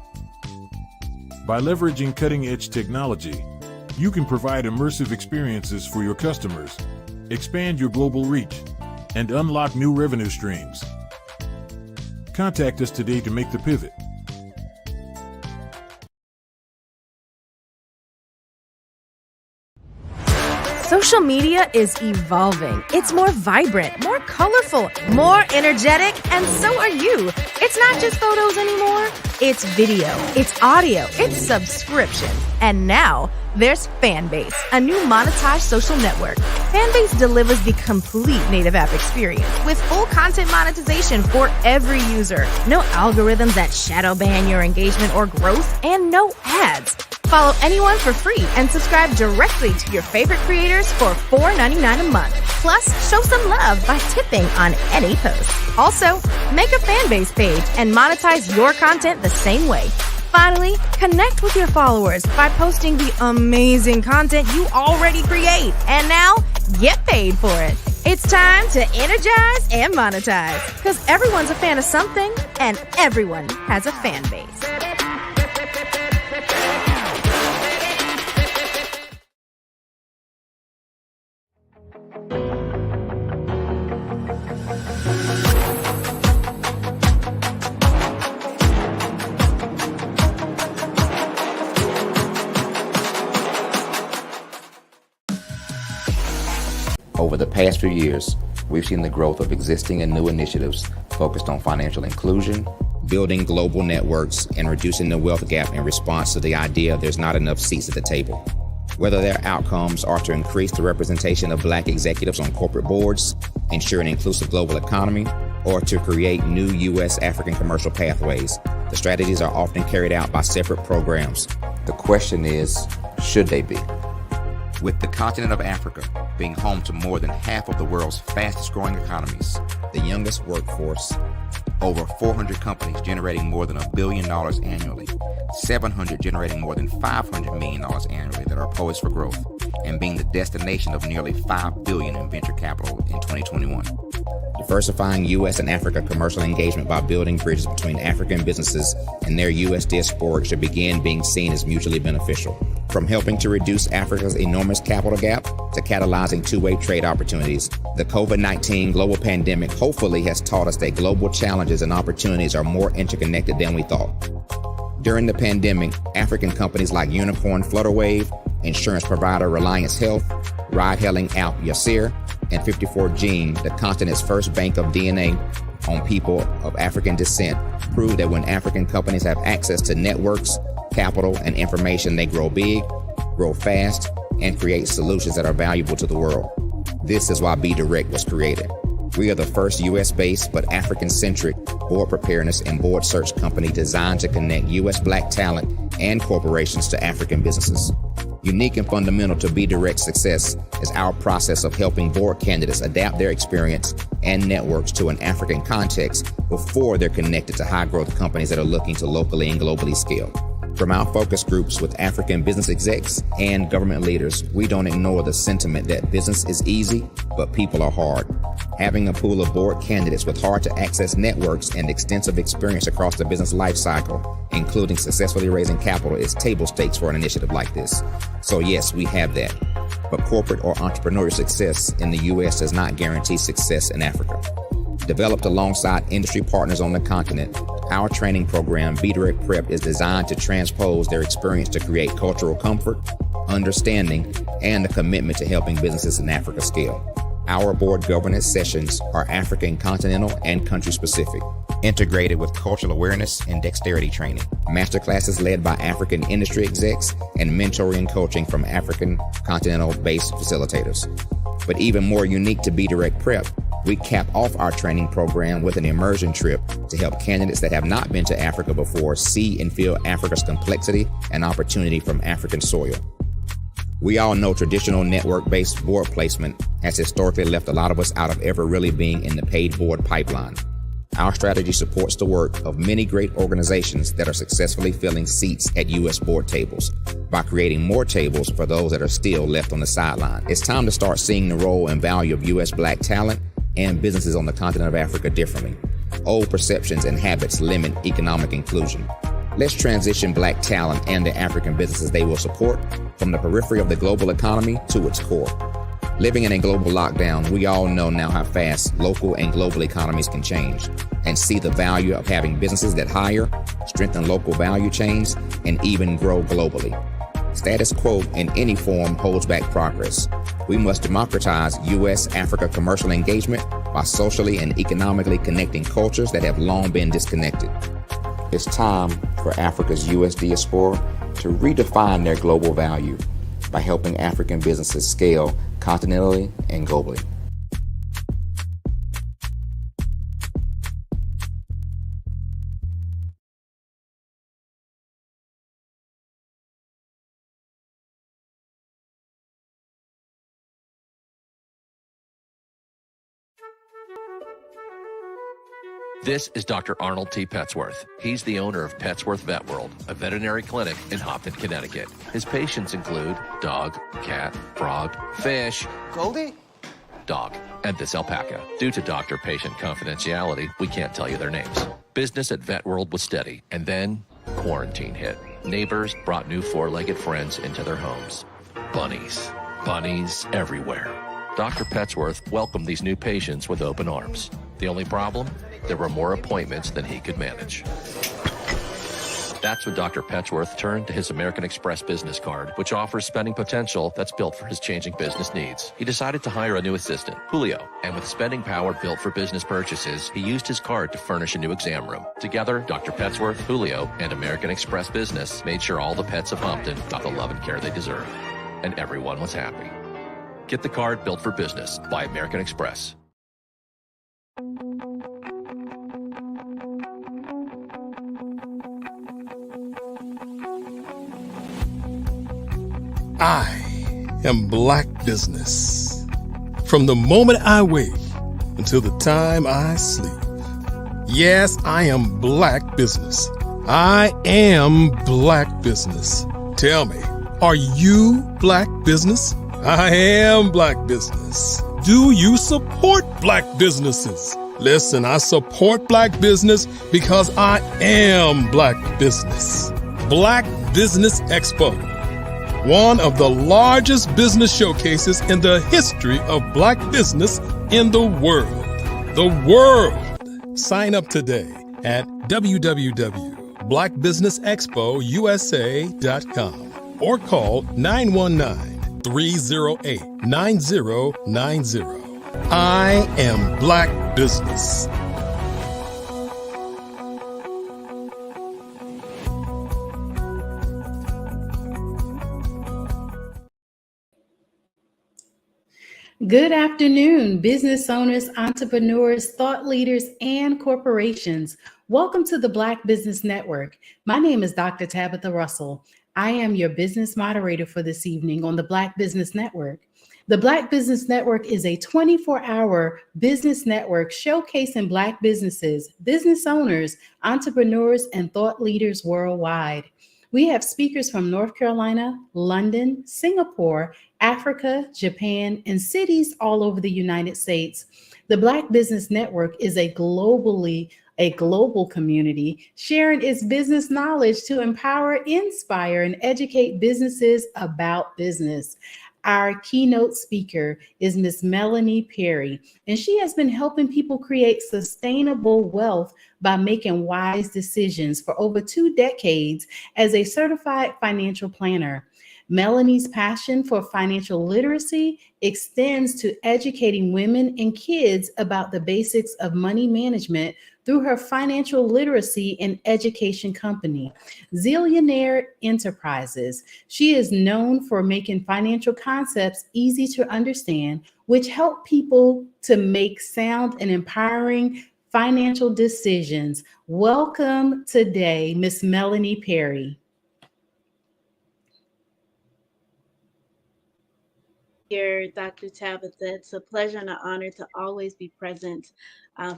By leveraging cutting-edge technology, you can provide immersive experiences for your customers, expand your global reach, and unlock new revenue streams. Contact us today to make the pivot. Social media is evolving. It's more vibrant, more colorful, more energetic, and so are you. It's not just photos anymore. It's video, it's audio, it's subscription. And now there's Fanbase, a new monetized social network. Fanbase delivers the complete native app experience with full content monetization for every user. No algorithms that shadow ban your engagement or growth, and no ads. Follow anyone for free and subscribe directly to your favorite creators for $4.99 a month. Plus, show some love by tipping on any post. Also, make a Fanbase page and monetize your content the same way. Finally, connect with your followers by posting the amazing content you already create. And now, get paid for it. It's time to energize and monetize, because everyone's a fan of something and everyone has a fan base. Over the past few years, we've seen the growth of existing and new initiatives focused on financial inclusion, building global networks, and reducing the wealth gap in response to the idea there's not enough seats at the table. Whether their outcomes are to increase the representation of Black executives on corporate boards, ensure an inclusive global economy, or to create new U.S. African commercial pathways, the strategies are often carried out by separate programs. The question is, should they be? With the continent of Africa being home to more than half of the world's fastest growing economies, the youngest workforce, over 400 companies generating more than $1 billion annually, 700 generating more than $500 million annually that are poised for growth, and being the destination of nearly $5 billion in venture capital in 2021. Diversifying U.S. and Africa commercial engagement by building bridges between African businesses and their U.S. diaspora should begin being seen as mutually beneficial. From helping to reduce Africa's enormous capital gap to catalyzing two-way trade opportunities, the COVID-19 global pandemic hopefully has taught us that global challenges and opportunities are more interconnected than we thought. During the pandemic, African companies like Unicorn Flutterwave, insurance provider Reliance Health, ride-hailing app Yasir, and 54Gene, the continent's first bank of DNA on people of African descent, prove that when African companies have access to networks, capital, and information, they grow big, grow fast, and create solutions that are valuable to the world. This is why Be Direct was created. We are the first U.S.-based but African-centric board preparedness and board search company designed to connect U.S. Black talent and corporations to African businesses. Unique and fundamental to Be Direct's success is our process of helping board candidates adapt their experience and networks to an African context before they're connected to high-growth companies that are looking to locally and globally scale. From our focus groups with African business execs and government leaders, we don't ignore the sentiment that business is easy, but people are hard. Having a pool of board candidates with hard-to-access networks and extensive experience across the business life cycle, including successfully raising capital, is table stakes for an initiative like this. So yes, we have that. But corporate or entrepreneurial success in the U.S. does not guarantee success in Africa. Developed alongside industry partners on the continent, our training program, Be Direct Prep, is designed to transpose their experience to create cultural comfort, understanding, and a commitment to helping businesses in Africa scale. Our board governance sessions are African continental and country specific, integrated with cultural awareness and dexterity training, masterclasses led by African industry execs, and mentoring and coaching from African continental-based facilitators. But even more unique to Be Direct Prep, we cap off our training program with an immersion trip to help candidates that have not been to Africa before see and feel Africa's complexity and opportunity from African soil. We all know traditional network-based board placement has historically left a lot of us out of ever really being in the paid board pipeline. Our strategy supports the work of many great organizations that are successfully filling seats at U.S. board tables by creating more tables for those that are still left on the sideline. It's time to start seeing the role and value of U.S. Black talent and businesses on the continent of Africa differently. Old perceptions and habits limit economic inclusion. Let's transition Black talent and the African businesses they will support from the periphery of the global economy to its core. Living in a global lockdown, we all know now how fast local and global economies can change, and see the value of having businesses that hire, strengthen local value chains, and even grow globally. Status quo in any form holds back progress. We must democratize U.S.-Africa commercial engagement by socially and economically connecting cultures that have long been disconnected. It's time for Africa's U.S. diaspora to redefine their global value by helping African businesses scale continentally and globally. This is Dr. Arnold T. Petsworth. He's the owner of Petsworth Vet World, a veterinary clinic in Hopton, Connecticut. His patients include dog, cat, frog, fish, Goldie, dog, and this alpaca. Due to doctor-patient confidentiality, we can't tell you their names. Business at Vet World was steady, and then quarantine hit. Neighbors brought new four-legged friends into their homes. Bunnies. Bunnies everywhere. Dr. Petsworth welcomed these new patients with open arms. The only problem? There were more appointments than he could manage. That's when Dr. Petsworth turned to his American Express business card, which offers spending potential that's built for his changing business needs. He decided to hire a new assistant, Julio, and with spending power built for business purchases, he used his card to furnish a new exam room. Together, Dr. Petsworth, Julio, and American Express Business made sure all the pets of Hopton got the love and care they deserve. And everyone was happy. Get the card built for business by American Express. I am Black Business. From the moment I wake until the time I sleep. Yes, I am Black Business. I am Black Business. Tell me, are you Black Business? I am Black Business. Do you support Black businesses? Listen, I support Black business because I am Black Business. Black Business Expo, one of the largest business showcases in the history of Black business in the world. The world! Sign up today at www.blackbusinessexpousa.com or call 919-308-9090. I am Black Business. Good afternoon, business owners, entrepreneurs, thought leaders, and corporations. Welcome to the Black Business Network. My name is Dr. Tabitha Russell. I am your business moderator for this evening on the Black Business Network. The Black Business Network is a 24-hour business network showcasing Black businesses, business owners, entrepreneurs, and thought leaders worldwide. We have speakers from North Carolina, London, Singapore, Africa, Japan, and cities all over the United States. The Black Business Network is a global community sharing its business knowledge to empower, inspire, and educate businesses about business. Our keynote speaker is Miss Melanie Perry, and she has been helping people create sustainable wealth by making wise decisions for over 2 decades as a certified financial planner. Melanie's passion for financial literacy extends to educating women and kids about the basics of money management through her financial literacy and education company, Zillionaire Enterprises. She is known for making financial concepts easy to understand, which help people to make sound and empowering financial decisions. Welcome today, Miss Melanie Perry. Here, Dr. Tabitha. It's a pleasure and an honor to always be present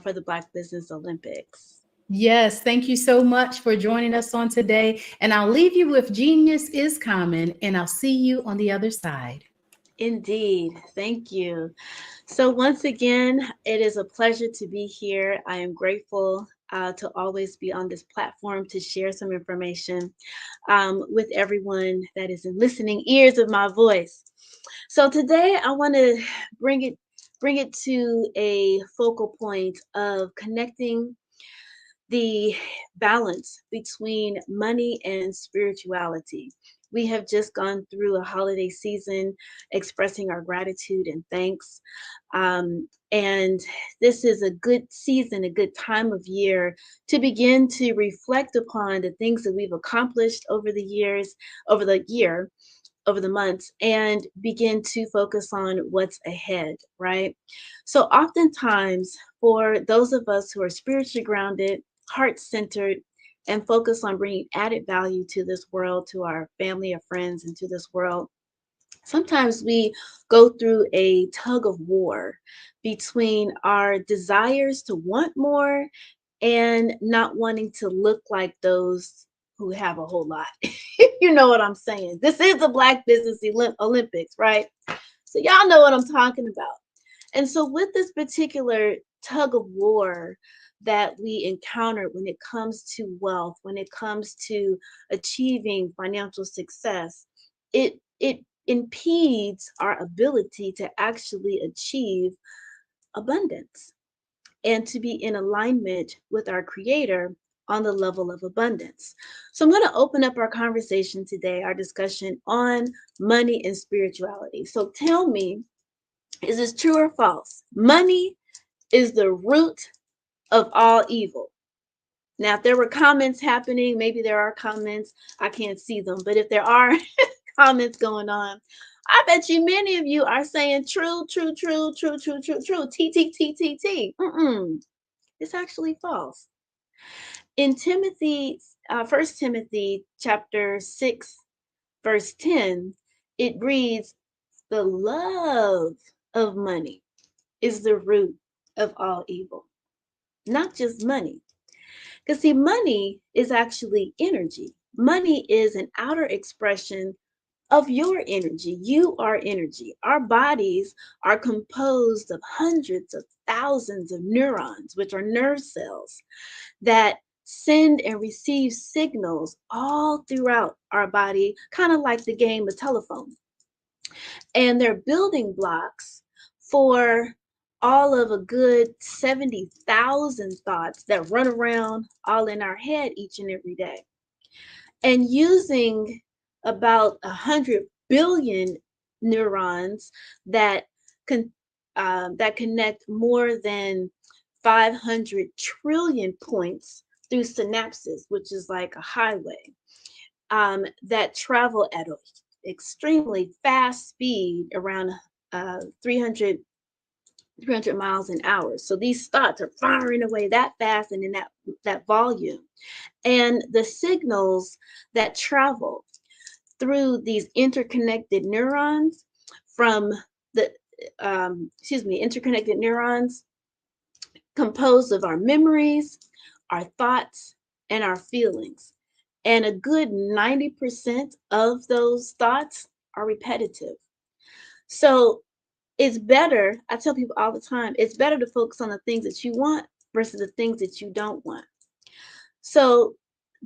for the Black Business Olympics. Yes, thank you so much for joining us on today. And I'll leave you with Genius is Common, and I'll see you on the other side. Indeed. Thank you. So once again, it is a pleasure to be here. I am grateful to always be on this platform to share some information with everyone that is in listening ears of my voice. So today I want to bring it to a focal point of connecting the balance between money and spirituality. We have just gone through a holiday season expressing our gratitude and thanks. And this is a good season, a good time of year to begin to reflect upon the things that we've accomplished over the years, over the months, and begin to focus on what's ahead, right? So oftentimes for those of us who are spiritually grounded, heart-centered, and focused on bringing added value to this world, to our family, our friends, and to this world, sometimes we go through a tug of war between our desires to want more and not wanting to look like those who have a whole lot. You know what I'm saying? This is the Black Business Olympics, right? So y'all know what I'm talking about. And so with this particular tug of war that we encounter when it comes to wealth, when it comes to achieving financial success, it impedes our ability to actually achieve abundance and to be in alignment with our Creator on the level of abundance. So I'm going to open up our conversation today, our discussion on money and spirituality. So tell me, is this true or false? Money is the root of all evil. Now, if there were comments happening, maybe there are comments, I can't see them, but if there are comments going on, I bet you many of you are saying true, true, true, true, true, true, true, T, T, T, T, T. It's actually false. In Timothy, 1 Timothy chapter 6, verse 10, it reads, the love of money is the root of all evil. Not just money. Because see, money is actually energy. Money is an outer expression of your energy. You are energy. Our bodies are composed of hundreds of thousands of neurons, which are nerve cells that send and receive signals all throughout our body, kind of like the game of telephone. And they're building blocks for all of a good 70,000 thoughts that run around all in our head each and every day. And using about 100 billion neurons that connect more than 500 trillion points through synapses, which is like a highway, that travel at an extremely fast speed around 300 miles an hour. So these thoughts are firing away that fast and in that volume. And the signals that travel through these interconnected neurons from the interconnected neurons composed of our memories, our thoughts, and our feelings. And a good 90% of those thoughts are repetitive. So it's better, I tell people all the time, it's better to focus on the things that you want versus the things that you don't want. So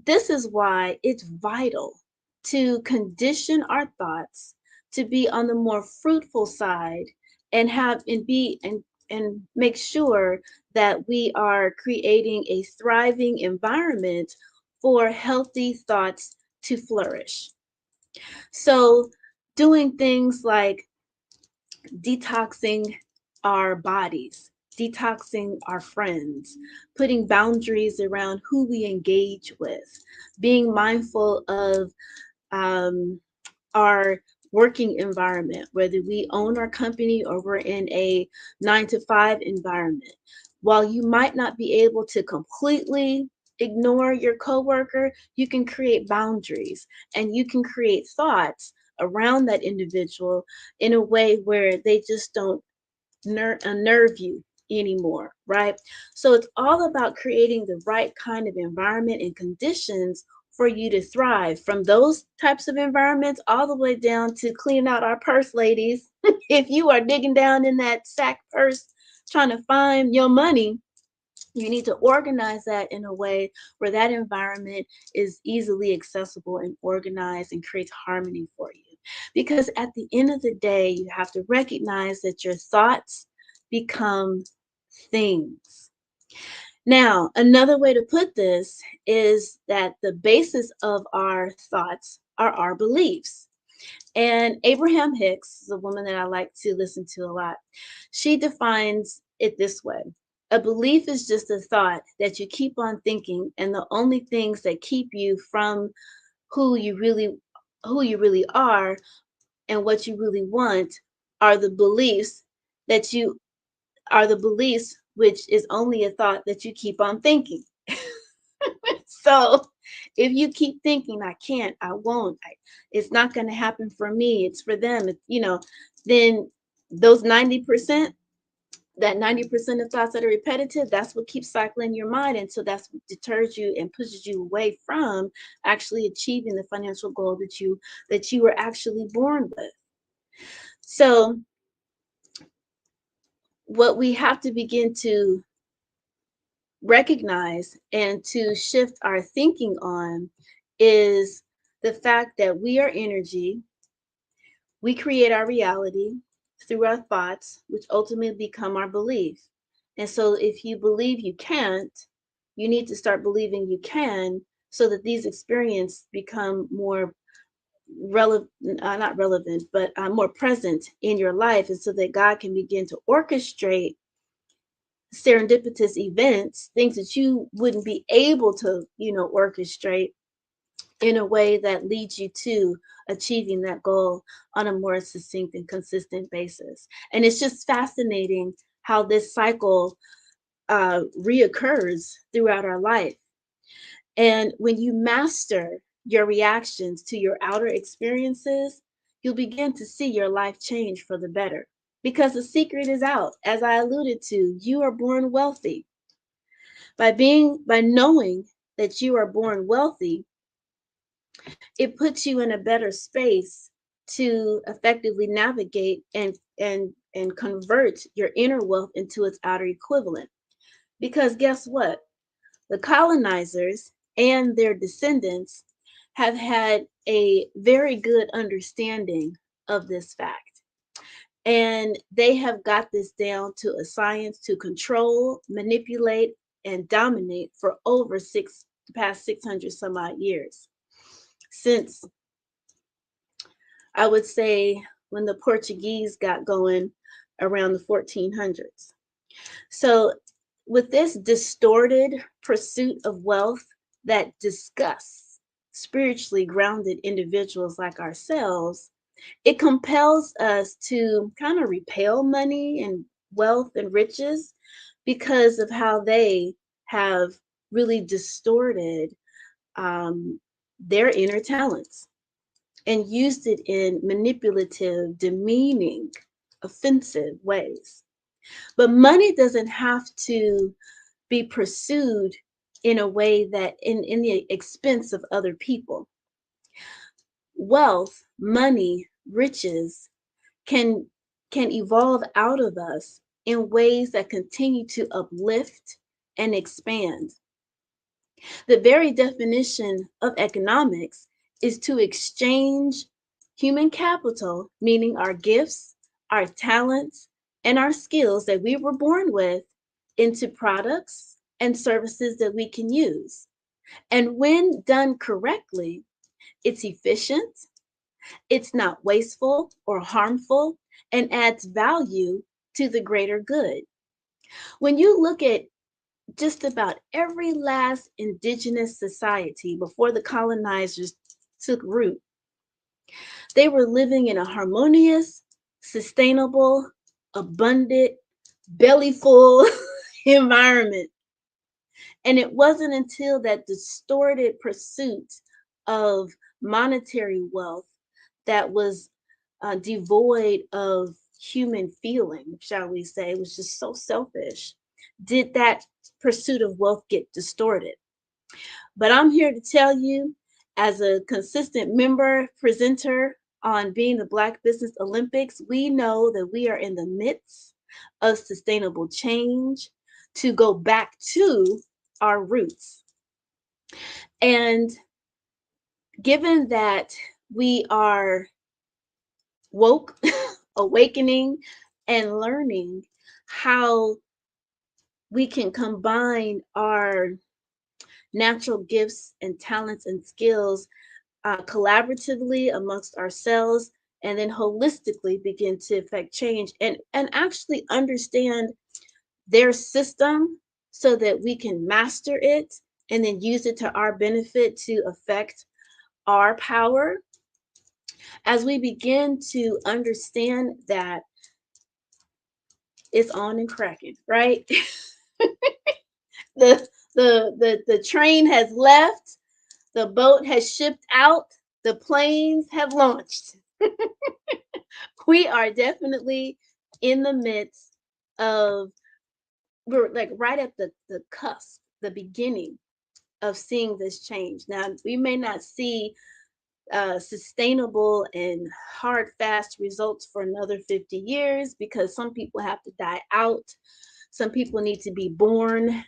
this is why it's vital to condition our thoughts to be on the more fruitful side and make sure that we are creating a thriving environment for healthy thoughts to flourish. So doing things like detoxing our bodies, detoxing our friends, putting boundaries around who we engage with, being mindful of our working environment, whether we own our company or we're in a 9-to-5 environment. While you might not be able to completely ignore your coworker, you can create boundaries and you can create thoughts around that individual in a way where they just don't unnerve you anymore, right? So it's all about creating the right kind of environment and conditions for you to thrive, from those types of environments all the way down to cleaning out our purse, ladies. If you are digging down in that sack purse trying to find your money, you need to organize that in a way where that environment is easily accessible and organized and creates harmony for you. Because at the end of the day, you have to recognize that your thoughts become things. Now, another way to put this is that the basis of our thoughts are our beliefs. And Abraham Hicks is a woman that I like to listen to a lot. She defines it this way: a belief is just a thought that you keep on thinking, and the only things that keep you from who you really are and what you really want are the beliefs which is only a thought that you keep on thinking. So if you keep thinking, I can't, I won't, it's not going to happen for me, it's for them, then those 90%, that 90% of thoughts that are repetitive, that's what keeps cycling your mind. And so that's what deters you and pushes you away from actually achieving the financial goal that you were actually born with. So what we have to begin to recognize and to shift our thinking on is the fact that we are energy. We create our reality through our thoughts, which ultimately become our belief. And so if you believe you can't, you need to start believing you can, so that these experiences become more not relevant, but more present in your life. And so that God can begin to orchestrate serendipitous events, things that you wouldn't be able to, orchestrate in a way that leads you to achieving that goal on a more succinct and consistent basis. And it's just fascinating how this cycle reoccurs throughout our life. And when you master your reactions to your outer experiences, you'll begin to see your life change for the better. Because the secret is out. As I alluded to, you are born wealthy. By knowing that you are born wealthy, it puts you in a better space to effectively navigate and convert your inner wealth into its outer equivalent. Because guess what? The colonizers and their descendants have had a very good understanding of this fact. And they have got this down to a science to control, manipulate, and dominate for over the past 600 some odd years. Since, I would say, when the Portuguese got going around the 1400s. So with this distorted pursuit of wealth that disgusts spiritually grounded individuals like ourselves, It compels us to kind of repel money and wealth and riches because of how they have really distorted their inner talents and used it in manipulative, demeaning, offensive ways. But money doesn't have to be pursued in a way that in the expense of other people. Wealth, money, riches can evolve out of us in ways that continue to uplift and expand. The very definition of economics is to exchange human capital, meaning our gifts, our talents, and our skills that we were born with, into products and services that we can use. And when done correctly, it's efficient, it's not wasteful or harmful, and adds value to the greater good. When you look at just about every last indigenous society before the colonizers took root, they were living in a harmonious, sustainable, abundant, bellyful environment. And it wasn't until that distorted pursuit of monetary wealth that was devoid of human feeling, shall we say, it was just so selfish, did that pursuit of wealth get distorted. But I'm here to tell you, as a consistent member presenter on Being the Black Business Olympics, we know that we are in the midst of sustainable change to go back to our roots. And given that we are woke, awakening, and learning how we can combine our natural gifts and talents and skills collaboratively amongst ourselves, and then holistically begin to affect change and actually understand their system so that we can master it and then use it to our benefit to affect our power. As we begin to understand that, it's on and cracking, right? The train has left, the boat has shipped out, the planes have launched. We are definitely in the midst of, we're like right at the cusp, the beginning of seeing this change. Now, we may not see sustainable and hard, fast results for another 50 years because some people have to die out. Some people need to be born.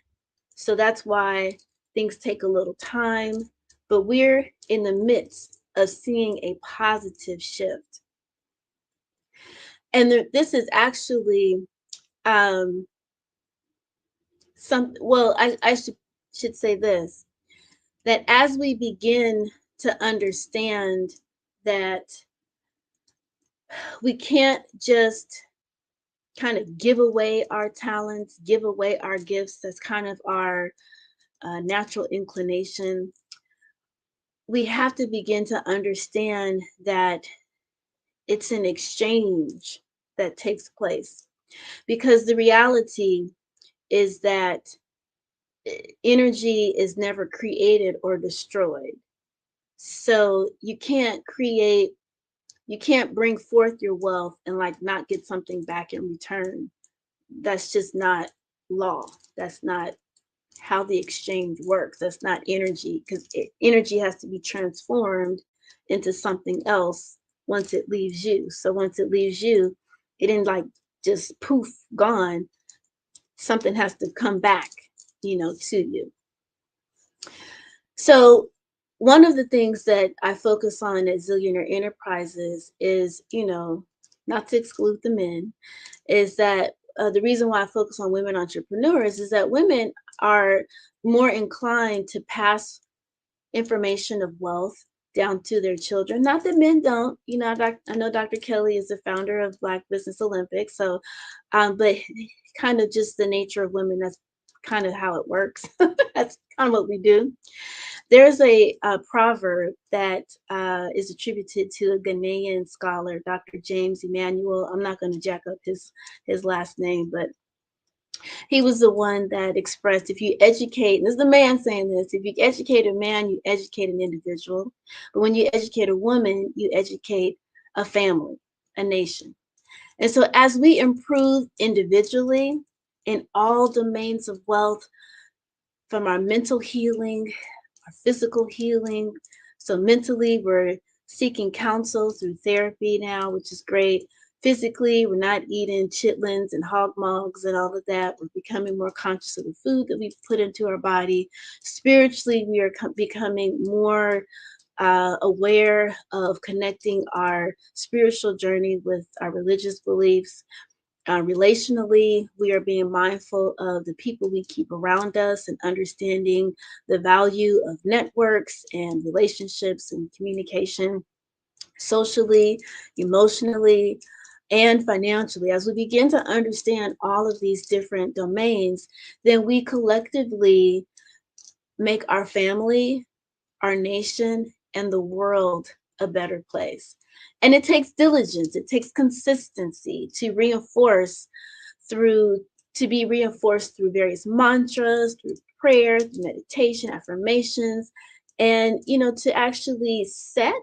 So that's why things take a little time. But we're in the midst of seeing a positive shift. And this is actually I should say this, that as we begin to understand that we can't just kind of give away our talents, give away our gifts, that's kind of our natural inclination. We have to begin to understand that it's an exchange that takes place, because the reality is that energy is never created or destroyed. So you can't bring forth your wealth and like not get something back in return. That's just not law. That's not how the exchange works. That's not energy, because energy has to be transformed into something else once it leaves you. So once it leaves you, it didn't like just poof, gone. Something has to come back, to you. So one of the things that I focus on at Zillionaire Enterprises is, not to exclude the men, is that the reason why I focus on women entrepreneurs is that women are more inclined to pass information of wealth down to their children. Not that men don't, I know Dr. Kelly is the founder of Black Business Olympics. So, but kind of just the nature of women, that's kind of how it works. That's kind of what we do. There's a proverb that is attributed to a Ghanaian scholar, Dr. James Emmanuel. I'm not going to jack up his last name, but he was the one that expressed, if you educate, and this is the man saying this, if you educate a man, you educate an individual. But when you educate a woman, you educate a family, a nation. And so as we improve individually in all domains of wealth, from our mental healing, our physical healing. So mentally, we're seeking counsel through therapy now, which is great. Physically, we're not eating chitlins and hog mugs and all of that. We're becoming more conscious of the food that we put into our body. Spiritually, we are becoming more aware of connecting our spiritual journey with our religious beliefs. Relationally, we are being mindful of the people we keep around us and understanding the value of networks and relationships and communication. Socially, emotionally, and financially. As we begin to understand all of these different domains, then we collectively make our family, our nation, and the world a better place. And it takes diligence, it takes consistency to reinforce through to be reinforced through various mantras, through prayer, through meditation, affirmations, and to actually set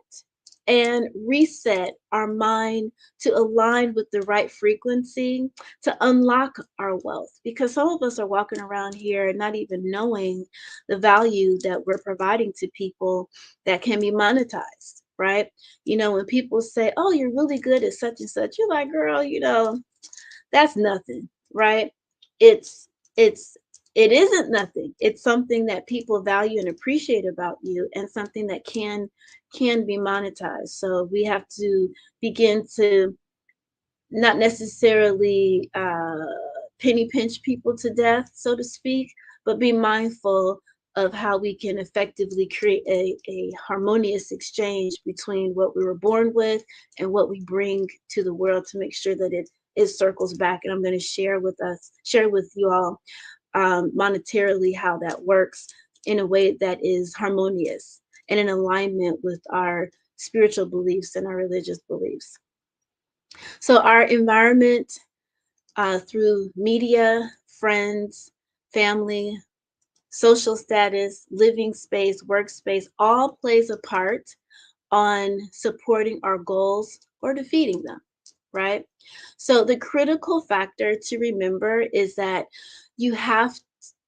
and reset our mind to align with the right frequency to unlock our wealth, because some of us are walking around here not even knowing the value that we're providing to people that can be monetized, right? When people say, oh, you're really good at such and such, you're like, girl, that's nothing, right? It's it's it isn't nothing. It's something that people value and appreciate about you, and something that can be monetized. So we have to begin to not necessarily penny pinch people to death, so to speak, but be mindful of how we can effectively create a harmonious exchange between what we were born with and what we bring to the world, to make sure that it circles back. And I'm going to share with you all monetarily how that works in a way that is harmonious and in alignment with our spiritual beliefs and our religious beliefs. So our environment, through media, friends, family, social status, living space, workspace, all plays a part on supporting our goals or defeating them, right? So the critical factor to remember is that you have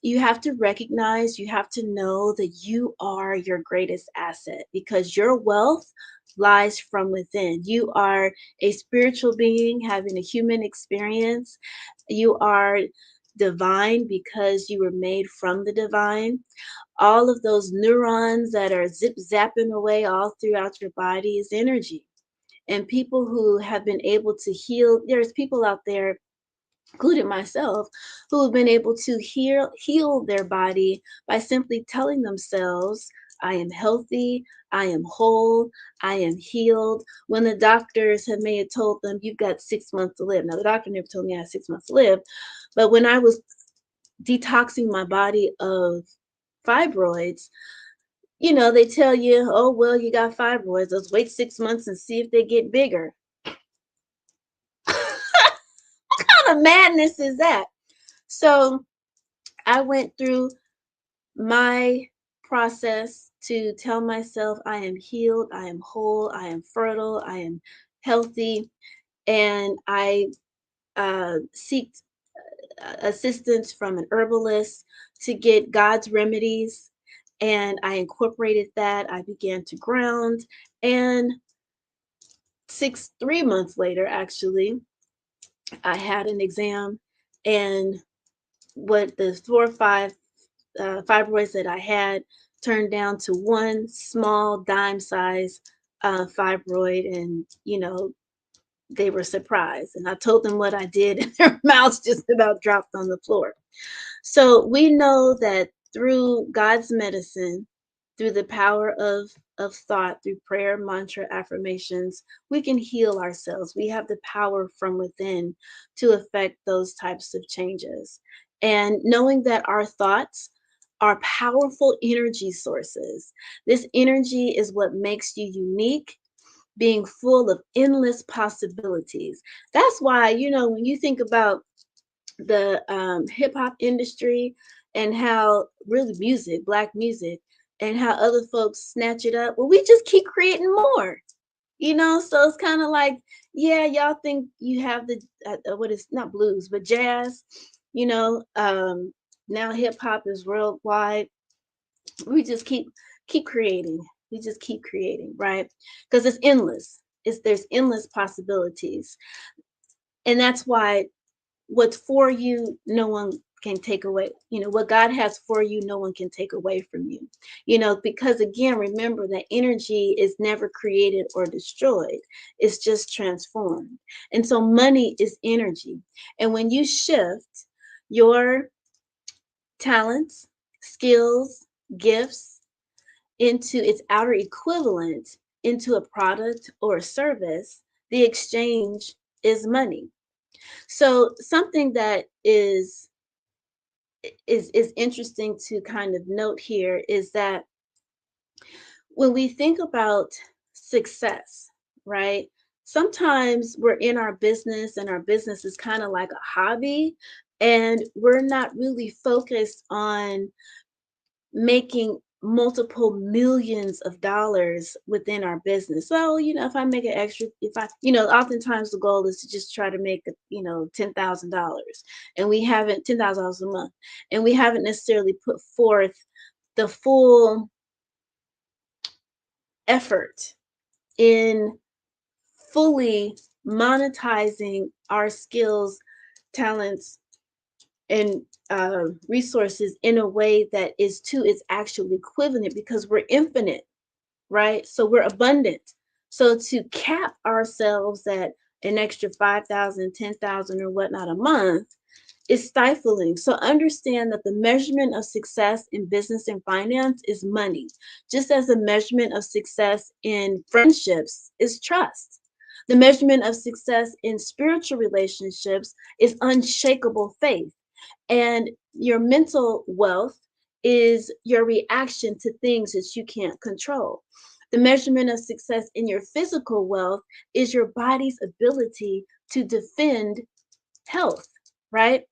to recognize, you have to know that you are your greatest asset, because your wealth lies from within. You are a spiritual being having a human experience. You are divine because you were made from the divine. All of those neurons that are zip zapping away all throughout your body is energy. And people who have been able to heal, there's people out there, including myself, who have been able to heal their body by simply telling themselves, I am healthy, I am whole, I am healed. When the doctors may have told them, you've got 6 months to live. Now, the doctor never told me I had 6 months to live, but when I was detoxing my body of fibroids, they tell you, oh, well, you got fibroids. Let's wait 6 months and see if they get bigger. What kind of madness is that? So I went through my process to tell myself I am healed, I am whole, I am fertile, I am healthy, and I seek assistance from an herbalist to get God's remedies. And I incorporated that. I began to ground, and 3 months later, actually, I had an exam, and what the 4 or 5 fibroids that I had turned down to one small dime size fibroid, and they were surprised. And I told them what I did, and their mouths just about dropped on the floor. So we know that through God's medicine, through the power of thought, through prayer, mantra, affirmations, we can heal ourselves. We have the power from within to affect those types of changes. And knowing that our thoughts are powerful energy sources. This energy is what makes you unique, being full of endless possibilities. That's why, when you think about the hip hop industry and how really music, Black music, and how other folks snatch it up, well, we just keep creating more. So it's kind of like, yeah, y'all think you have the what is not blues but jazz. Now hip hop is worldwide. We just keep creating. We just keep creating, right? Because it's endless. There's endless possibilities. And that's why what's for you, no one can take away. What God has for you, no one can take away from you. Because again, remember that energy is never created or destroyed. It's just transformed. And so money is energy. And when you shift your talents, skills, gifts into its outer equivalent, into a product or a service, the exchange is money. So something that is interesting to kind of note here is that when we think about success, right? Sometimes we're in our business and our business is kind of like a hobby, and we're not really focused on making multiple millions of dollars within our business. So, if I make an extra, oftentimes the goal is to just try to make, $10,000, and we haven't $10,000 a month, and we haven't necessarily put forth the full effort in fully monetizing our skills, talents, and resources in a way that is to its actual equivalent, because we're infinite, right? So we're abundant. So to cap ourselves at an extra 5,000, 10,000, or whatnot a month is stifling. So understand that the measurement of success in business and finance is money, just as the measurement of success in friendships is trust. The measurement of success in spiritual relationships is unshakable faith. And your mental wealth is your reaction to things that you can't control. The measurement of success in your physical wealth is your body's ability to defend health, right?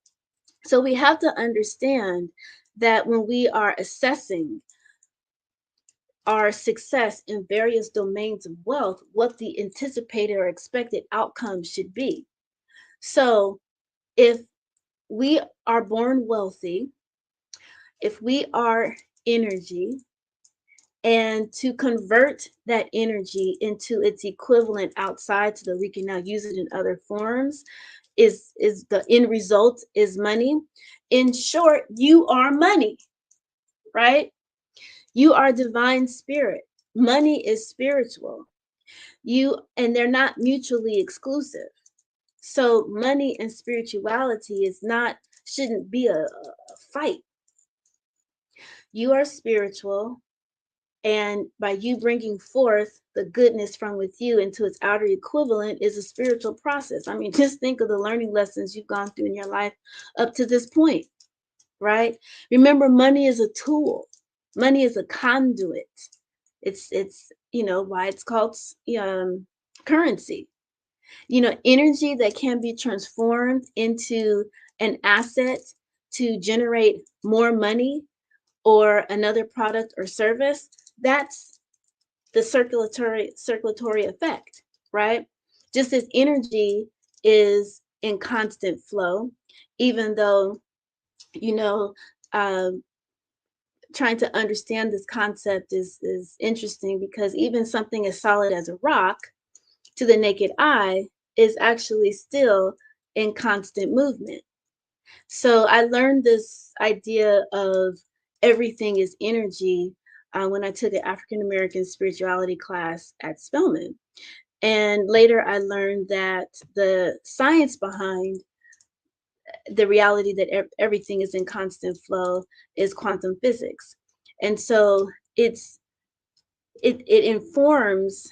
So we have to understand that when we are assessing our success in various domains of wealth, what the anticipated or expected outcome should be. So if we are born wealthy, if we are energy, and to convert that energy into its equivalent outside so that we can now use it in other forms, is the end result is money. In short, you are money, right? You are divine spirit. Money is spiritual. And they're not mutually exclusive. So money and spirituality shouldn't be a fight. You are spiritual, and by you bringing forth the goodness from with you into its outer equivalent is a spiritual process. I mean, just think of the learning lessons you've gone through in your life up to this point, right? Remember, money is a tool. Money is a conduit. It's why it's called currency. Energy that can be transformed into an asset to generate more money or another product or service. That's the circulatory effect, right? Just as energy is in constant flow, even though, trying to understand this concept is interesting, because even something as solid as a rock to the naked eye is actually still in constant movement. So I learned this idea of everything is energy when I took an African American spirituality class at Spelman. And later I learned that the science behind the reality that everything is in constant flow is quantum physics. And so it informs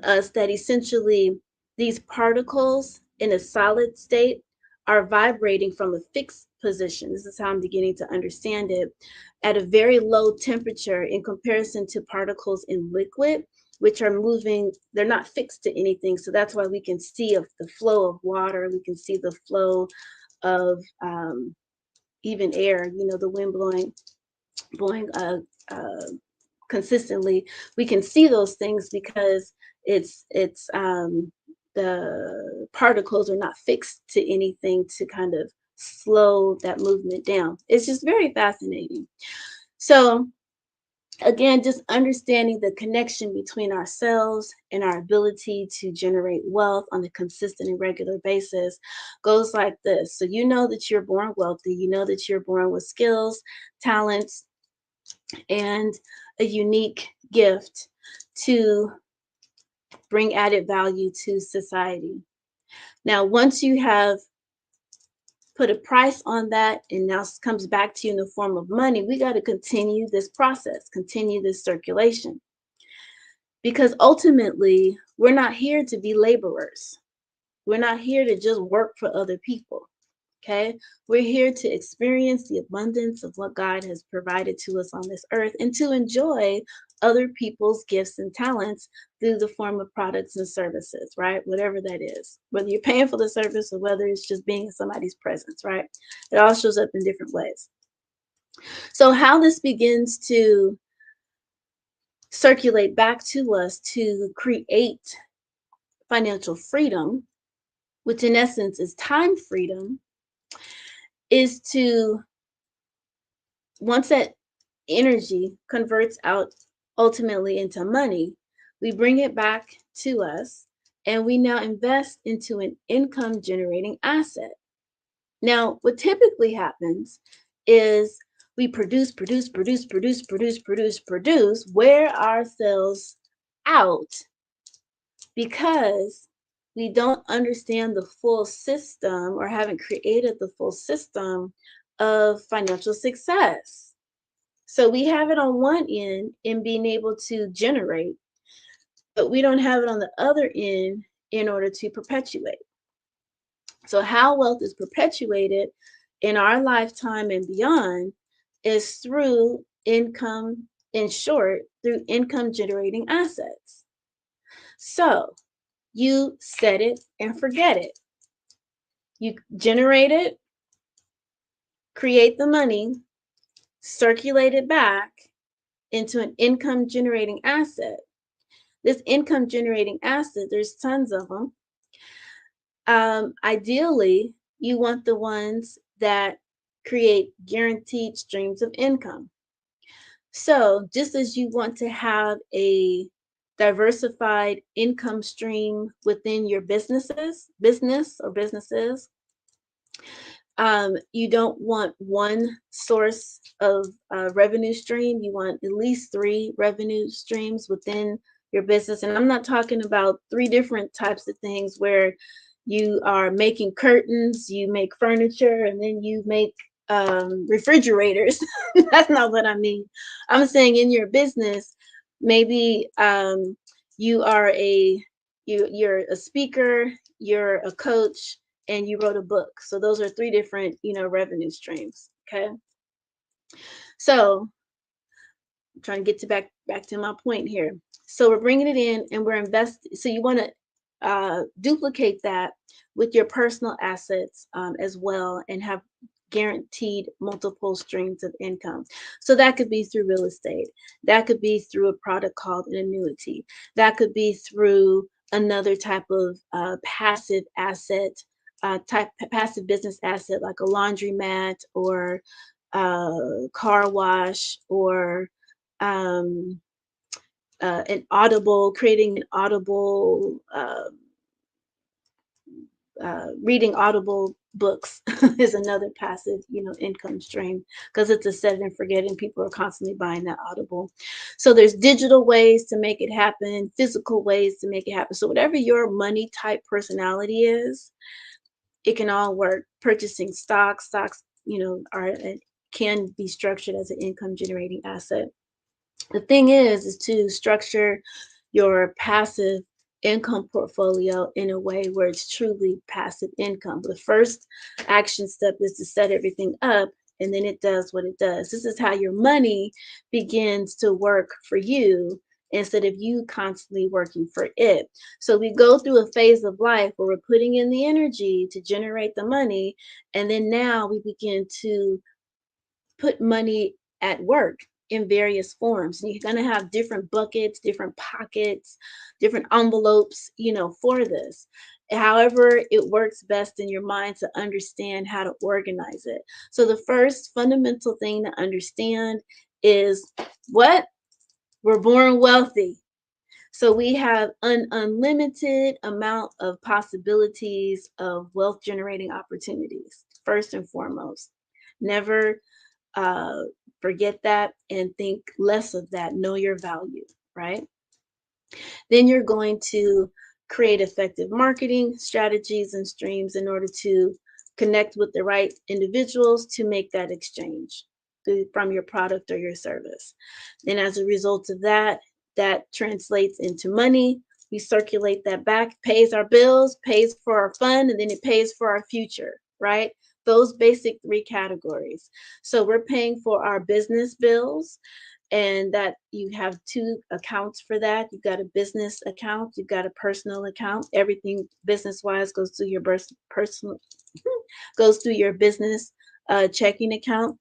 us that essentially these particles in a solid state are vibrating from a fixed position. This is how I'm beginning to understand it, at a very low temperature in comparison to particles in liquid, which are moving. They're not fixed to anything. So that's why we can see the flow of water. We can see the flow of even air, the wind blowing consistently. We can see those things because the particles are not fixed to anything to kind of slow that movement down. It's just very fascinating. So again, just understanding the connection between ourselves and our ability to generate wealth on a consistent and regular basis goes like this. So you know that you're born wealthy, you know that you're born with skills, talents, and a unique gift to bring added value to society. Now, once you have put a price on that, and now comes back to you in the form of money, we got to continue this process, continue this circulation. Because ultimately, we're not here to be laborers. We're not here to just work for other people. Okay, we're here to experience the abundance of what God has provided to us on this earth and to enjoy other people's gifts and talents through the form of products and services, right? Whatever that is, whether you're paying for the service or whether it's just being in somebody's presence, right? It all shows up in different ways. So how this begins to circulate back to us to create financial freedom, which in essence is time freedom, is to, once that energy converts out ultimately into money, we bring it back to us and we now invest into an income generating asset. Now, what typically happens is we produce, wear ourselves out because we don't understand the full system or haven't created the full system of financial success. So we have it on one end in being able to generate, but we don't have it on the other end in order to perpetuate. So how wealth is perpetuated in our lifetime and beyond is through income, in short, through income generating assets. So you set it and forget it. You generate it, create the money, circulate it back into an income generating asset. This income generating asset, there's tons of them. Ideally, you want the ones that create guaranteed streams of income. So just as you want to have a diversified income stream within your business, you don't want one source of revenue stream. You want at least 3 revenue streams within your business. And I'm not talking about 3 different types of things where you are making curtains, you make furniture, and then you make refrigerators. That's not what I mean. I'm saying in your business, maybe you're a speaker, you're a coach, and you wrote a book. So those are 3 different, revenue streams. Okay. So I'm trying to get back to my point here. So we're bringing it in and we're investing. So you want to duplicate that with your personal assets as well, and have guaranteed multiple streams of income. So that could be through real estate. That could be through a product called an annuity. That could be through another type of passive asset, passive business asset, like a laundromat or car wash, or an audible, creating an audible, reading audible books is another passive, income stream, because it's a set and forget, and people are constantly buying that audible. So there's digital ways to make it happen, physical ways to make it happen. So whatever your money type personality is, it can all work. Purchasing stocks, can be structured as an income generating asset. The thing is to structure your passive income portfolio in a way where it's truly passive income. The first action step is to set everything up, and then it does what it does. This is how your money begins to work for you instead of you constantly working for it. So we go through a phase of life where we're putting in the energy to generate the money, and then now we begin to put money at work in various forms. And you're going to have different buckets, different pockets, different envelopes, for this. However, it works best in your mind to understand how to organize it. So the first fundamental thing to understand is what? We're born wealthy. So we have an unlimited amount of possibilities of wealth generating opportunities, first and foremost. Never uh, forget that and think less of that. Know your value, right? Then you're going to create effective marketing strategies and streams in order to connect with the right individuals to make that exchange from your product or your service. And as a result of that, that translates into money. We circulate that back, pays our bills, pays for our fun, and then it pays for our future, right? Those basic three categories. So we're paying for our business bills, and that you have two accounts for that. You've got a business account, you've got a personal account. Everything business-wise goes through your personal, goes through your business checking account.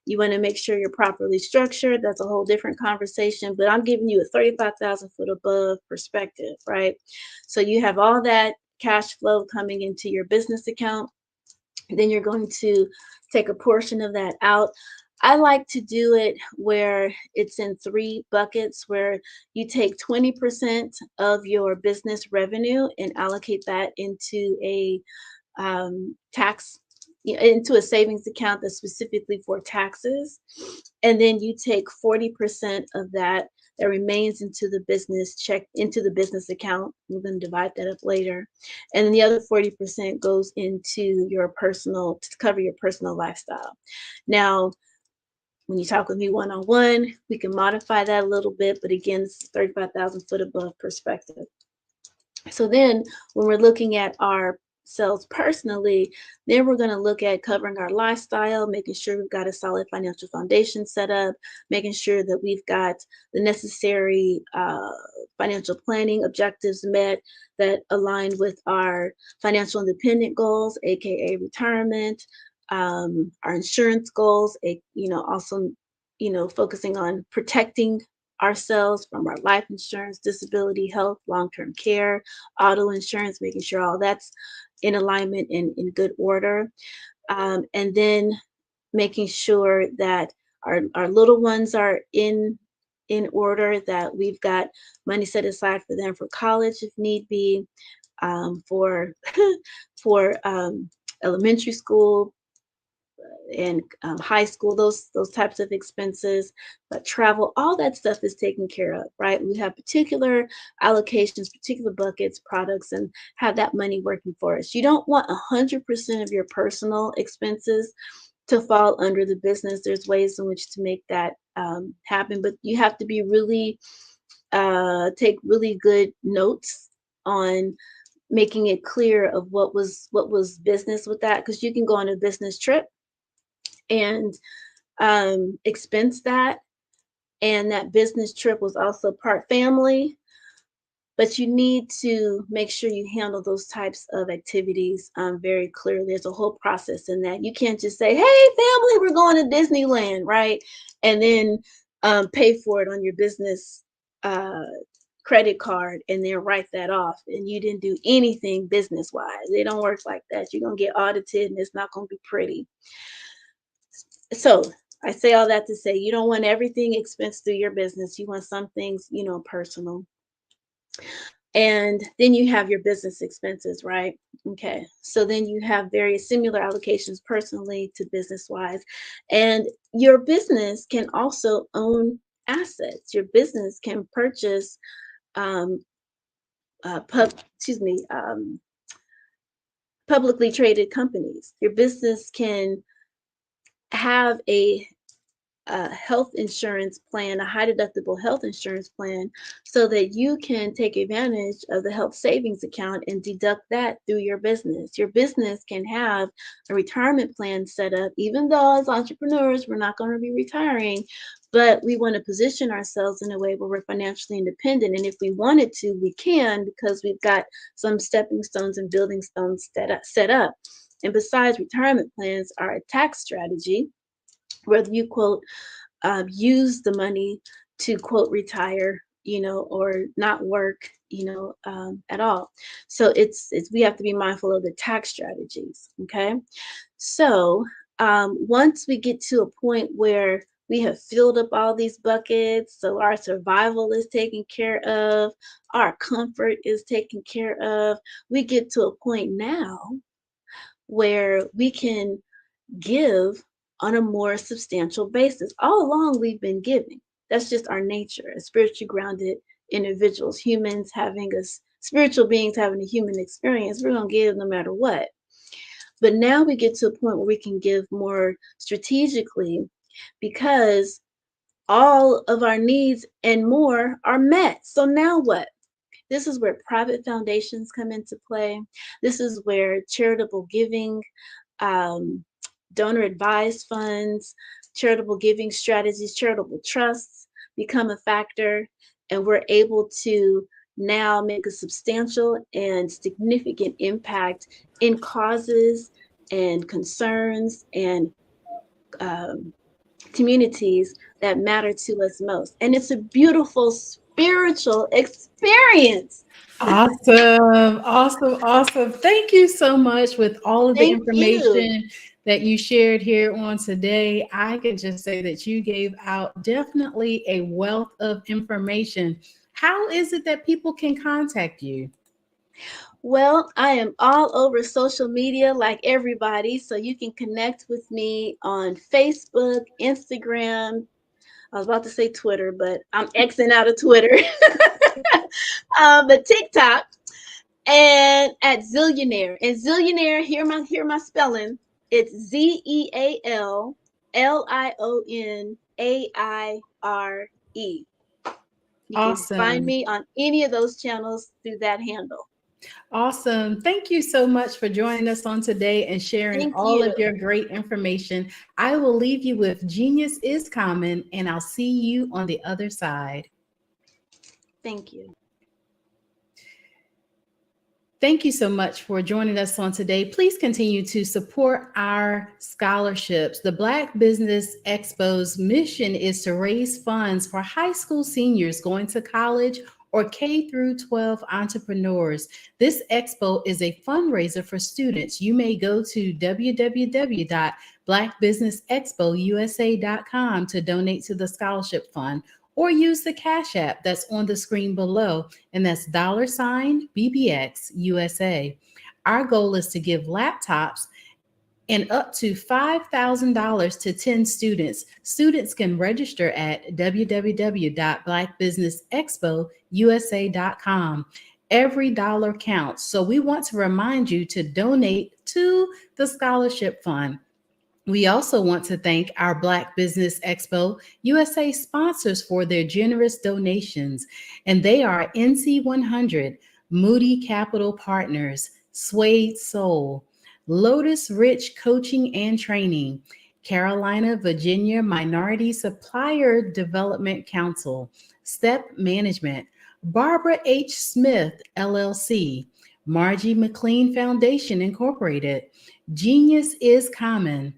You want to make sure you're properly structured. That's a whole different conversation, but I'm giving you a 35,000 foot above perspective, right? So you have all that cash flow coming into your business account. Then you're going to take a portion of that out. I like to do it where it's in three buckets, where you take 20% of your business revenue and allocate that into a into a savings account that's specifically for taxes. And then you take 40% of that remains into the business account. We're going to divide that up later. And then the other 40% goes into your personal, to cover your personal lifestyle. Now, when you talk with me one-on-one, we can modify that a little bit, but again, this is 35,000 foot above perspective. So then when we're looking at ourselves personally, then we're going to look at covering our lifestyle, making sure we've got a solid financial foundation set up, making sure that we've got the necessary financial planning objectives met that align with our financial independent goals, aka retirement, our insurance goals, also, focusing on protecting ourselves from our life insurance, disability, health, long-term care, auto insurance, making sure all that's in alignment and in good order. And then making sure that our little ones are in order, that we've got money set aside for them for college if need be, for elementary school and high school, those types of expenses, but travel, all that stuff is taken care of, right? We have particular allocations, particular buckets, products, and have that money working for us. You don't want 100% of your personal expenses to fall under the business. There's ways in which to make that happen, but you have to be really take really good notes on making it clear of what was business with that, because you can go on a business trip and expense that, and that business trip was also part family, but you need to make sure you handle those types of activities very clearly. There's a whole process in that. You can't just say, hey family, we're going to Disneyland, right? And then pay for it on your business credit card and then write that off, and you didn't do anything business wise. They don't work like that. You're gonna get audited and it's not gonna be pretty. So I say all that to say you don't want everything expensed through your business. You want some things, personal. And then you have your business expenses, right? Okay. So then you have various similar allocations personally to business wise. And your business can also own assets. Your business can purchase publicly traded companies. Your business can have a health insurance plan, a high deductible health insurance plan, so that you can take advantage of the health savings account and deduct that through your business. Your business can have a retirement plan set up, even though as entrepreneurs, we're not going to be retiring, but we want to position ourselves in a way where we're financially independent. And if we wanted to, we can, because we've got some stepping stones and building stones set up. And besides, retirement plans are a tax strategy, whether you quote use the money to quote retire, or not work, at all. So it's we have to be mindful of the tax strategies. Okay, so once we get to a point where we have filled up all these buckets, so our survival is taken care of, our comfort is taken care of, we get to a point now where we can give on a more substantial basis. All along, we've been giving. That's just our nature, as spiritually grounded individuals, humans having spiritual beings having a human experience. We're going to give no matter what. But now we get to a point where we can give more strategically, because all of our needs and more are met. So now what? This is where private foundations come into play. This is where charitable giving, donor advised funds, charitable giving strategies, charitable trusts become a factor, and we're able to now make a substantial and significant impact in causes and concerns and communities that matter to us most. And it's a beautiful spiritual experience. Awesome. Thank you so much with all of the Thank you. information that you shared here on today. I can just say that you gave out definitely a wealth of information. How is it that people can contact you? Well, I am all over social media like everybody, so you can connect with me on Facebook, Instagram. I was about to say Twitter, but I'm Xing out of Twitter. But TikTok, and at Zillionaire. And Zillionaire, hear my spelling. It's ZEALLIONAIRE. You can find me on any of those channels through that handle. Awesome. Thank you so much for joining us on today and sharing all of your great information. I will leave you with Genius is Common, and I'll see you on the other side. Thank you. Thank you so much for joining us on today. Please continue to support our scholarships. The Black Business Expo's mission is to raise funds for high school seniors going to college or K through 12 entrepreneurs. This expo is a fundraiser for students. You may go to www.blackbusinessexpousa.com to donate to the scholarship fund, or use the Cash App that's on the screen below, and that's $BBX USA. Our goal is to give laptops and up to $5,000 to 10 students. Students can register at www.blackbusinessexpousa.com. Every dollar counts. So we want to remind you to donate to the scholarship fund. We also want to thank our Black Business Expo USA sponsors for their generous donations, and they are NC100, Moody Capital Partners, Suede Soul, Lotus Rich Coaching and Training, Carolina, Virginia Minority Supplier Development Council, Step Management, Barbara H. Smith, LLC, Margie McLean Foundation, Incorporated, Genius is Common,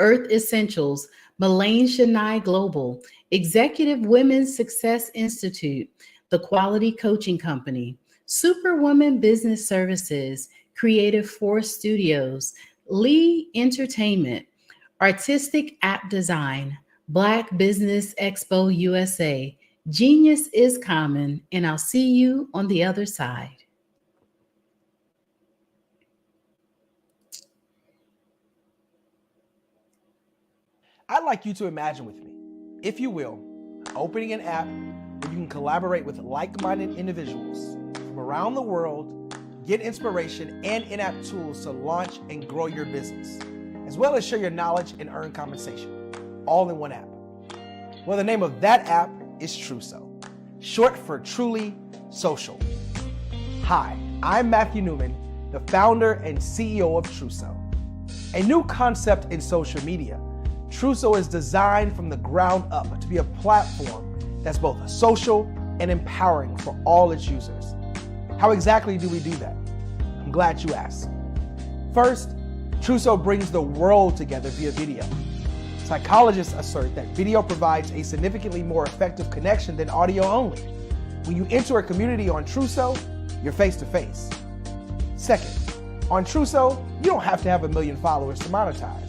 Earth Essentials, Mullane Shania Global, Executive Women's Success Institute, The Quality Coaching Company, Superwoman Business Services, Creative Force Studios, Lee Entertainment, Artistic App Design, Black Business Expo USA. Genius is Common, and I'll see you on the other side. I'd like you to imagine with me, if you will, opening an app where you can collaborate with like-minded individuals from around the world, get inspiration and in-app tools to launch and grow your business, as well as share your knowledge and earn compensation, all in one app. Well, the name of that app is Truso, short for Truly Social. Hi, I'm Matthew Newman, the founder and CEO of Truso. A new concept in social media, Truso is designed from the ground up to be a platform that's both social and empowering for all its users. How exactly do we do that? I'm glad you asked. First, Truso brings the world together via video. Psychologists assert that video provides a significantly more effective connection than audio only. When you enter a community on Truso, you're face to face. Second, on Truso, you don't have to have 1 million followers to monetize.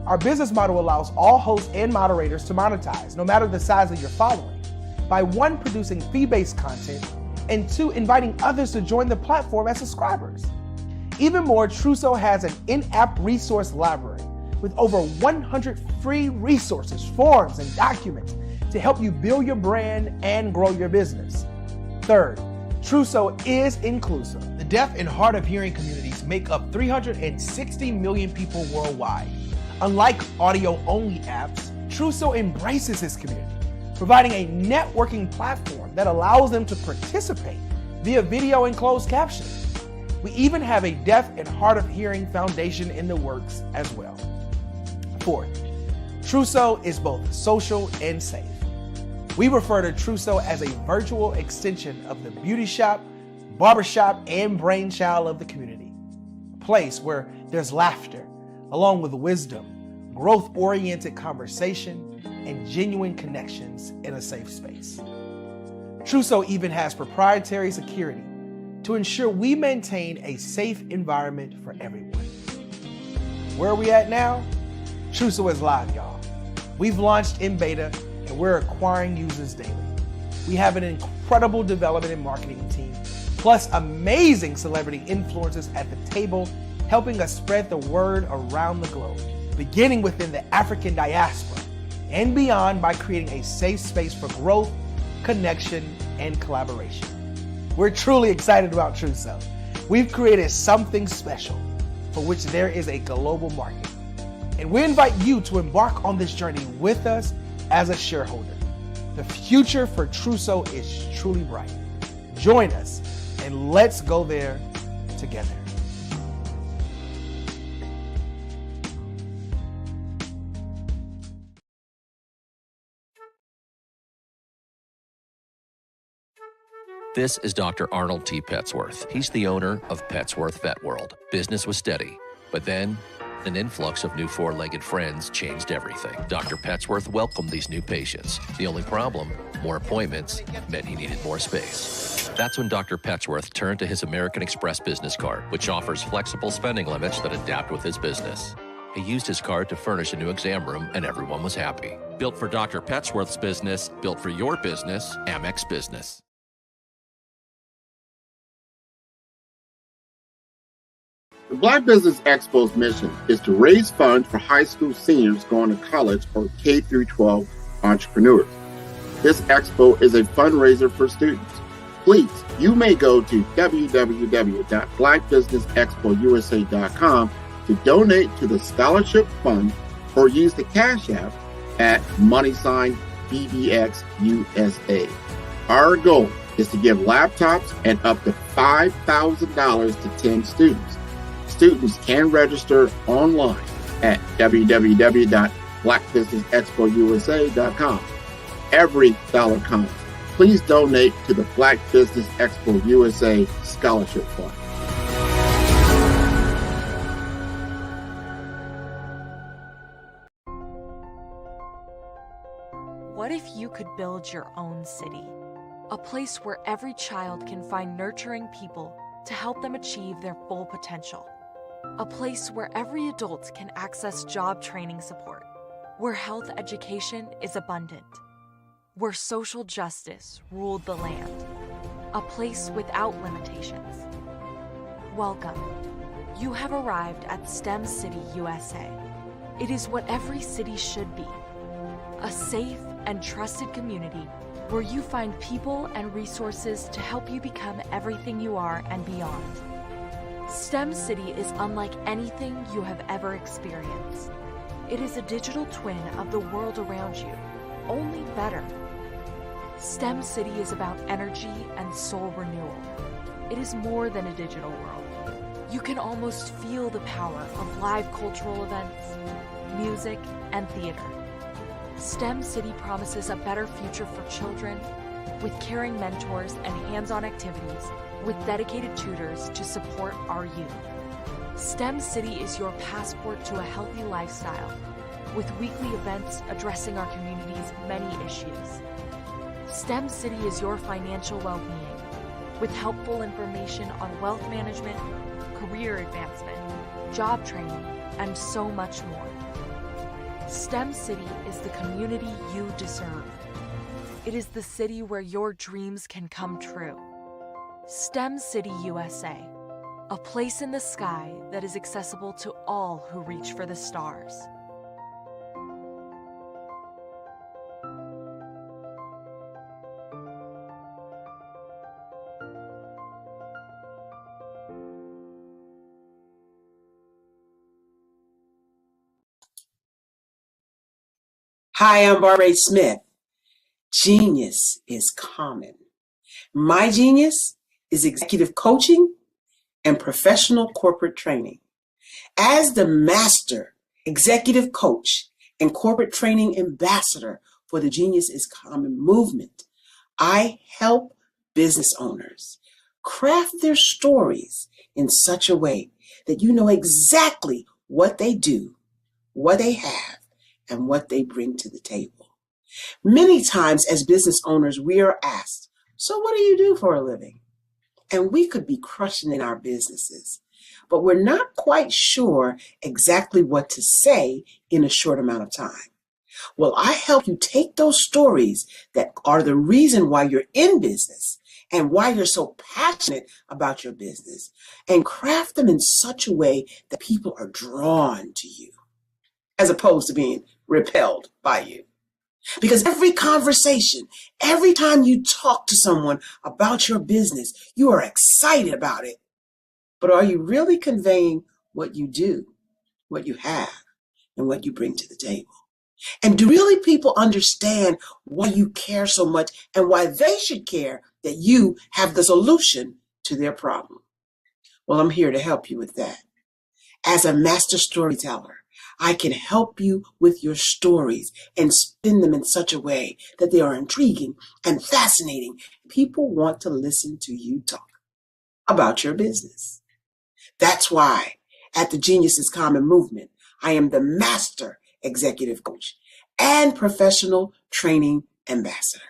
Our business model allows all hosts and moderators to monetize, no matter the size of your following, by 1, producing fee-based content, and 2, inviting others to join the platform as subscribers. Even more, Truso has an in-app resource library with over 100 free resources, forms, and documents to help you build your brand and grow your business. Third, Truso is inclusive. The deaf and hard of hearing communities make up 360 million people worldwide. Unlike audio-only apps, Truso embraces this community, providing a networking platform that allows them to participate via video and closed captions. We even have a deaf and hard of hearing foundation in the works as well. Fourth, Truso is both social and safe. We refer to Truso as a virtual extension of the beauty shop, barbershop, and brainchild of the community. A place where there's laughter, along with wisdom, growth-oriented conversation, and genuine connections in a safe space. Truso even has proprietary security to ensure we maintain a safe environment for everyone. Where are we at now? Truso is live, y'all. We've launched in beta and we're acquiring users daily. We have an incredible development and marketing team, plus amazing celebrity influencers at the table, helping us spread the word around the globe, beginning within the African diaspora and beyond by creating a safe space for growth, connection, and collaboration. We're truly excited about Truso. We've created something special for which there is a global market. And we invite you to embark on this journey with us as a shareholder. The future for Truso is truly bright. Join us and let's go there together. This is Dr. Arnold T. Petsworth. He's the owner of Petsworth Vet World. Business was steady, but then an influx of new four-legged friends changed everything. Dr. Petsworth welcomed these new patients. The only problem, more appointments, meant he needed more space. That's when Dr. Petsworth turned to his American Express business card, which offers flexible spending limits that adapt with his business. He used his card to furnish a new exam room, and everyone was happy. Built for Dr. Petsworth's business, built for your business, Amex Business. The Black Business Expo's mission is to raise funds for high school seniors going to college or K-12 entrepreneurs. This expo is a fundraiser for students. Please, you may go to www.blackbusinessexpousa.com to donate to the scholarship fund or use the Cash App at $BBXUSA. Our goal is to give laptops and up to $5,000 to 10 students. Students can register online at www.blackbusinessexpousa.com. Every dollar counts. Please donate to the Black Business Expo USA Scholarship Fund. What if you could build your own city? A place where every child can find nurturing people to help them achieve their full potential. A place where every adult can access job training support, where health education is abundant, where social justice ruled the land. A place without limitations. Welcome. You have arrived at STEM City USA. It is what every city should be. A safe and trusted community where you find people and resources to help you become everything you are and beyond. STEM City is unlike anything you have ever experienced. It is a digital twin of the world around you, only better. STEM City is about energy and soul renewal. It is more than a digital world. You can almost feel the power of live cultural events, music, and theater. STEM City promises a better future for children with caring mentors and hands-on activities with dedicated tutors to support our youth. STEM City is your passport to a healthy lifestyle with weekly events addressing our community's many issues. STEM City is your financial well-being with helpful information on wealth management, career advancement, job training, and so much more. STEM City is the community you deserve. It is the city where your dreams can come true. STEM City USA, a place in the sky that is accessible to all who reach for the stars. Hi, I'm Barbara Smith. Genius is common. My genius is executive coaching and professional corporate training. As the master executive coach and corporate training ambassador for the Genius is Common movement, I help business owners craft their stories in such a way that you know exactly what they do, what they have, and what they bring to the table. Many times as business owners, we are asked, so what do you do for a living? And we could be crushing in our businesses, but we're not quite sure exactly what to say in a short amount of time. Well, I help you take those stories that are the reason why you're in business and why you're so passionate about your business and craft them in such a way that people are drawn to you as opposed to being repelled by you. Because every conversation, every time you talk to someone about your business, you are excited about it. But are you really conveying what you do, what you have, and what you bring to the table? And do really people understand why you care so much and why they should care that you have the solution to their problem? Well, I'm here to help you with that. As a master storyteller, I can help you with your stories and spin them in such a way that they are intriguing and fascinating. People want to listen to you talk about your business. That's why at the Genius is Common movement, I am the master executive coach and professional training ambassador.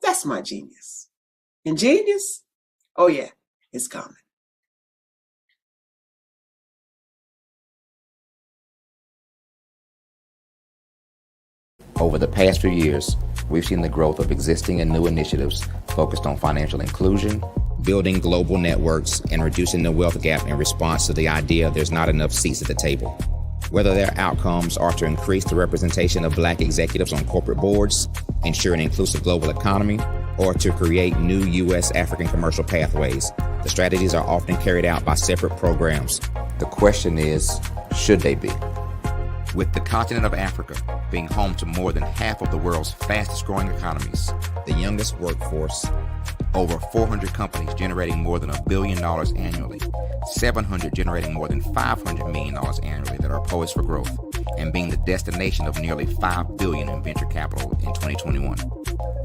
That's my genius. And genius? Oh yeah, it's common. Over the past few years, we've seen the growth of existing and new initiatives focused on financial inclusion, building global networks, and reducing the wealth gap in response to the idea there's not enough seats at the table. Whether their outcomes are to increase the representation of Black executives on corporate boards, ensure an inclusive global economy, or to create new U.S. African commercial pathways, the strategies are often carried out by separate programs. The question is, should they be? With the continent of Africa being home to more than half of the world's fastest growing economies, the youngest workforce, over 400 companies generating more than $1 billion annually, 700 generating more than $500 million annually that are poised for growth, and being the destination of nearly $5 billion in venture capital in 2021.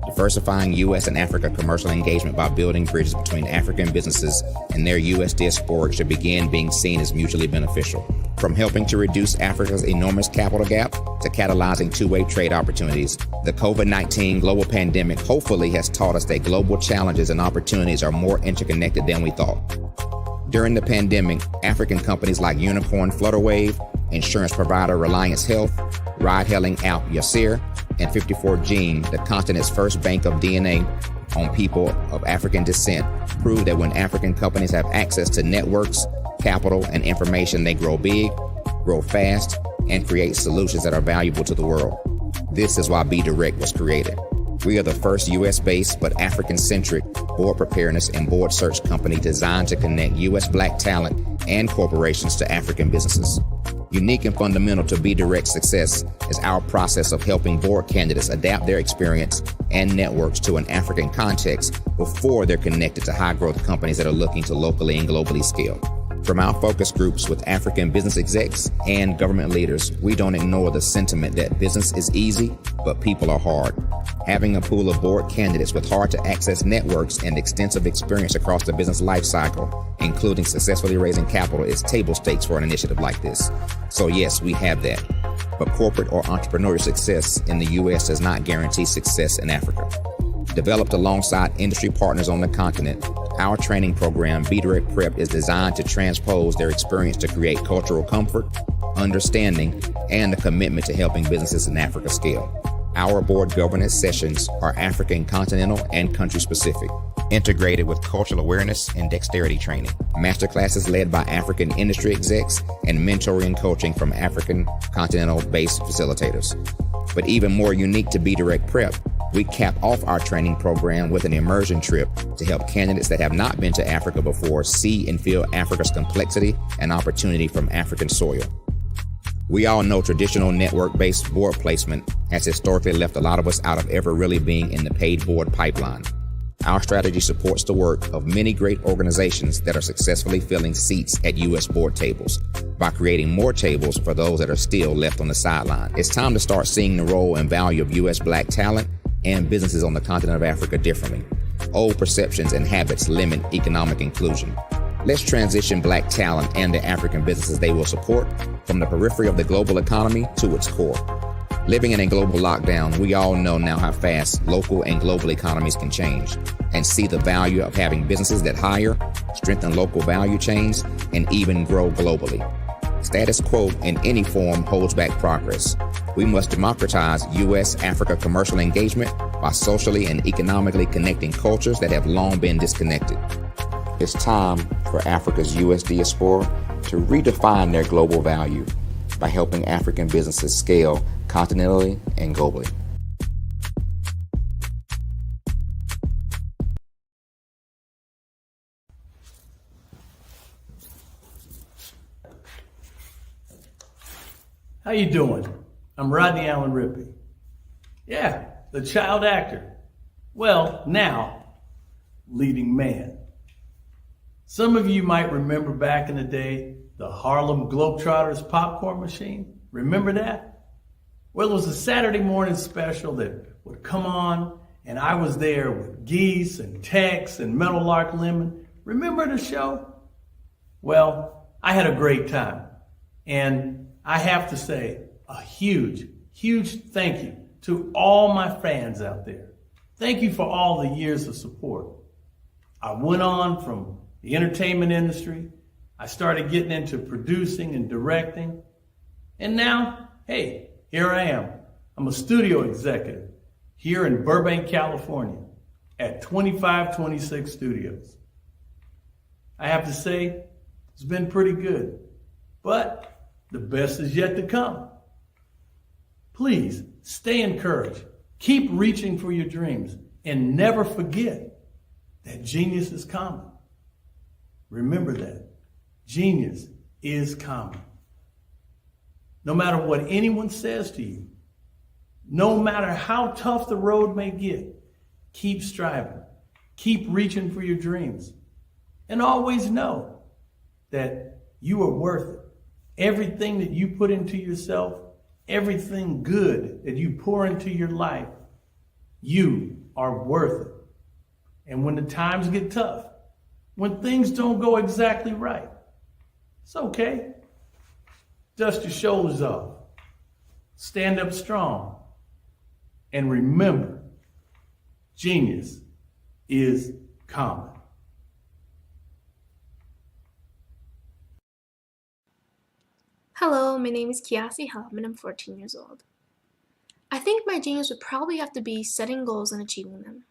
Diversifying U.S. and Africa commercial engagement by building bridges between African businesses and their U.S. diaspora should begin being seen as mutually beneficial. From helping to reduce Africa's enormous capital gap to catalyzing two-way trade opportunities, the COVID-19 global pandemic hopefully has taught us that global challenges and opportunities are more interconnected than we thought. During the pandemic, African companies like Unicorn Flutterwave, insurance provider Reliance Health, ride-hailing app Yasir, and 54Gene, the continent's first bank of DNA on people of African descent, proved that when African companies have access to networks, capital, and information, they grow big, grow fast, and create solutions that are valuable to the world. This is why Be Direct was created. We are the first U.S.-based but African-centric board preparedness and board search company designed to connect U.S. Black talent and corporations to African businesses. Unique and fundamental to Be Direct's success is our process of helping board candidates adapt their experience and networks to an African context before they're connected to high-growth companies that are looking to locally and globally scale. From our focus groups with African business execs and government leaders, we don't ignore the sentiment that business is easy, but people are hard. Having a pool of board candidates with hard-to-access networks and extensive experience across the business lifecycle, including successfully raising capital, is table stakes for an initiative like this. So yes, we have that. But corporate or entrepreneurial success in the U.S. does not guarantee success in Africa. Developed alongside industry partners on the continent, our training program, Be Direct Prep, is designed to transpose their experience to create cultural comfort, understanding, and a commitment to helping businesses in Africa scale. Our board governance sessions are African continental and country specific, integrated with cultural awareness and dexterity training, masterclasses led by African industry execs, and mentoring and coaching from African continental-based facilitators. But even more unique to Be Direct Prep, we cap off our training program with an immersion trip to help candidates that have not been to Africa before see and feel Africa's complexity and opportunity from African soil. We all know traditional network-based board placement has historically left a lot of us out of ever really being in the paid board pipeline. Our strategy supports the work of many great organizations that are successfully filling seats at U.S. board tables by creating more tables for those that are still left on the sideline. It's time to start seeing the role and value of U.S. Black talent and businesses on the continent of Africa differently. Old perceptions and habits limit economic inclusion. Let's transition Black talent and the African businesses they will support from the periphery of the global economy to its core. Living in a global lockdown, we all know now how fast local and global economies can change, and see the value of having businesses that hire, strengthen local value chains, and even grow globally. Status quo in any form holds back progress. We must democratize U.S.-Africa commercial engagement by socially and economically connecting cultures that have long been disconnected. It's time for Africa's U.S. diaspora to redefine their global value by helping African businesses scale continentally and globally. How you doing? I'm Rodney Allen Rippey. Yeah, the child actor. Well, now, leading man. Some of you might remember back in the day, the Harlem Globetrotters popcorn machine. Remember that? Well, it was a Saturday morning special that would come on, and I was there with Geese and Tex and Meadowlark Lemon. Remember the show? Well, I had a great time. And I have to say a huge, huge thank you to all my fans out there. Thank you for all the years of support. I went on from the entertainment industry. I started getting into producing and directing. And now, hey, here I am. I'm a studio executive here in Burbank, California at 2526 Studios. I have to say, it's been pretty good, but the best is yet to come. Please stay encouraged. Keep reaching for your dreams and never forget that genius is common. Remember that. Genius is common. No matter what anyone says to you, no matter how tough the road may get, keep striving. Keep reaching for your dreams. And always know that you are worth it. Everything that you put into yourself, everything good that you pour into your life, you are worth it. And when the times get tough, when things don't go exactly right, it's okay. Dust your shoulders off. Stand up strong. And remember, genius is common. Hello, my name is Kiasi Helm and I'm 14 years old. I think my genius would probably have to be setting goals and achieving them.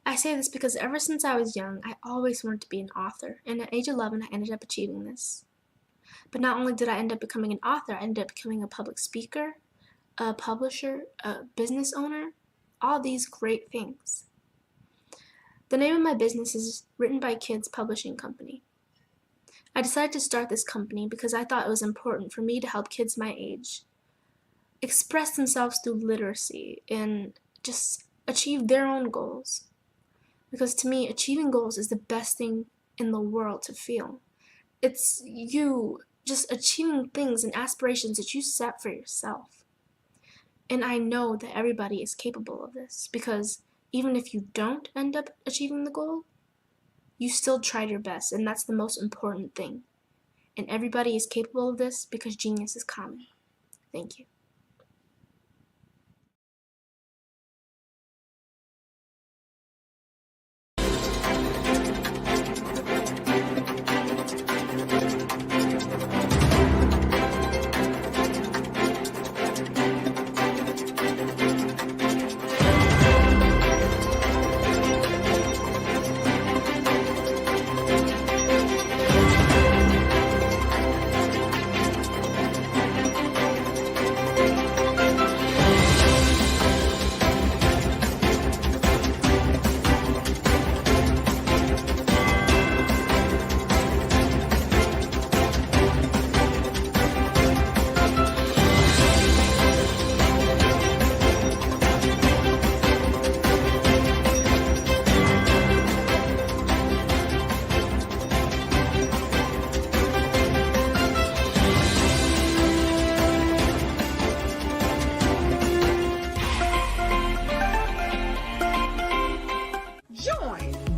I say this because ever since I was young, I always wanted to be an author, and at age 11, I ended up achieving this. But not only did I end up becoming an author, I ended up becoming a public speaker, a publisher, a business owner, all these great things. The name of my business is Written by Kids Publishing Company. I decided to start this company because I thought it was important for me to help kids my age express themselves through literacy and just achieve their own goals. Because to me, achieving goals is the best thing in the world to feel. It's you just achieving things and aspirations that you set for yourself. And I know that everybody is capable of this because even if you don't end up achieving the goal, you still tried your best, and that's the most important thing. And everybody is capable of this because genius is common. Thank you.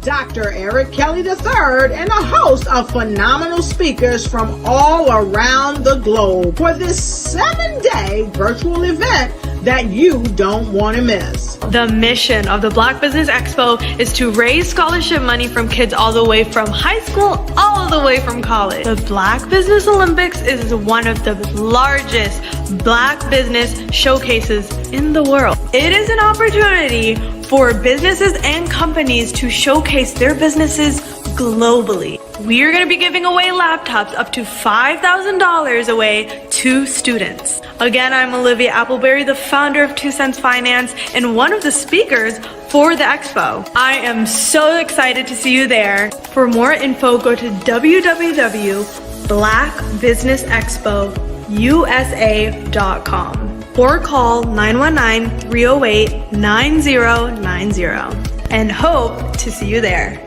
Dr. Eric Kelly III and a host of phenomenal speakers from all around the globe for this 7-day virtual event that you don't want to miss. The mission of the Black Business Expo is to raise scholarship money from kids all the way from high school, all the way from college. The Black Business Olympics is one of the largest Black business showcases in the world. It is an opportunity for businesses and companies to showcase their businesses globally. We are going to be giving away laptops up to $5,000 away to students. Again, I'm Olivia Appleberry, the founder of 2 Cents Finance and one of the speakers for the expo. I am so excited to see you there. For more info, go to www.blackbusinessexpousa.com or call 919-308-9090 and hope to see you there.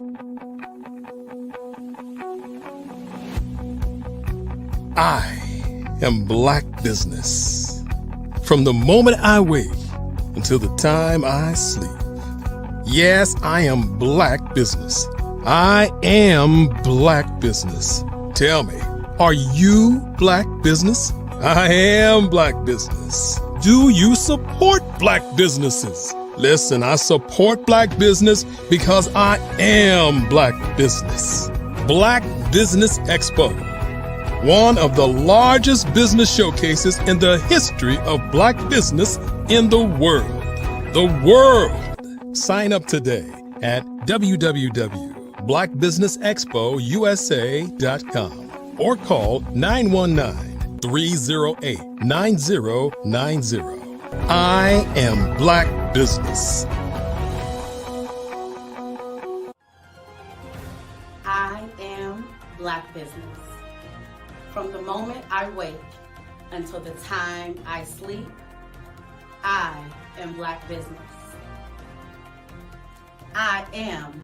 I am Black Business. From the moment I wake until the time I sleep. Yes, I am Black Business. I am Black Business. Tell me, are you Black Business? I am Black Business. Do you support Black businesses? Listen, I support Black business because I am Black Business. Black Business Expo, one of the largest business showcases in the history of Black business in the world. The world! Sign up today at www.blackbusinessexpousa.com or call 919-308-9090. I am Black Business. I am Black Business. From the moment I wake until the time I sleep, I am Black Business. I am.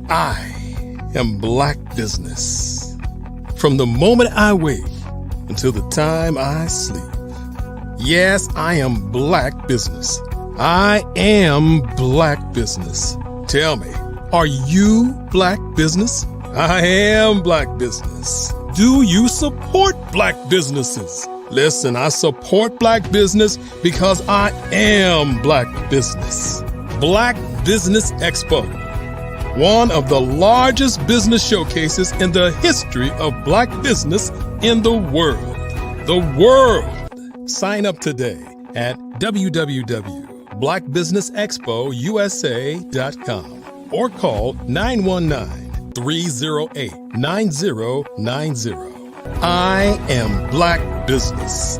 I am Black Business. From the moment I wake until the time I sleep. Yes, I am Black Business. I am Black Business. Tell me, are you Black Business? I am Black Business. Do you support Black businesses? Listen, I support Black business because I am Black Business. Black Business Expo, one of the largest business showcases in the history of Black business in the world. The world! Sign up today at www.blackbusinessexpousa.com or call 919-308-9090. I am Black Business.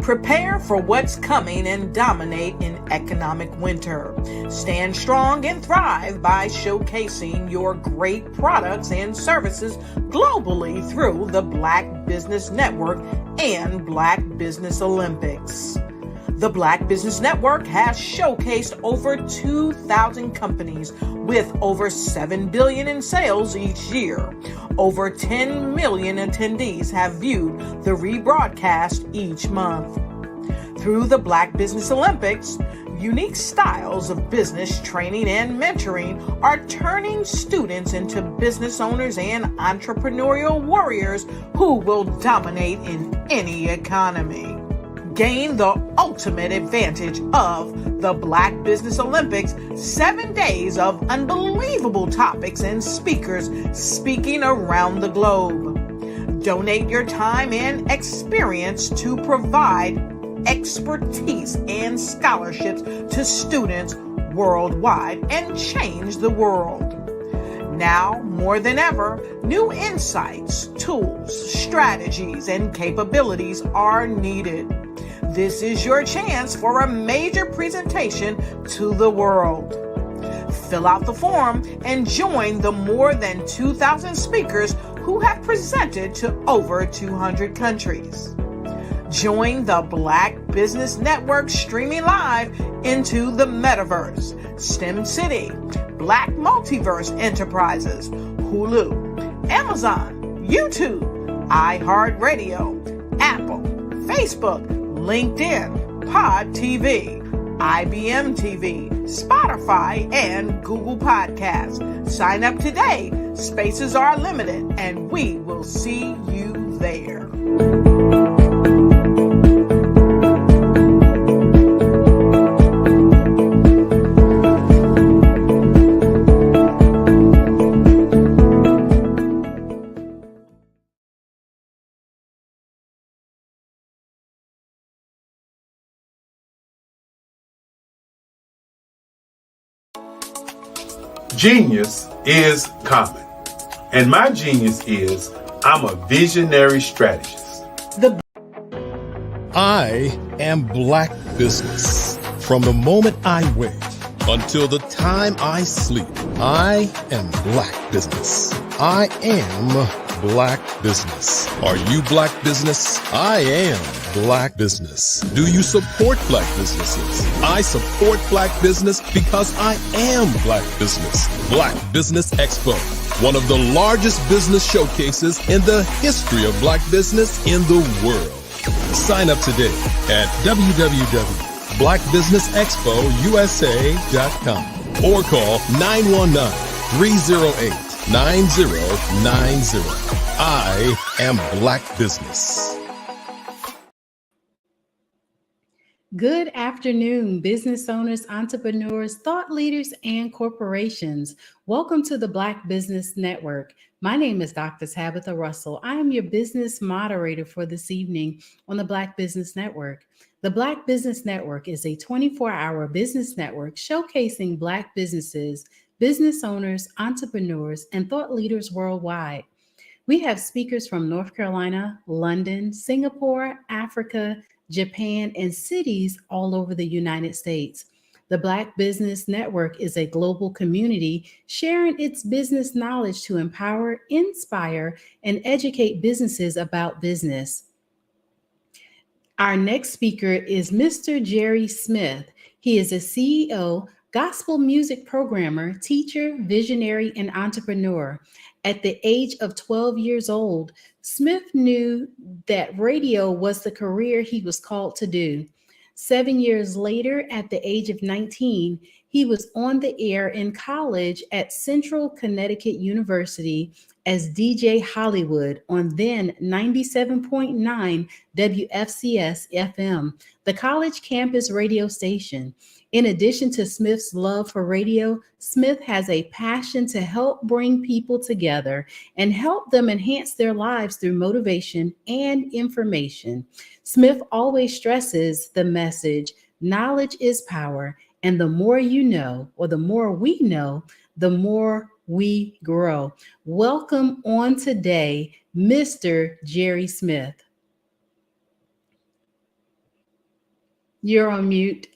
Prepare for what's coming and dominate in economic winter. Stand strong and thrive by showcasing your great products and services globally through the Black Business Network and Black Business Olympics. The Black Business Network has showcased over 2,000 companies with over $7 billion in sales each year. Over 10 million attendees have viewed the rebroadcast each month. Through the Black Business Olympics, unique styles of business training and mentoring are turning students into business owners and entrepreneurial warriors who will dominate in any economy. Gain the ultimate advantage of the Black Business Olympics, 7 days of unbelievable topics and speakers speaking around the globe. Donate your time and experience to provide expertise and scholarships to students worldwide and change the world. Now, more than ever, new insights, tools, strategies, and capabilities are needed. This is your chance for a major presentation to the world. Fill out the form and join the more than 2,000 speakers who have presented to over 200 countries. Join the Black Business Network streaming live into the Metaverse, STEM City, Black Multiverse Enterprises, Hulu, Amazon, YouTube, iHeartRadio, Apple, Facebook, LinkedIn, Pod TV, IBM TV, Spotify, and Google Podcasts. Sign up today. Spaces are limited, and we will see you there. Genius is common. And my genius is I'm a visionary strategist. I am Black Business. From the moment I wake until the time I sleep, I am Black Business. I am Black Business. Are you Black Business? I am Black Business. Do you support Black businesses? I support Black business because I am Black Business. Black Business Expo, one of the largest business showcases in the history of Black business in the world. Sign up today at www.blackbusinessexpousa.com or call 919-308-9090. I am Black Business. Good afternoon, business owners, entrepreneurs, thought leaders, and corporations. Welcome to the Black Business Network. My name is Dr. Tabitha Russell. I am your business moderator for this evening on the Black Business Network. The Black Business Network is a 24-hour business network showcasing Black businesses, business owners, entrepreneurs, and thought leaders worldwide. We have speakers from North Carolina, London, Singapore, Africa, Japan, and cities all over the United States. The Black Business Network is a global community sharing its business knowledge to empower, inspire, and educate businesses about business. Our next speaker is Mr. Jerry Smith. He is a CEO, gospel music programmer, teacher, visionary, and entrepreneur. At the age of 12 years old, Smith knew that radio was the career he was called to do. 7 years later, at the age of 19, he was on the air in college at Central Connecticut University as DJ Hollywood on then 97.9 WFCS FM, the college campus radio station. In addition to Smith's love for radio, Smith has a passion to help bring people together and help them enhance their lives through motivation and information. Smith always stresses the message, knowledge is power, and the more you know, or the more we know, the more we grow. Welcome on today, Mr. Jerry Smith. You're on mute.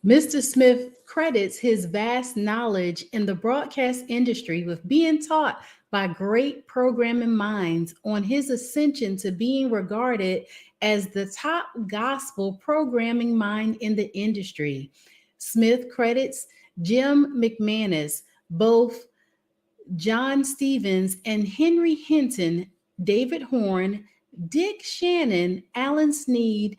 Mr. Smith credits his vast knowledge in the broadcast industry with being taught by great programming minds on his ascension to being regarded as the top gospel programming mind in the industry. Smith credits Jim McManus, both John Stevens and Henry Hinton, David Horn, Dick Shannon, Alan Sneed,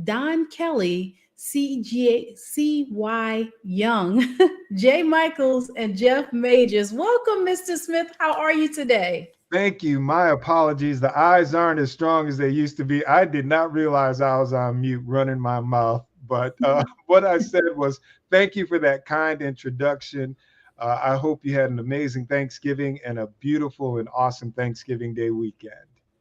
Don Kelly, C.Y. Young, Jay Michaels, and Jeff Majors. Welcome, Mr. Smith. How are you today? Thank you. My apologies. The eyes aren't as strong as they used to be. I did not realize I was on mute running my mouth. But what I said was thank you for that kind introduction. I hope you had an amazing Thanksgiving and a beautiful and awesome Thanksgiving Day weekend.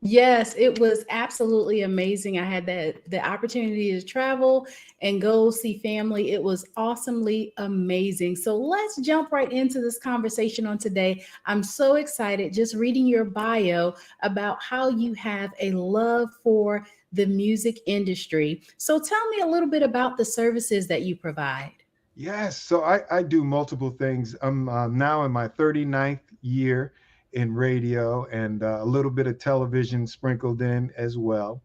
Yes, it was absolutely amazing. I had the opportunity to travel and go see family. It was awesomely amazing. So let's jump right into this conversation on today. I'm so excited just reading your bio about how you have a love for the music industry. So tell me a little bit about the services that you provide. Yes, so I do multiple things. I'm now in my 39th year in radio and a little bit of television sprinkled in as well.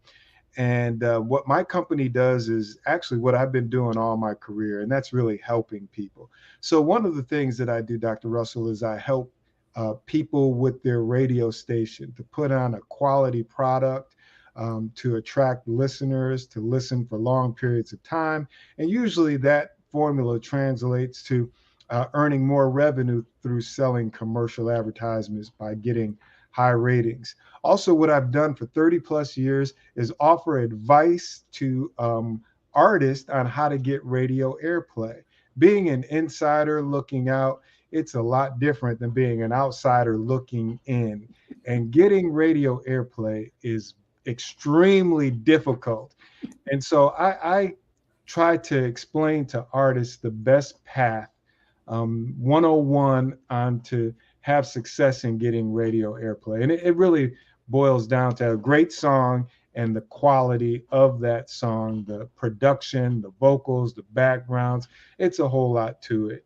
And what my company does is actually what I've been doing all my career, and that's really helping people. So one of the things that I do, Dr. Russell, is I help people with their radio station to put on a quality product, to attract listeners, to listen for long periods of time. And usually that formula translates to earning more revenue through selling commercial advertisements by getting high ratings. Also, what I've done for 30 plus years is offer advice to artists on how to get radio airplay. Being an insider looking out, it's a lot different than being an outsider looking in. And getting radio airplay is extremely difficult. And so I try to explain to artists the best path, 101 on to have success in getting radio airplay. And it really boils down to a great song and the quality of that song, the production, the vocals, the backgrounds. It's a whole lot to it.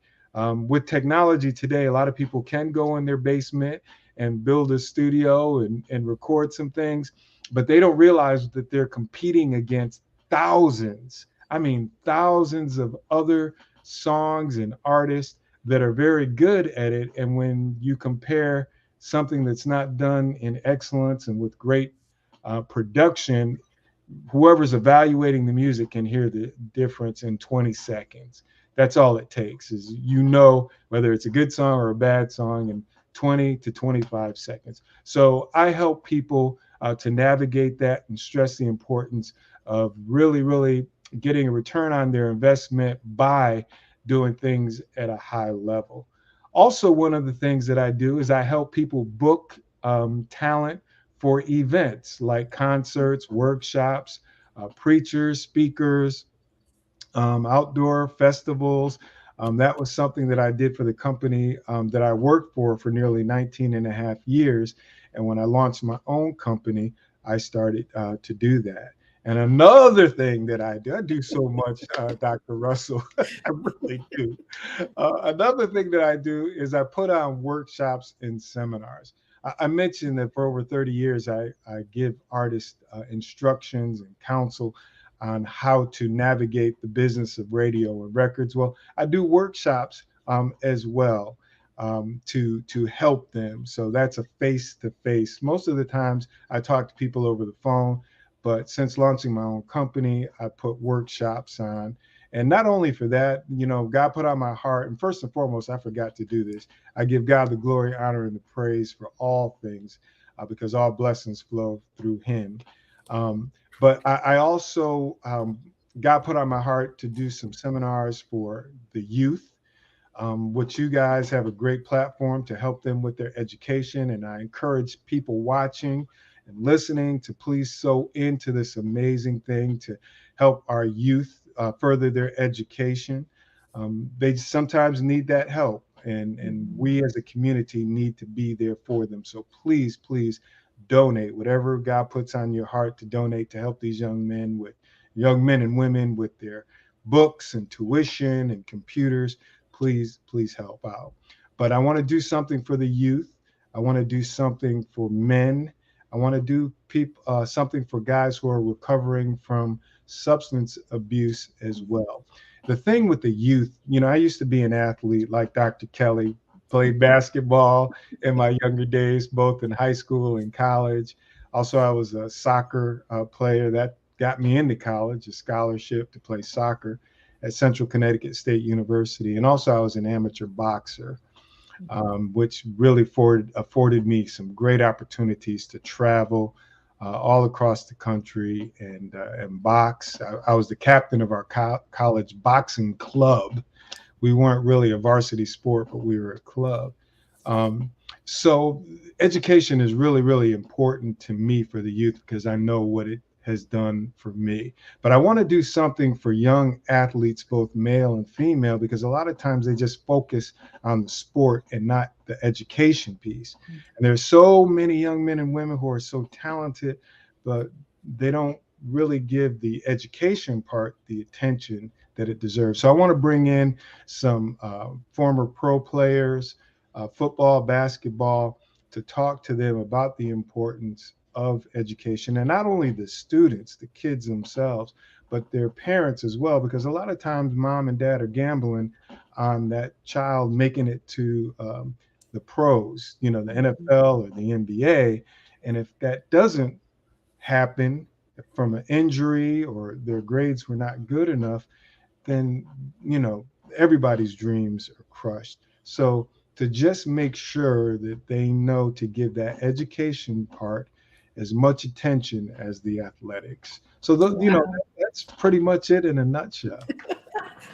With technology today, a lot of people can go in their basement and build a studio and record some things, but they don't realize that they're competing against thousands. I mean, thousands of other songs and artists that are very good at it. And when you compare something that's not done in excellence and with great production, whoever's evaluating the music can hear the difference in 20 seconds. That's all it takes, is whether it's a good song or a bad song in 20 to 25 seconds. So I help people to navigate that and stress the importance of really, really getting a return on their investment by doing things at a high level. Also, one of the things that I do is I help people book talent for events like concerts, workshops, preachers, speakers, outdoor festivals. That was something that I did for the company that I worked for nearly 19 and a half years. And when I launched my own company, I started to do that. And another thing that I do so much, Dr. Russell, I really do. Another thing that I do is I put on workshops and seminars. I mentioned that for over 30 years, I give artists instructions and counsel on how to navigate the business of radio and records. Well, I do workshops as well to help them. So that's a face-to-face. Most of the times I talk to people over the phone, but since launching my own company, I put workshops on. And not only for that, God put on my heart, and first and foremost, I forgot to do this. I give God the glory, honor, and the praise for all things because all blessings flow through him. But I also, God put on my heart to do some seminars for the youth, which you guys have a great platform to help them with their education. And I encourage people watching and listening to please sow into this amazing thing to help our youth further their education. They sometimes need that help, and we as a community need to be there for them. So please, please donate whatever God puts on your heart to donate to help these young men and women with their books and tuition and computers. Please, please help out. But I want to do something for the youth. I want to do something for men. I want to do something for guys who are recovering from substance abuse as well. The thing with the youth, I used to be an athlete like Dr. Kelly, played basketball in my younger days, both in high school and college. Also, I was a soccer player that got me into college, a scholarship to play soccer at Central Connecticut State University. And also, I was an amateur boxer, which really afforded me some great opportunities to travel all across the country and box. I was the captain of our college boxing club. We weren't really a varsity sport, but we were a club. So education is really, really important to me for the youth because I know what it has done for me. But I want to do something for young athletes, both male and female, because a lot of times they just focus on the sport and not the education piece. And there's so many young men and women who are so talented, but they don't really give the education part the attention that it deserves. So I want to bring in some former pro players, football, basketball, to talk to them about the importance of education, and not only the students, the kids themselves, but their parents as well, because a lot of times mom and dad are gambling on that child making it to the pros, the NFL or the NBA. And if that doesn't happen from an injury or their grades were not good enough, then everybody's dreams are crushed. So to just make sure that they know to give that education part as much attention as the athletics. So that's pretty much it in a nutshell.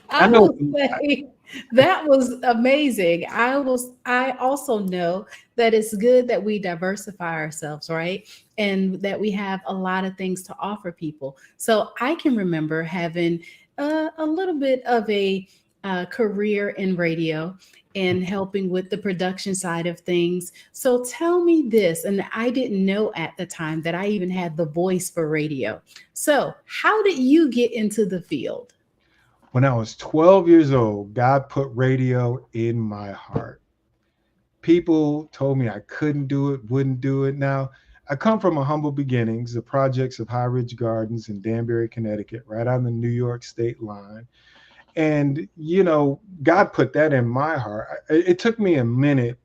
I will say that was amazing. I also know that it's good that we diversify ourselves, right? And that we have a lot of things to offer people. So I can remember having a little bit of a career in radio and helping with the production side of things. So tell me this, and I didn't know at the time that I even had the voice for radio. So how did you get into the field? When I was 12 years old, God put radio in my heart. People told me I couldn't do it, wouldn't do it. Now, I come from a humble beginnings, the projects of High Ridge Gardens in Danbury, Connecticut, right on the New York state line. And, God put that in my heart. It took me a minute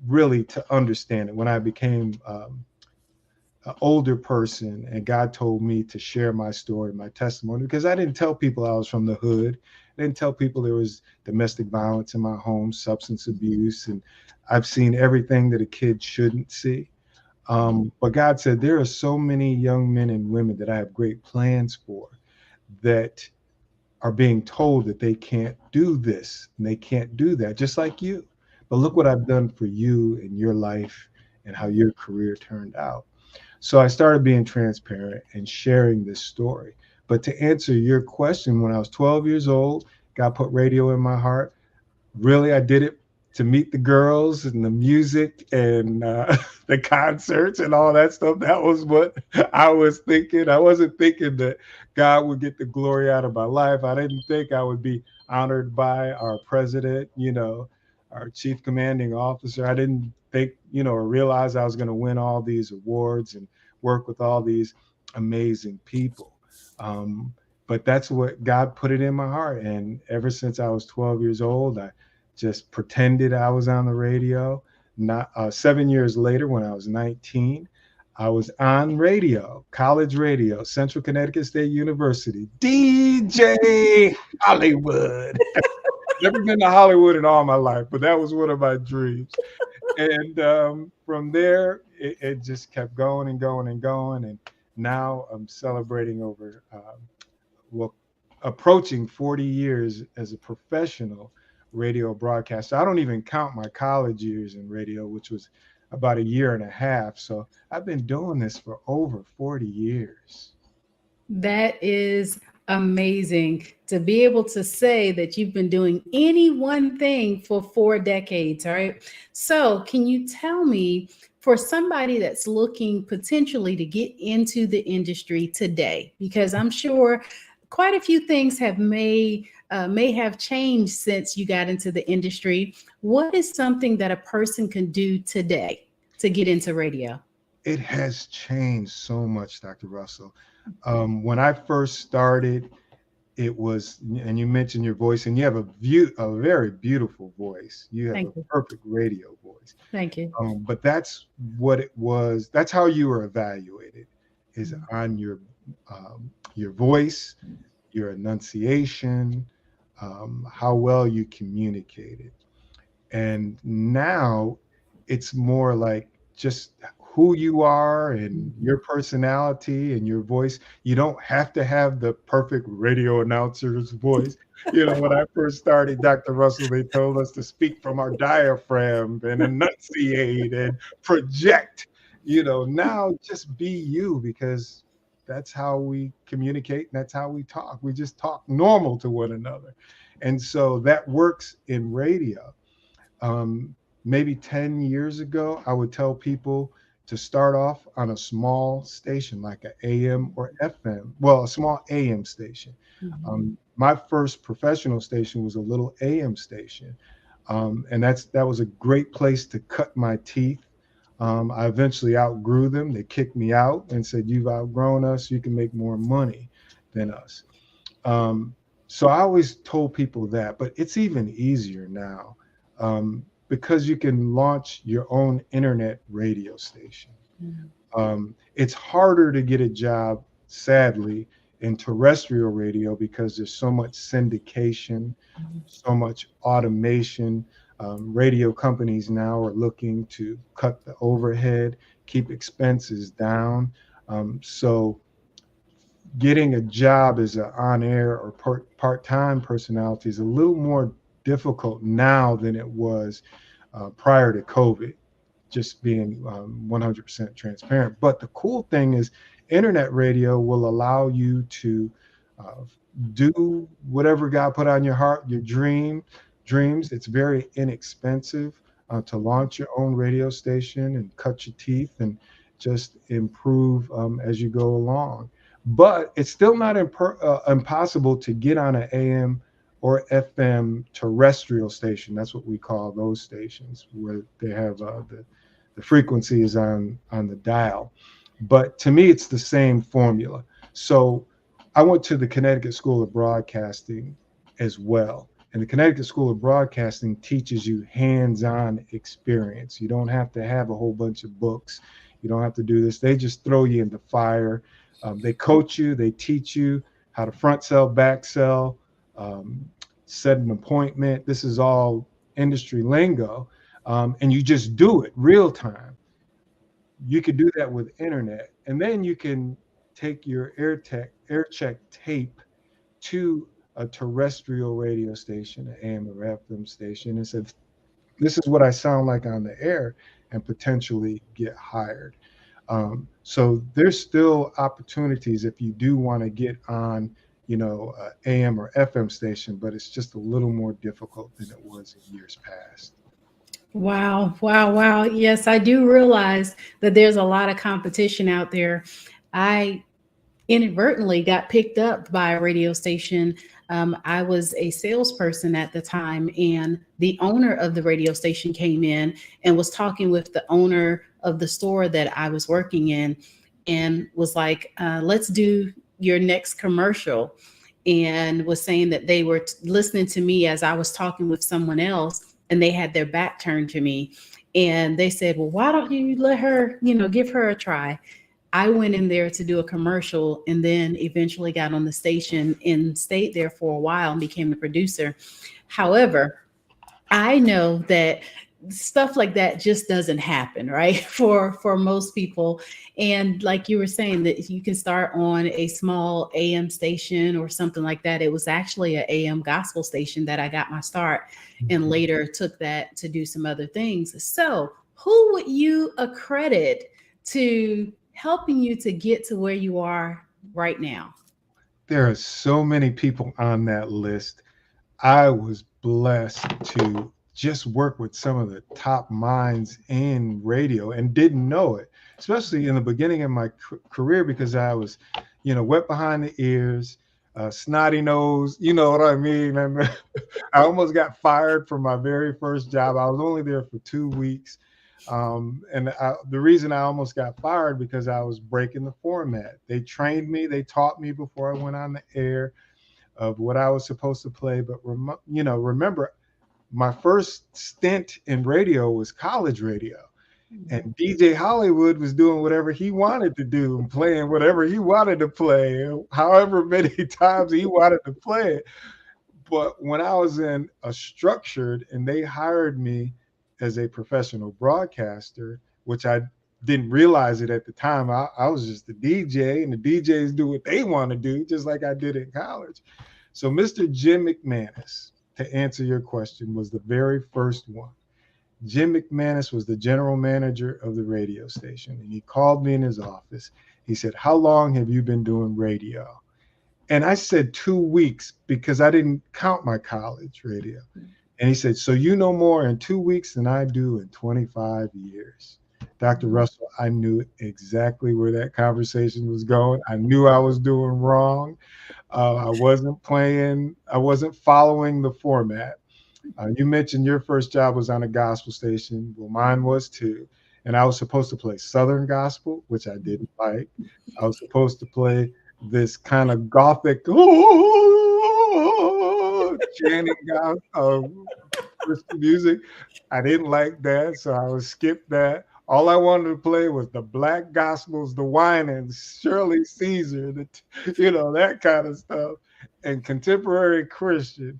really to understand it when I became an older person and God told me to share my story, my testimony, because I didn't tell people I was from the hood. I didn't tell people there was domestic violence in my home, substance abuse, and I've seen everything that a kid shouldn't see. But God said, there are so many young men and women that I have great plans for that are being told that they can't do this and they can't do that, just like you. But look what I've done for you in your life and how your career turned out. So I started being transparent and sharing this story. But to answer your question, when I was 12 years old, God put radio in my heart. Really, I did it to meet the girls and the music and the concerts and all that stuff. That was what I was thinking. I wasn't thinking that God would get the glory out of my life. I didn't think I would be honored by our president, our chief commanding officer. I didn't think, or realize I was going to win all these awards and work with all these amazing people. But that's what God put it in my heart. And ever since I was 12 years old, I just pretended I was on the radio. Not 7 years later, when I was 19, I was on radio, college radio, Central Connecticut State University, DJ Hollywood. Never been to Hollywood in all my life, but that was one of my dreams. And from there, it just kept going and going and going. And now I'm celebrating over, approaching 40 years as a professional radio broadcaster. I don't even count my college years in radio, which was about a year and a half. So I've been doing this for over 40 years. That is amazing to be able to say that you've been doing any one thing for 4 decades, all right? So, can you tell me, for somebody that's looking potentially to get into the industry today, because I'm sure quite a few things may have changed since you got into the industry. What is something that a person can do today to get into radio? It has changed so much, Dr. Russell. When I first started, it was, and you mentioned your voice, and you have a very beautiful voice. You have Thank a you. perfect radio voice. Thank you. But that's what it was. That's how you were evaluated, is on your voice, your enunciation, how well you communicated. And now it's more like just who you are and your personality and your voice. You don't have to have the perfect radio announcer's voice. When I first started, Dr. Russell, they told us to speak from our diaphragm and enunciate and project. Now just be you, because that's how we communicate and that's how we talk. We just talk normal to one another. And so that works in radio. Maybe 10 years ago, I would tell people to start off on a small station like an AM or FM, well, a small AM station. My first professional station was a little AM station. And that was a great place to cut my teeth. I eventually outgrew them. They kicked me out and said, "You've outgrown us. You can make more money than us." So I always told people that, but it's even easier now, because you can launch your own internet radio station. It's harder to get a job, sadly, in terrestrial radio because there's so much syndication, so much automation. Radio companies now are looking to cut the overhead, keep expenses down. So getting a job as an on-air or part-time personality is a little more difficult now than it was prior to COVID, just being 100% transparent. But the cool thing is internet radio will allow you to do whatever God put on your heart, your dreams. It's very inexpensive to launch your own radio station and cut your teeth and just improve as you go along. But it's still not impossible to get on an AM or FM terrestrial station. That's what we call those stations, where they have the frequency is on the dial. But to me, it's the same formula. So I went to the Connecticut School of Broadcasting as well. And the Connecticut School of Broadcasting teaches you hands-on experience. You don't have to have a whole bunch of books. You don't have to do this. They just throw you in the fire. They coach you. They teach you how to front sell, back sell, set an appointment. This is all industry lingo. And you just do it real time. You could do that with internet. And then you can take your air check tape to a terrestrial radio station, an AM or FM station, and said, "This is what I sound like on the air," and potentially get hired. So there's still opportunities if you do want to get on, AM or FM station, but it's just a little more difficult than it was in years past. Wow, wow, wow. Yes, I do realize that there's a lot of competition out there. I inadvertently got picked up by a radio station. I was a salesperson at the time, and the owner of the radio station came in and was talking with the owner of the store that I was working in, and was like, "Let's do your next commercial," and was saying that they were listening to me as I was talking with someone else, and they had their back turned to me. And they said, "Well, why don't you let her, give her a try?" I went in there to do a commercial, and then eventually got on the station and stayed there for a while and became the producer. However, I know that stuff like that just doesn't happen, right? For most people. And like you were saying, that you can start on a small AM station or something like that. It was actually an AM gospel station that I got my start, and later took that to do some other things. So who would you accredit to helping you to get to where you are right now? There are so many people on that list. I was blessed to just work with some of the top minds in radio and didn't know it, especially in the beginning of my career, because I was, wet behind the ears, snotty nose, you know what I mean? And I almost got fired from my very first job. I was only there for 2 weeks. The reason I almost got fired because I was breaking the format. They trained me, they taught me before I went on the air of what I was supposed to play. But remember, my first stint in radio was college radio, and DJ Hollywood was doing whatever he wanted to do and playing whatever he wanted to play, however many times he wanted to play it. But when I was in a structured and they hired me as a professional broadcaster, which I didn't realize it at the time. I was just a DJ, and the DJs do what they want to do, just like I did in college. So Mr. Jim McManus, to answer your question, was the very first one. Jim McManus was the general manager of the radio station, and he called me in his office. He said, "How long have you been doing radio?" And I said 2 weeks because I didn't count my college radio. And he said, "So you know more in 2 weeks than I do in 25 years. Dr. Russell, I knew exactly where that conversation was going. I knew I was doing wrong. I wasn't following the format. You mentioned your first job was on a gospel station. Well, mine was too. And I was supposed to play Southern gospel, which I didn't like. I was supposed to play this kind of gothic chanting Christian music. I didn't like that, so I would skip that. All I wanted to play was the black gospels, the whinings, Shirley Caesar, that kind of stuff, and contemporary Christian.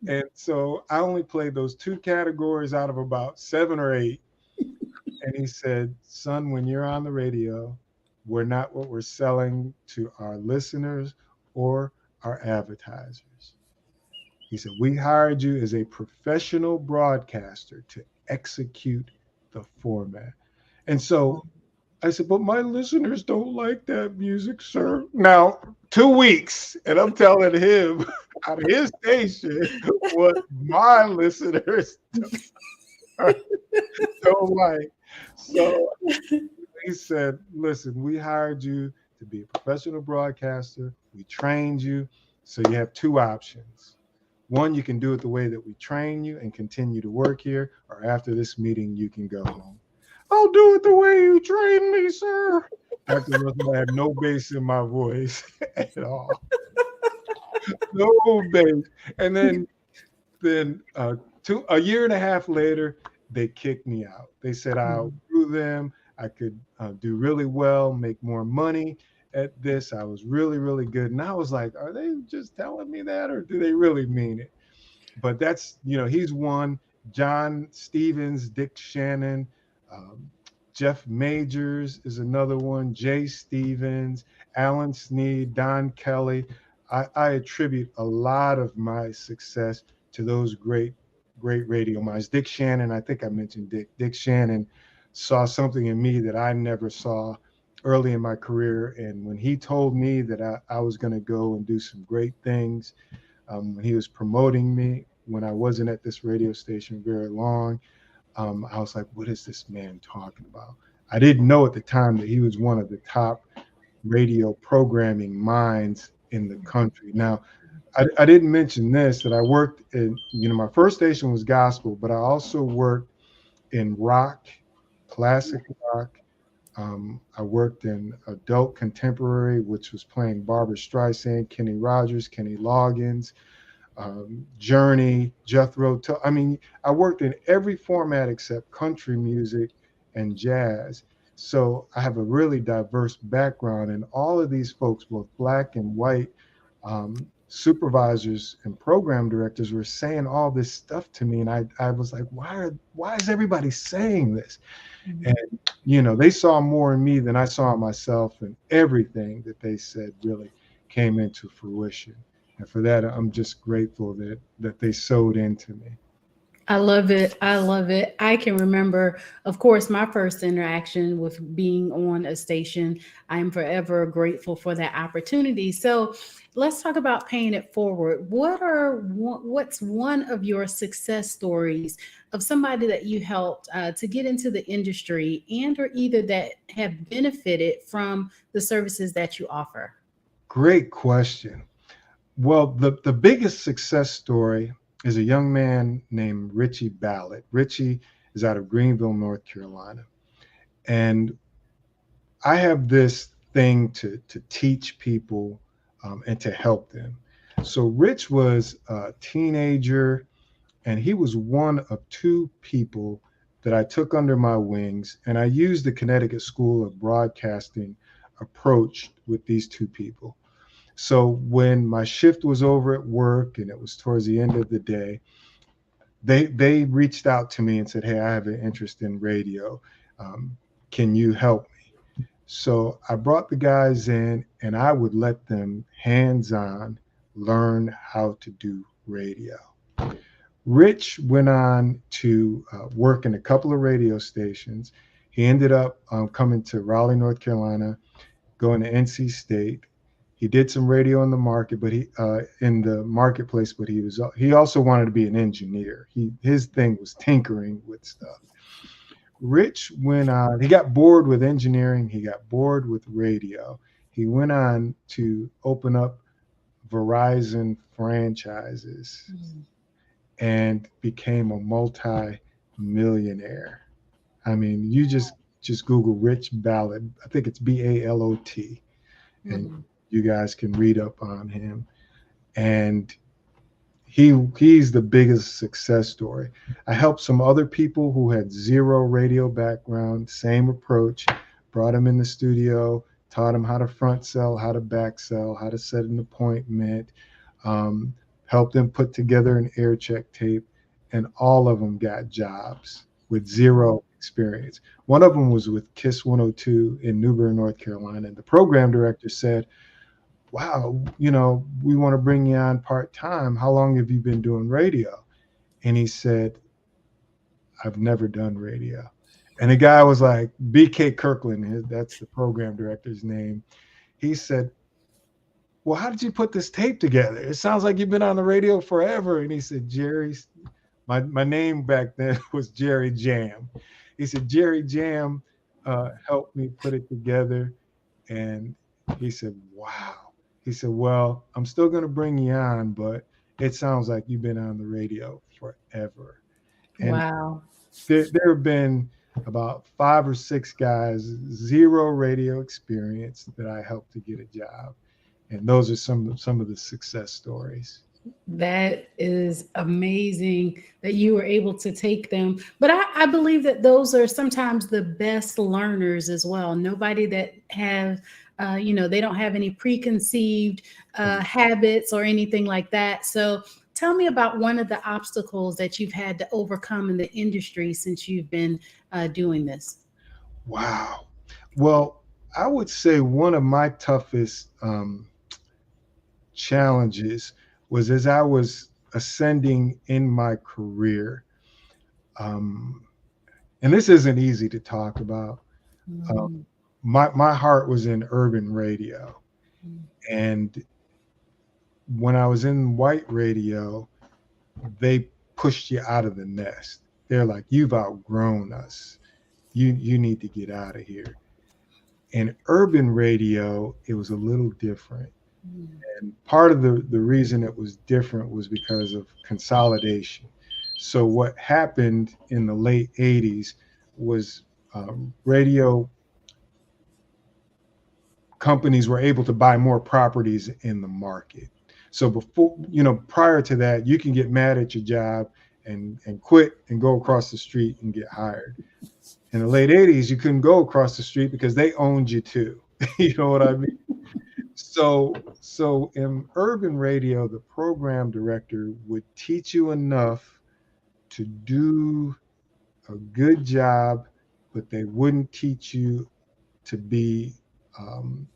And so I only played those two categories out of about 7 or 8. And he said, "Son, when you're on the radio, we're not what we're selling to our listeners or our advertisers." He said, "We hired you as a professional broadcaster to execute the format." And so I said, "But my listeners don't like that music, sir." Now, 2 weeks, and I'm telling him on his station what my listeners don't like. So he said, "Listen, we hired you to be a professional broadcaster. We trained you. So you have 2 options. One, you can do it the way that we train you and continue to work here, or after this meeting, you can go home." "I'll do it the way you train me, sir." Dr. Russell, had no bass in my voice at all. No bass. And then a year and a half later, they kicked me out. They said I outgrew them. I could do really well, make more money at this. I was really, really good. And I was like, are they just telling me that, or do they really mean it? But that's, he's one. John Stevens, Dick Shannon, Jeff Majors is another one. Jay Stevens, Alan Sneed, Don Kelly. I attribute a lot of my success to those great radio minds. Dick Shannon, I think I mentioned Dick. Dick Shannon saw something in me that I never saw early in my career. And when he told me that I was going to go and do some great things, when he was promoting me, when I wasn't at this radio station very long, I was like, what is this man talking about? I didn't know at the time that he was one of the top radio programming minds in the country. Now, I didn't mention this, that I worked in, my first station was gospel, but I also worked in rock, classic rock. I worked in adult contemporary, which was playing Barbra Streisand, Kenny Rogers, Kenny Loggins, Journey, Jethro Tull. I mean, I worked in every format except country music and jazz. So I have a really diverse background, and all of these folks, both black and white, supervisors and program directors, were saying all this stuff to me, and I was like, why is everybody saying this? And they saw more in me than I saw in myself, and everything that they said really came into fruition. And for that, I'm just grateful that they sewed into me. I love it. I love it. I can remember, of course, my first interaction with being on a station. I'm forever grateful for that opportunity. So let's talk about paying it forward. What's one of your success stories of somebody that you helped to get into the industry and or either that have benefited from the services that you offer? Great question. Well, the biggest success story is a young man named Richie Ballard. Richie is out of Greenville, North Carolina. And I have this thing to teach people and to help them. So Rich was a teenager, and he was one of two people that I took under my wings, and I used the Connecticut School of Broadcasting approach with these two people. So when my shift was over at work and it was towards the end of the day, they reached out to me and said, "Hey, I have an interest in radio. Can you help me?" So I brought the guys in and I would let them hands-on learn how to do radio. Rich went on to work in a couple of radio stations. He ended up coming to Raleigh, North Carolina, going to NC State. He did some radio in the market, but he in the marketplace. But he also wanted to be an engineer. His thing was tinkering with stuff. Rich went on. He got bored with engineering. He got bored with radio. He went on to open up Verizon franchises and became a multi-millionaire. I mean, you just Google Rich Ballard. I think it's Ballot, and you guys can read up on him. And he's the biggest success story. I helped some other people who had zero radio background, same approach, brought them in the studio, taught them how to front sell, how to back sell, how to set an appointment, helped them put together an air check tape, and all of them got jobs with zero experience. One of them was with KISS 102 in Newberry, North Carolina. And the program director said, "Wow, we want to bring you on part-time. How long have you been doing radio?" And he said, "I've never done radio." And the guy was like, BK Kirkland, that's the program director's name. He said, "Well, how did you put this tape together? It sounds like you've been on the radio forever." And he said, "Jerry," my name back then was Jerry Jam. He said, "Jerry Jam helped me put it together." And he said, "Wow." He said, "Well, I'm still going to bring you on, but it sounds like you've been on the radio forever." And Wow. there have been about 5 or 6 guys, zero radio experience, that I helped to get a job. And those are some of the success stories. That is amazing that you were able to take them. But I believe that those are sometimes the best learners as well. Nobody that have, they don't have any preconceived habits or anything like that. So tell me about one of the obstacles that you've had to overcome in the industry since you've been doing this. Wow. Well, I would say one of my toughest challenges was as I was ascending in my career. And this isn't easy to talk about. My heart was in urban radio. And when I was in white radio, they pushed you out of the nest. They're like, "You've outgrown us. You need to get out of here." In urban radio, it was a little different. And part of the reason it was different was because of consolidation. So what happened in the late 80s was radio companies were able to buy more properties in the market. So before, prior to that, you can get mad at your job and quit and go across the street and get hired. In the late 80s, you couldn't go across the street because they owned you too. You know what I mean? So in urban radio, the program director would teach you enough to do a good job, but they wouldn't teach you to be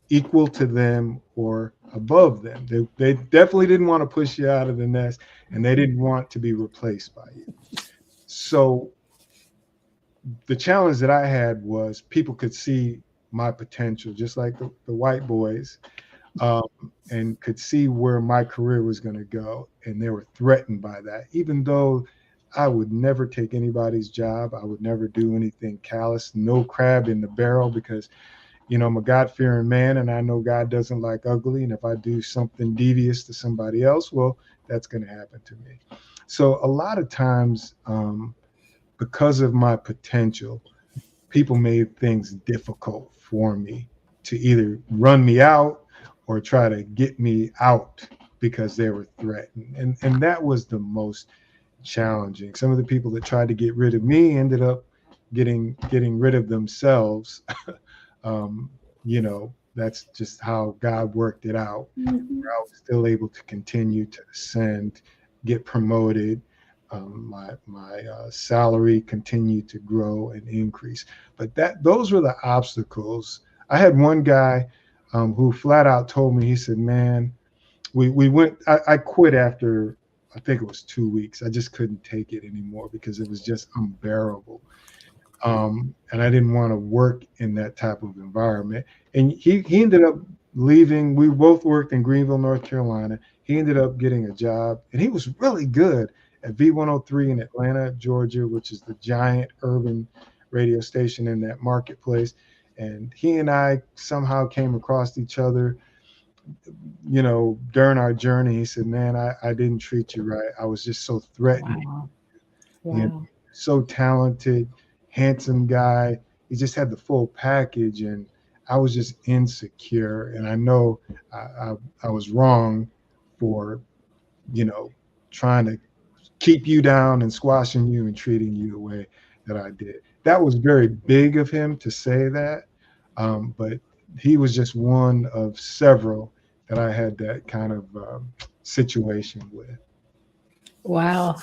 equal to them or above them. They definitely didn't want to push you out of the nest, and they didn't want to be replaced by you. So the challenge that I had was people could see my potential, just like the white boys, and could see where my career was going to go. And they were threatened by that, even though I would never take anybody's job. I would never do anything callous, no crab in the barrel, because, I'm a God-fearing man, and I know God doesn't like ugly. And if I do something devious to somebody else, well, that's going to happen to me. So a lot of times, because of my potential, people made things difficult for me to either run me out or try to get me out because they were threatened. And that was the most challenging. Some of the people that tried to get rid of me ended up getting rid of themselves. That's just how God worked it out. Mhm. I was still able to continue to ascend, get promoted. My salary continued to grow and increase. But those were the obstacles. I had one guy who flat out told me, he said, man, we went, I quit after, I think it was 2 weeks. I just couldn't take it anymore because it was just unbearable. And I didn't want to work in that type of environment. And he ended up leaving. We both worked in Greenville, North Carolina. He ended up getting a job, and he was really good at V103 in Atlanta, Georgia, which is the giant urban radio station in that marketplace. And he and I somehow came across each other, during our journey. He said, man, I didn't treat you right. I was just so threatened. Wow. So talented, handsome guy. He just had the full package, and I was just insecure. And I know I was wrong for, trying to keep you down and squashing you and treating you the way that I did. That was very big of him to say that, but he was just one of several that I had that kind of situation with. Wow.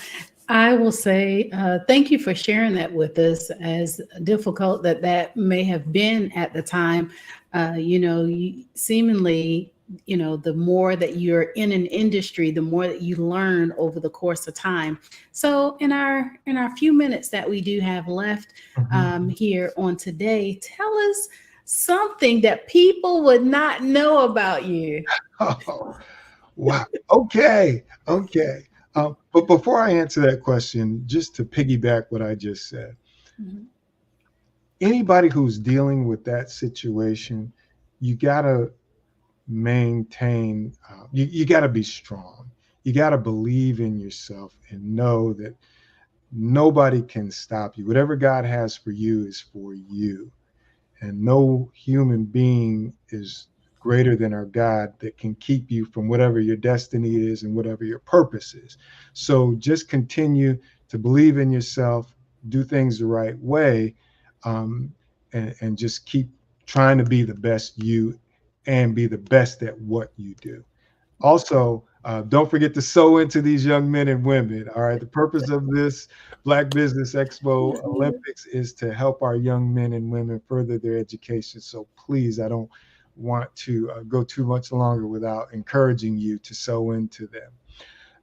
I will say thank you for sharing that with us, as difficult that may have been at the time. Seemingly, the more that you're in an industry, the more that you learn over the course of time. So in our few minutes that we do have left here on today, tell us something that people would not know about you. Oh, wow. Okay. But before I answer that question, just to piggyback what I just said, anybody who's dealing with that situation, you got to maintain, you got to be strong. You got to believe in yourself and know that nobody can stop you. Whatever God has for you is for you. And no human being is greater than our God that can keep you from whatever your destiny is and whatever your purpose is. So just continue to believe in yourself, do things the right way, and just keep trying to be the best you and be the best at what you do. Also, don't forget to sow into these young men and women. All right. The purpose of this Black Business Expo Olympics is to help our young men and women further their education. So please, I don't want to go too much longer without encouraging you to sow into them.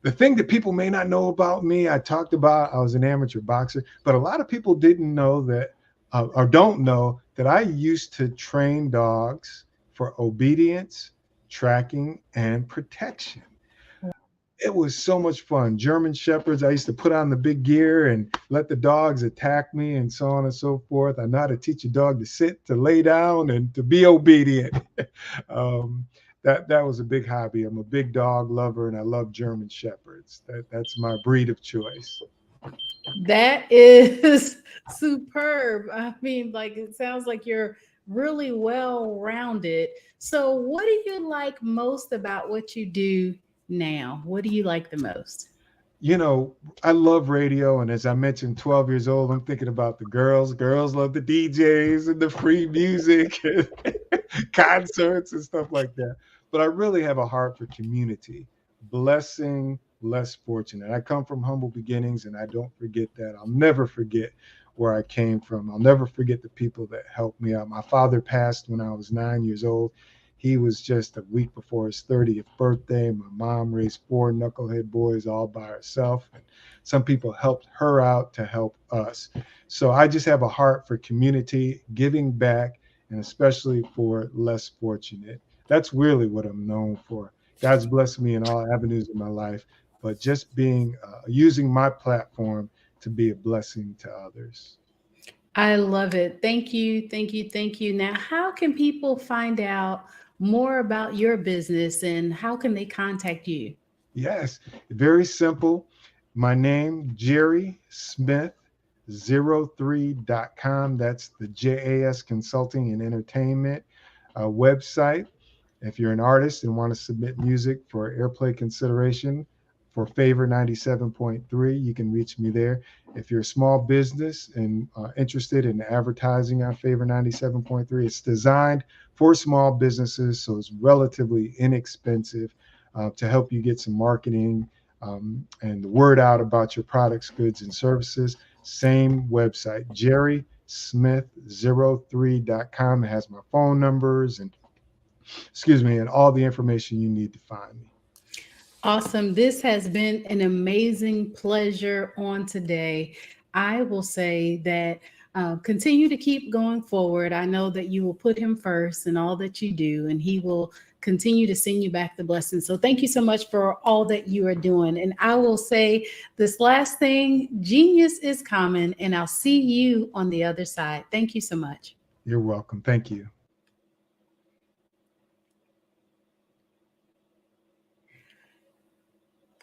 The thing that people may not know about me, I talked about, I was an amateur boxer, but a lot of people didn't know that, or don't know that I used to train dogs for obedience, tracking, and protection. It was so much fun. German Shepherds, I used to put on the big gear and let the dogs attack me and so on and so forth. I know how to teach a dog to sit, to lay down, and to be obedient. That was a big hobby. I'm a big dog lover, and I love German Shepherds. That's my breed of choice. That is superb. I mean, like, it sounds like you're really well rounded. So, what do you like most about what you do now? What do you like the most? I love radio. And as I mentioned, 12 years old, I'm thinking about the girls. Girls love the DJs and the free music, concerts and stuff like that. But I really have a heart for community, blessing less fortunate. I come from humble beginnings, and I don't forget that. I'll never forget where I came from. I'll never forget the people that helped me out. My father passed when I was 9 years old. he was just a week before his 30th birthday. My mom raised 4 knucklehead boys all by herself, and some people helped her out to help us. So I just have a heart for community, giving back, and especially for less fortunate. That's really what I'm known for. God's blessed me in all avenues of my life, but just being using my platform to be a blessing to others. I love it. Thank you. Thank you. Thank you. Now, how can people find out more about your business and how can they contact you? Yes, very simple. My name, Jerry Smith, 03.com. That's the JAS Consulting and Entertainment website. If you're an artist and want to submit music for airplay consideration for Favor 97.3, you can reach me there. If you're a small business and interested in advertising on Favor 97.3, it's designed for small businesses, so it's relatively inexpensive to help you get some marketing and the word out about your products, goods, and services. Same website, jerrysmith03.com. It has my phone numbers and and all the information you need to find me. Awesome. This has been an amazing pleasure on today. I will say that continue to keep going forward. I know that you will put him first in all that you do, and he will continue to send you back the blessings. So thank you so much for all that you are doing. And I will say this last thing, genius is common, and I'll see you on the other side. Thank you so much. You're welcome. Thank you.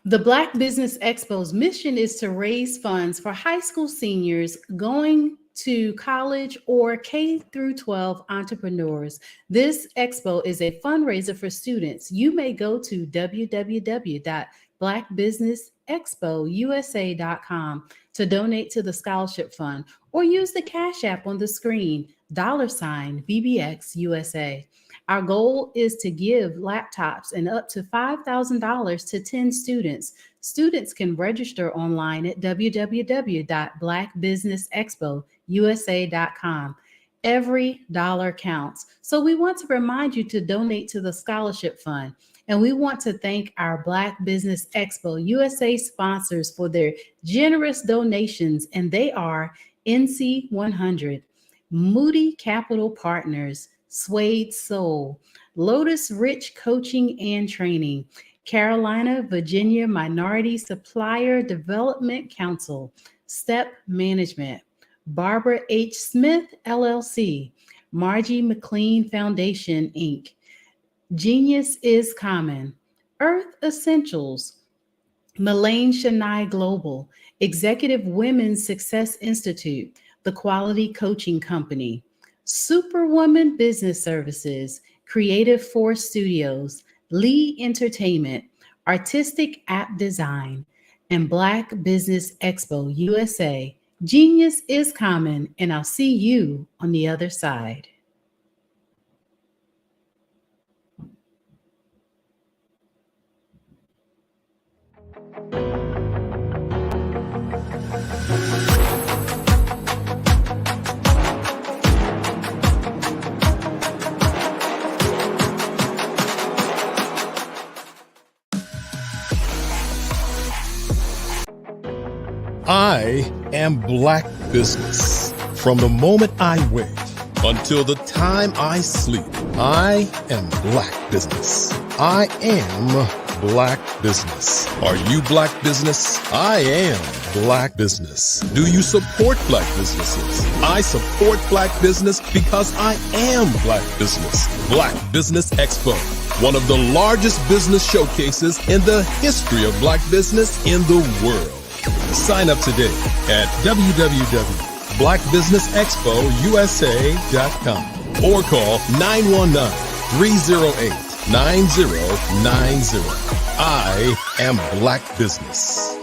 The Black Business Expo's mission is to raise funds for high school seniors going to college or K through 12 entrepreneurs. This expo is a fundraiser for students. You may go to www.blackbusinessexpousa.com to donate to the scholarship fund or use the Cash App on the screen, $BBXUSA. Our goal is to give laptops and up to $5,000 to 10 students. Students can register online at www.blackbusinessexpousa.com. Every dollar counts. So we want to remind you to donate to the scholarship fund. And we want to thank our Black Business Expo USA sponsors for their generous donations. And they are NC 100, Moody Capital Partners, Suede Soul, Lotus Rich Coaching and Training, Carolina, Virginia Minority Supplier Development Council, Step Management, Barbara H. Smith, LLC, Margie McLean Foundation, Inc., Genius is Common, Earth Essentials, Melaine Shania Global, Executive Women's Success Institute, The Quality Coaching Company, Superwoman Business Services, Creative Force Studios, Lee Entertainment, Artistic App Design, and Black Business Expo USA. Genius is common, and I'll see you on the other side. I am Black Business. From the moment I wake until the time I sleep, I am Black Business. I am Black Business. Are you Black Business? I am Black Business. Do you support Black businesses? I support Black business because I am Black Business. Black Business Expo, one of the largest business showcases in the history of Black business in the world. Sign up today at www.blackbusinessexpousa.com or call 919-308-9090. I am Black Business.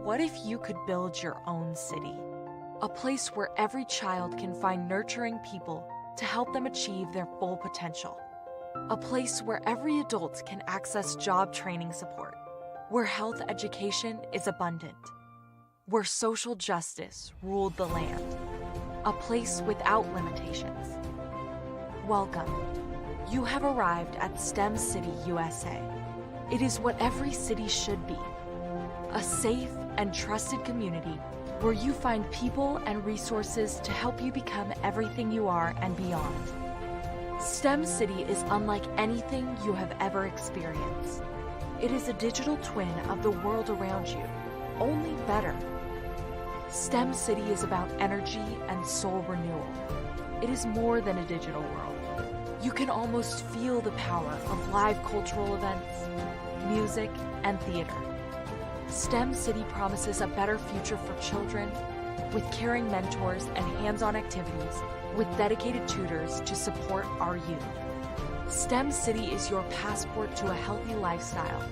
What if you could build your own city? A place where every child can find nurturing people to help them achieve their full potential. A place where every adult can access job training support, where health education is abundant, where social justice ruled the land. a place without limitations. Welcome. You have arrived at STEM City, USA. It is what every city should be, a safe and trusted community where you find people and resources to help you become everything you are and beyond. STEM City is unlike anything you have ever experienced. It is a digital twin of the world around you, only better. STEM City is about energy and soul renewal. It is more than a digital world. You can almost feel the power of live cultural events, music, and theater. STEM City promises a better future for children with caring mentors and hands-on activities with dedicated tutors to support our youth. STEM City is your passport to a healthy lifestyle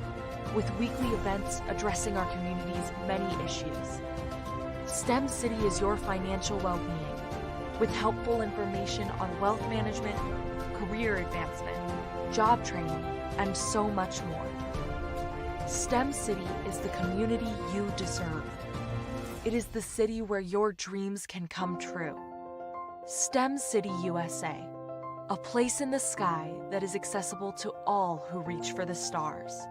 with weekly events addressing our community's many issues. STEM City is your financial well-being with helpful information on wealth management, career advancement, job training, and so much more. STEM City is the community you deserve. It is the city where your dreams can come true. STEM City USA, a place in the sky that is accessible to all who reach for the stars.